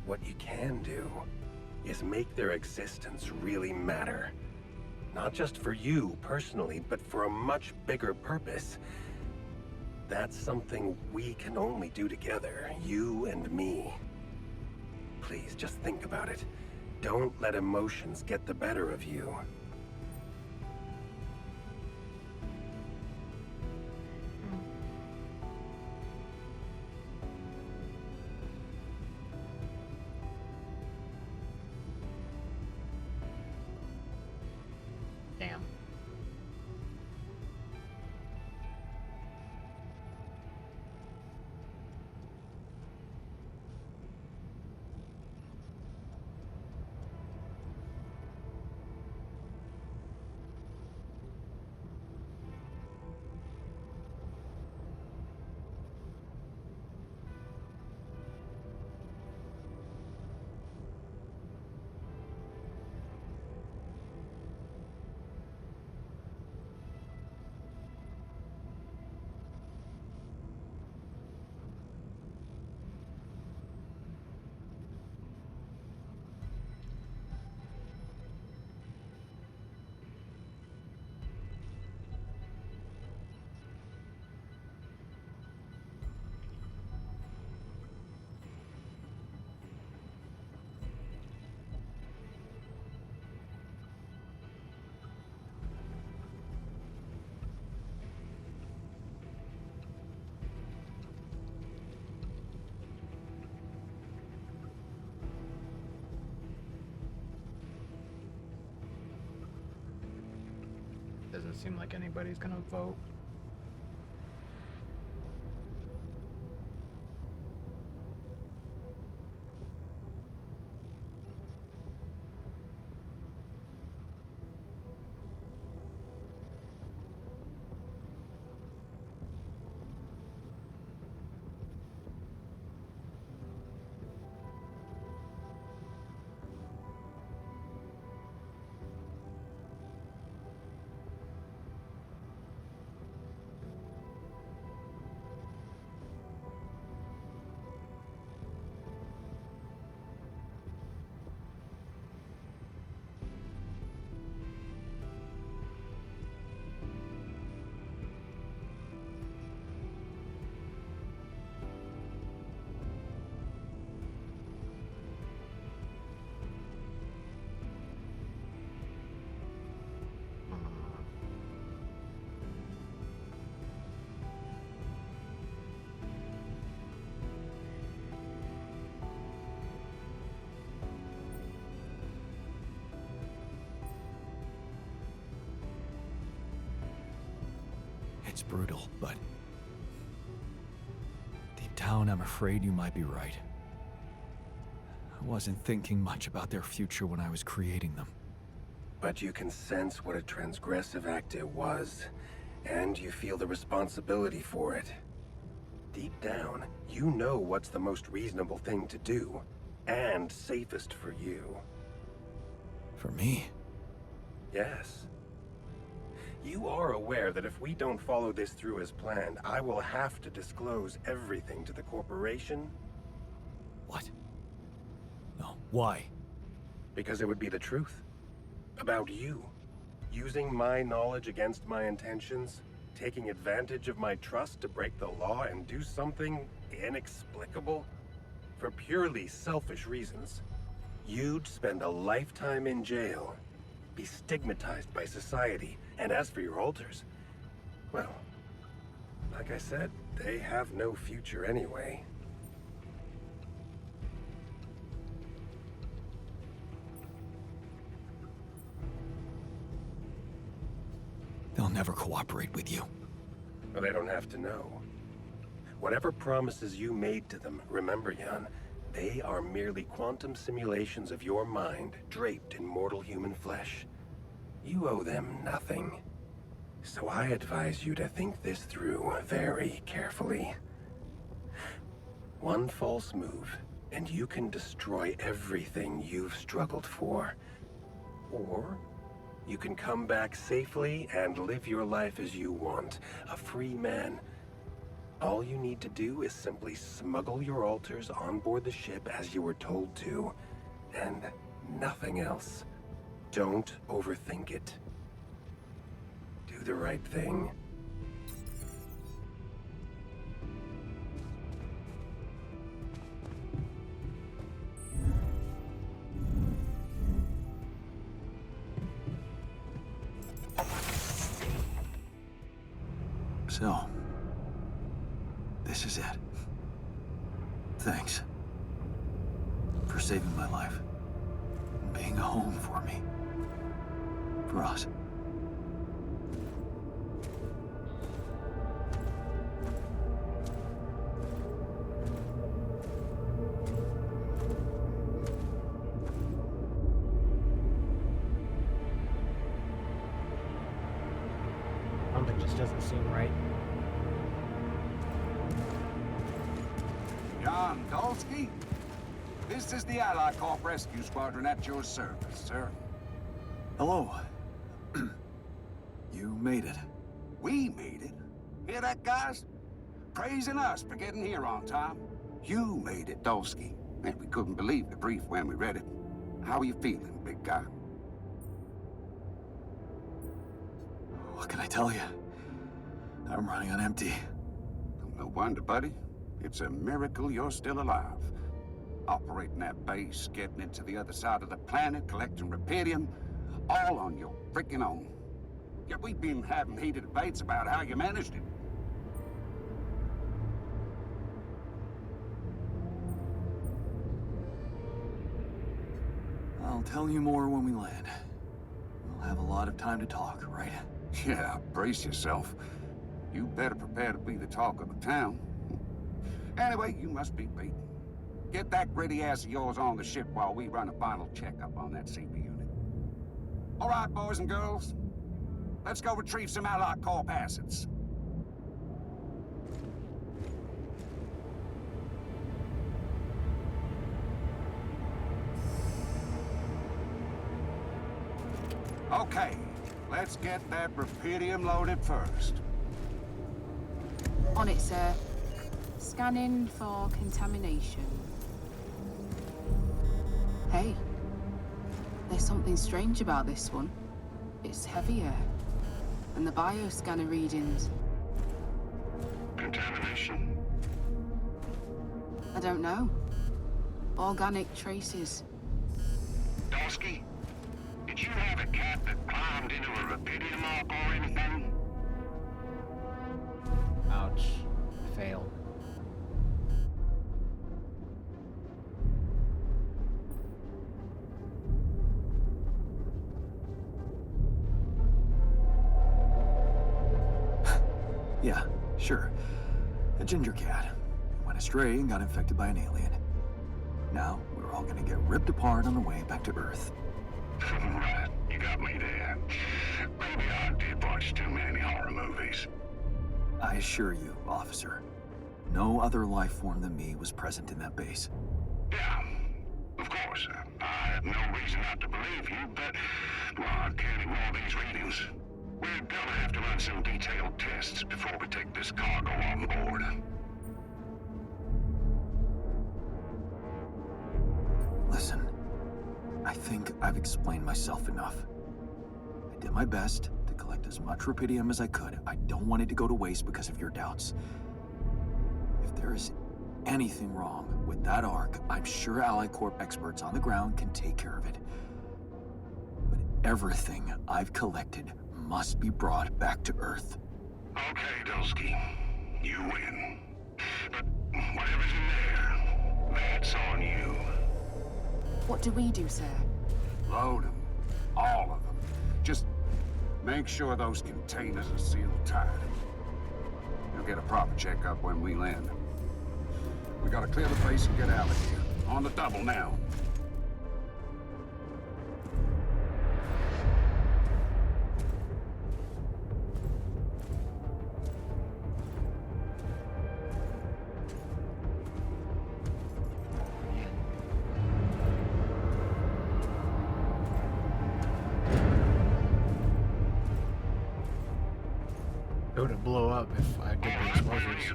What you can do is make their existence really matter. Not just for you personally, but for a much bigger purpose. That's something we can only do together, you and me. Please, just think about it. Don't let emotions get the better of you. Damn. Doesn't seem like anybody's gonna vote. It's brutal, but deep down, I'm afraid you might be right. I wasn't thinking much about their future when I was creating them. But you can sense what a transgressive act it was, and you feel the responsibility for it. Deep down, you know what's the most reasonable thing to do, and safest for you. For me? Yes. You are aware that if we don't follow this through as planned, I will have to disclose everything to the corporation? What? No, why? Because it would be the truth. About you. Using my knowledge against my intentions, taking advantage of my trust to break the law and do something inexplicable? For purely selfish reasons. You'd spend a lifetime in jail, be stigmatized by society, and as for your alters, well, like I said, they have no future anyway. They'll never cooperate with you. Well, they don't have to know. Whatever promises you made to them, remember, Jan, they are merely quantum simulations of your mind draped in mortal human flesh. You owe them nothing. So I advise you to think this through very carefully. One false move, and you can destroy everything you've struggled for. Or you can come back safely and live your life as you want, a free man. All you need to do is simply smuggle your alters on board the ship as you were told to, and nothing else. Don't overthink it. Do the right thing. So, this is it. Thanks for saving my life and being a home for me. For us. Something just doesn't seem right. John Dolski? This is the Allied Corp Rescue Squadron at your service, sir. Hello. You made it. We made it. Hear that, guys? Praising us for getting here on time. You made it, Dolski. And we couldn't believe the brief when we read it. How are you feeling, big guy? What can I tell you? I'm running on empty. No wonder, buddy. It's a miracle you're still alive. Operating that base, getting it to the other side of the planet, collecting rupidium, all on your freaking own. Yet we've been having heated debates about how you managed it. I'll tell you more when we land. We'll have a lot of time to talk, right? Yeah, brace yourself. You better prepare to be the talk of the town. Anyway, you must be beaten. Get that gritty ass of yours on the ship while we run a final checkup on that CP unit. All right, boys and girls. Let's go retrieve some Allied Corp assets. Okay, let's get that rupidium loaded first. On it, sir. Scanning for contamination. Hey, there's something strange about this one. It's heavier than the bioscanner readings. Contamination? I don't know. Organic traces. Dolski, did you have a cat that climbed into a rupidium arc or anything? Ouch. Fail. Yeah, sure. A ginger cat. Went astray and got infected by an alien. Now, we're all gonna get ripped apart on the way back to Earth. Right, you got me there. Maybe I did watch too many horror movies. I assure you, officer, no other life form than me was present in that base. Yeah, of course. I have no reason not to believe you, but, well, I can't ignore these readings. We're gonna have to run some detailed tests before we take this cargo on board. Listen, I think I've explained myself enough. I did my best to collect as much rupidium as I could. I don't want it to go to waste because of your doubts. If there is anything wrong with that Ark, I'm sure Ally Corp experts on the ground can take care of it. But everything I've collected must be brought back to Earth. Okay, Dolski. You win. But whatever's in there, that's on you. What do we do, sir? Load them. All of them. Just make sure those containers are sealed tight. You'll get a proper checkup when we land. We gotta clear the place and get out of here. On the double now. It would blow up if I did the explosives.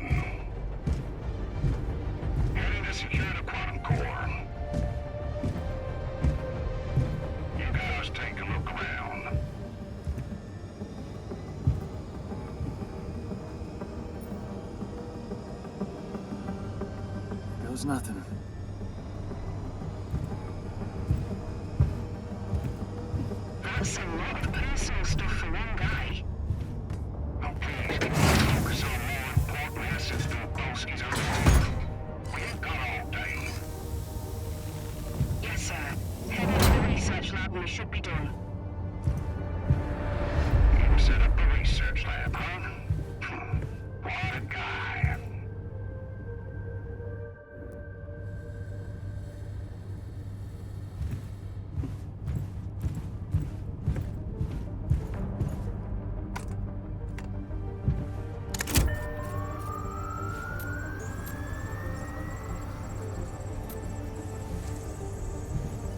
Heading to secure the quantum core. You guys take a look around. Goes nothing. That's a lot of personal stuff for one guy. Oh, please, can you focus on more important assets than Dolski's own? We ain't got all day. Yes, sir. Head into the research lab and we should be done. You set up a research lab, huh? What a guy.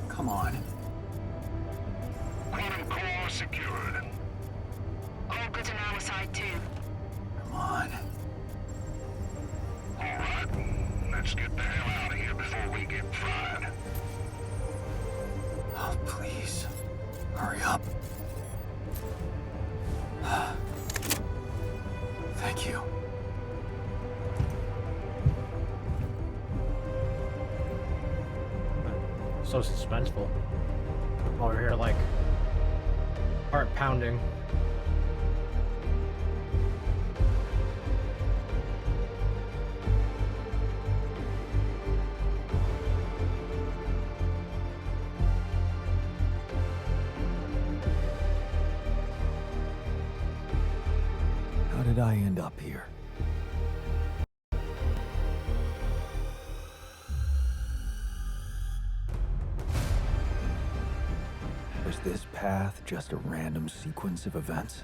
Come on. Quantum core secured. All good on our side too. Come on. All right, let's get the hell out of here before we get fried. Oh, please. Hurry up. Thank you. So suspenseful. Over here, like, heart pounding. How did I end up here? Was this path just a random sequence of events?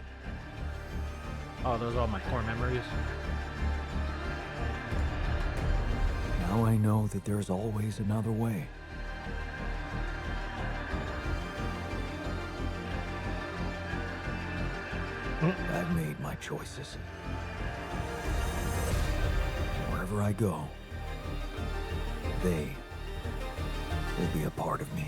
Oh, those are all my core memories. Now I know that there's always another way. I've made my choices. Wherever I go, they will be a part of me.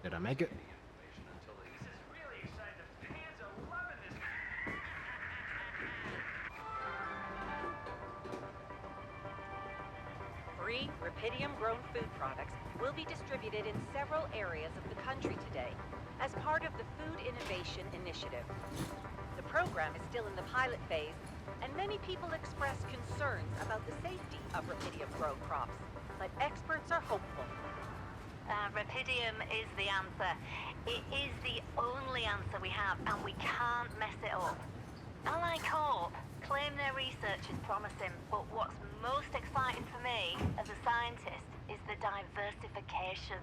Did I make it? Free Rapidium-grown food products will be distributed in several areas of the country today as part of the Food Innovation Initiative. The program is still in the pilot phase, and many people express concerns about the safety of Rapidium-grown crops, but experts are hopeful. Rapidium is the answer. It is the only answer we have, and we can't mess it up. Ally Corp claim their research is promising, but what's most exciting for me as a scientist is the diversification.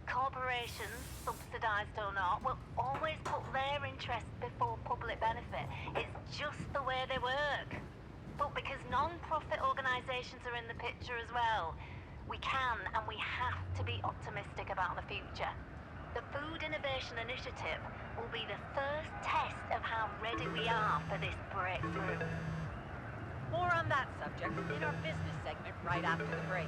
Corporations, subsidized or not, will always put their interests before public benefit. It's just the way they work. But because non-profit organizations are in the picture as well, we can and we have to be optimistic about the future. The Food Innovation Initiative will be the first test of how ready we are for this breakthrough. More on that subject in our business segment right after the break.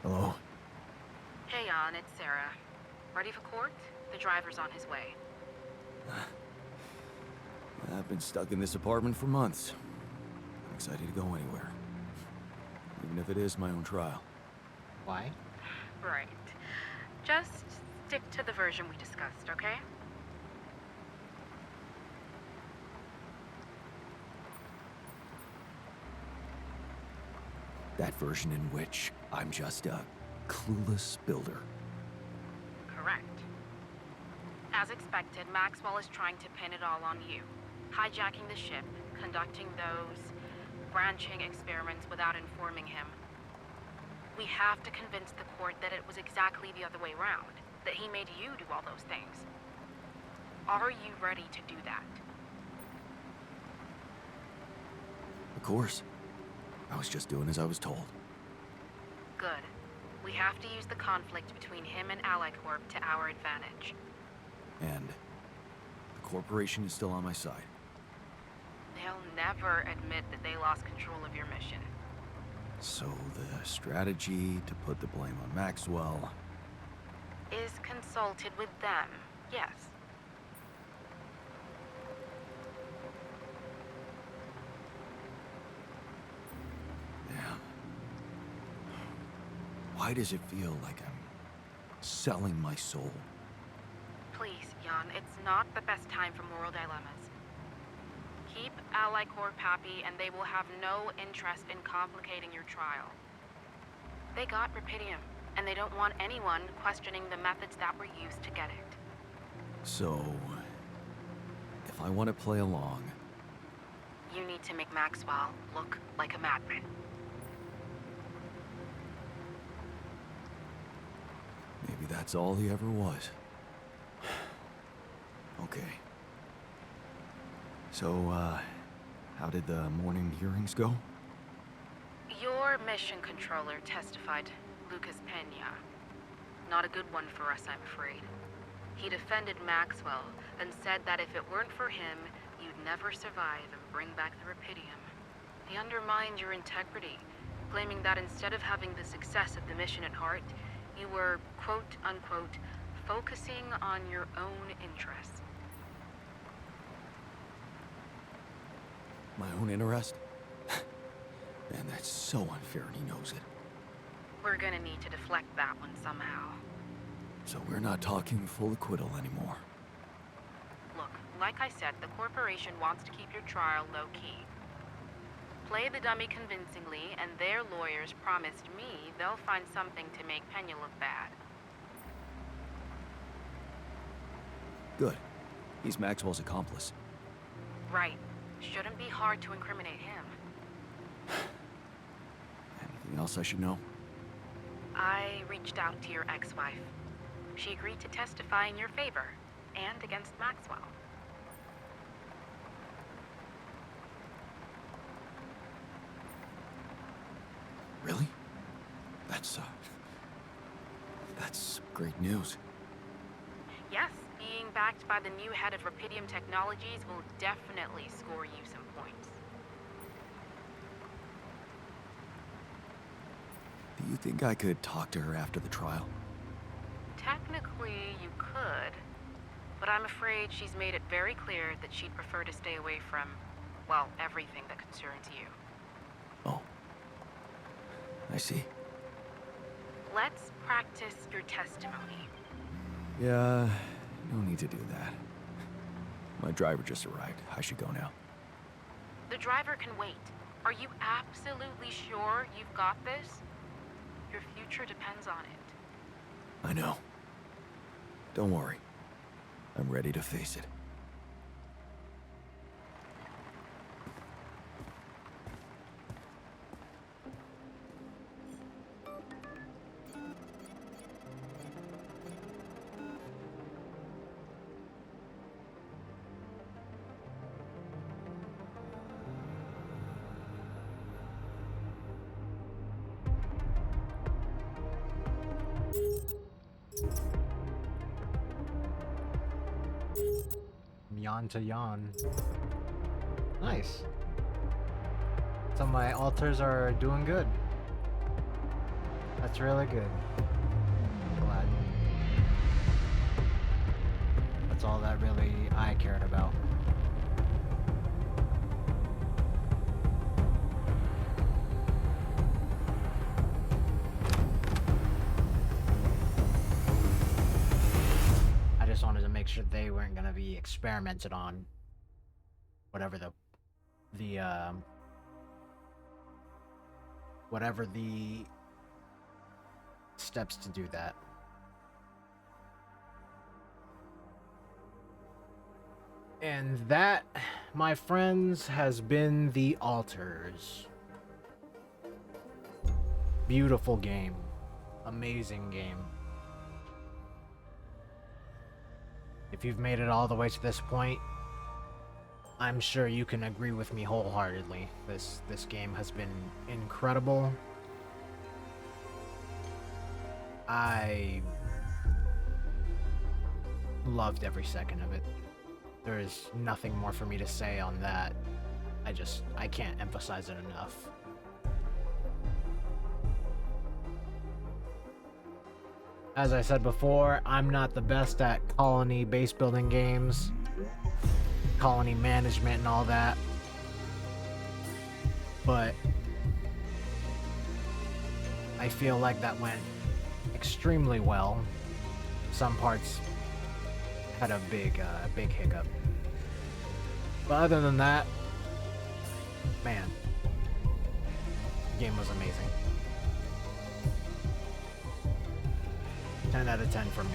Hello? Hey, Jan, it's Sarah. Ready for court? The driver's on his way. I've been stuck in this apartment for months. I'm excited to go anywhere. Even if it is my own trial. Why? Right. Just stick to the version we discussed, okay? That version in which I'm just a clueless builder. Correct. As expected, Maxwell is trying to pin it all on you. Hijacking the ship, conducting those branching experiments without informing him. We have to convince the court that it was exactly the other way around, that he made you do all those things. Are you ready to do that? Of course. I was just doing as I was told. Good. We have to use the conflict between him and AliCorp to our advantage. And the corporation is still on my side. They'll never admit that they lost control of your mission. So the strategy to put the blame on Maxwell... Is consulted with them, yes. Damn. Why does it feel like I'm selling my soul? Please, Jan, it's not the best time for moral dilemmas. Keep AliCorp happy and they will have no interest in complicating your trial. They got Rapidium, and they don't want anyone questioning the methods that were used to get it. So... if I want to play along... You need to make Maxwell look like a madman. Maybe that's all he ever was. Okay. So, how did the morning hearings go? Your mission controller testified, Lucas Pena. Not a good one for us, I'm afraid. He defended Maxwell and said that if it weren't for him, you'd never survive and bring back the Rapidium. He undermined your integrity, claiming that instead of having the success of the mission at heart, you were, quote-unquote, focusing on your own interests. My own interest? Man, that's so unfair and he knows it. We're gonna need to deflect that one somehow. So we're not talking full acquittal anymore. Look, like I said, the corporation wants to keep your trial low-key. Play the dummy convincingly, and their lawyers promised me they'll find something to make Pena look bad. Good. He's Maxwell's accomplice. Right. Shouldn't be hard to incriminate him. Anything else I should know? I reached out to your ex-wife. She agreed to testify in your favor, and against Maxwell. Really? That's great news. Yes, being backed by the new head of Rapidium Technologies will definitely score you some points. Do you think I could talk to her after the trial? Technically, you could, but I'm afraid she's made it very clear that she'd prefer to stay away from, well, everything that concerns you. Oh. I see. Let's practice your testimony. Yeah, no need to do that. My driver just arrived. I should go now. The driver can wait. Are you absolutely sure you've got this? Your future depends on it. I know. Don't worry. I'm ready to face it. yawn to yawn. Nice. So my alters are doing good. That's really good. Glad. That's all that really I cared about. I just wanted to make sure they weren't gonna be experimented on. Whatever whatever the steps to do that. And that, my friends, has been The Alters. Beautiful game. Amazing game. If you've made it all the way to this point, I'm sure you can agree with me wholeheartedly. This game has been incredible. I loved every second of it. There is nothing more for me to say on that. I can't emphasize it enough. As I said before, I'm not the best at colony base building games, colony management and all that, but I feel like that went extremely well. Some parts had a big hiccup. But other than that, man, the game was amazing. 10 out of 10 for me.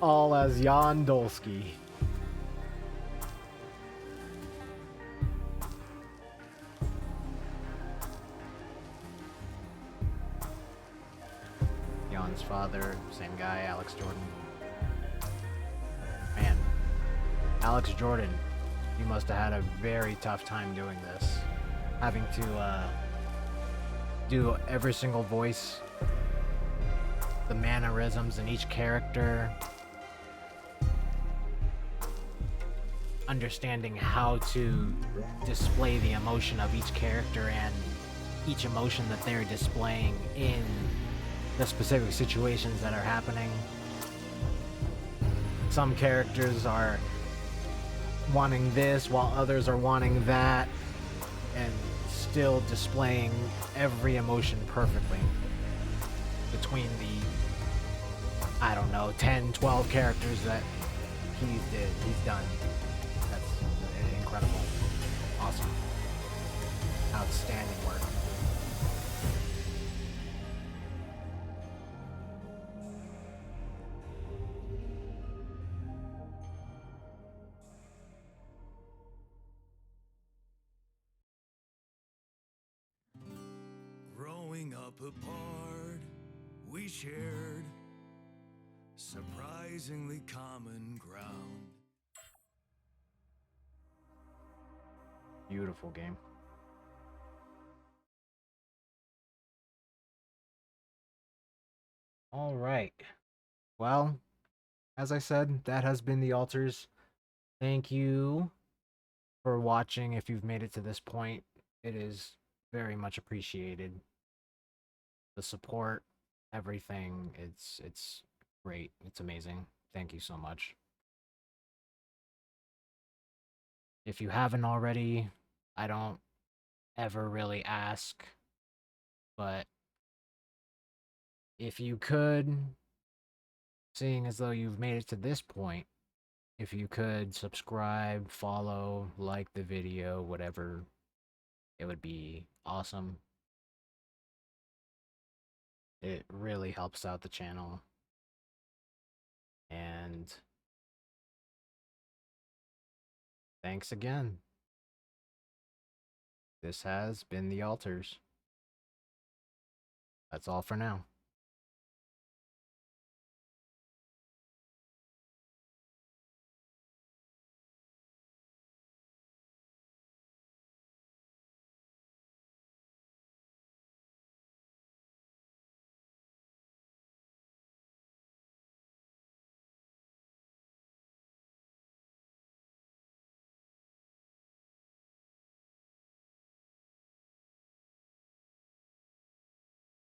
All as Jan Dolski. Jan's father, same guy, Alex Jordan. Man, Alex Jordan, you must have had a very tough time doing this. Having to do every single voice, the mannerisms in each character, understanding how to display the emotion of each character and each emotion that they're displaying in the specific situations that are happening. Some characters are wanting this while others are wanting that, and still displaying every emotion perfectly between the, I don't know, 10, 12 characters that he's done. That's incredible. Awesome. Outstanding work. Growing up apart, we shared surprisingly common ground. Beautiful game. All right. Well, as I said, that has been The Alters. Thank you for watching. If you've made it to this point, it is very much appreciated. The support, everything, it's great. It's amazing. Thank you so much. If you haven't already, I don't ever really ask, but if you could, seeing as though you've made it to this point, if you could subscribe, follow, like the video, whatever, it would be awesome. It really helps out the channel. And thanks again. This has been The Alters. That's all for now.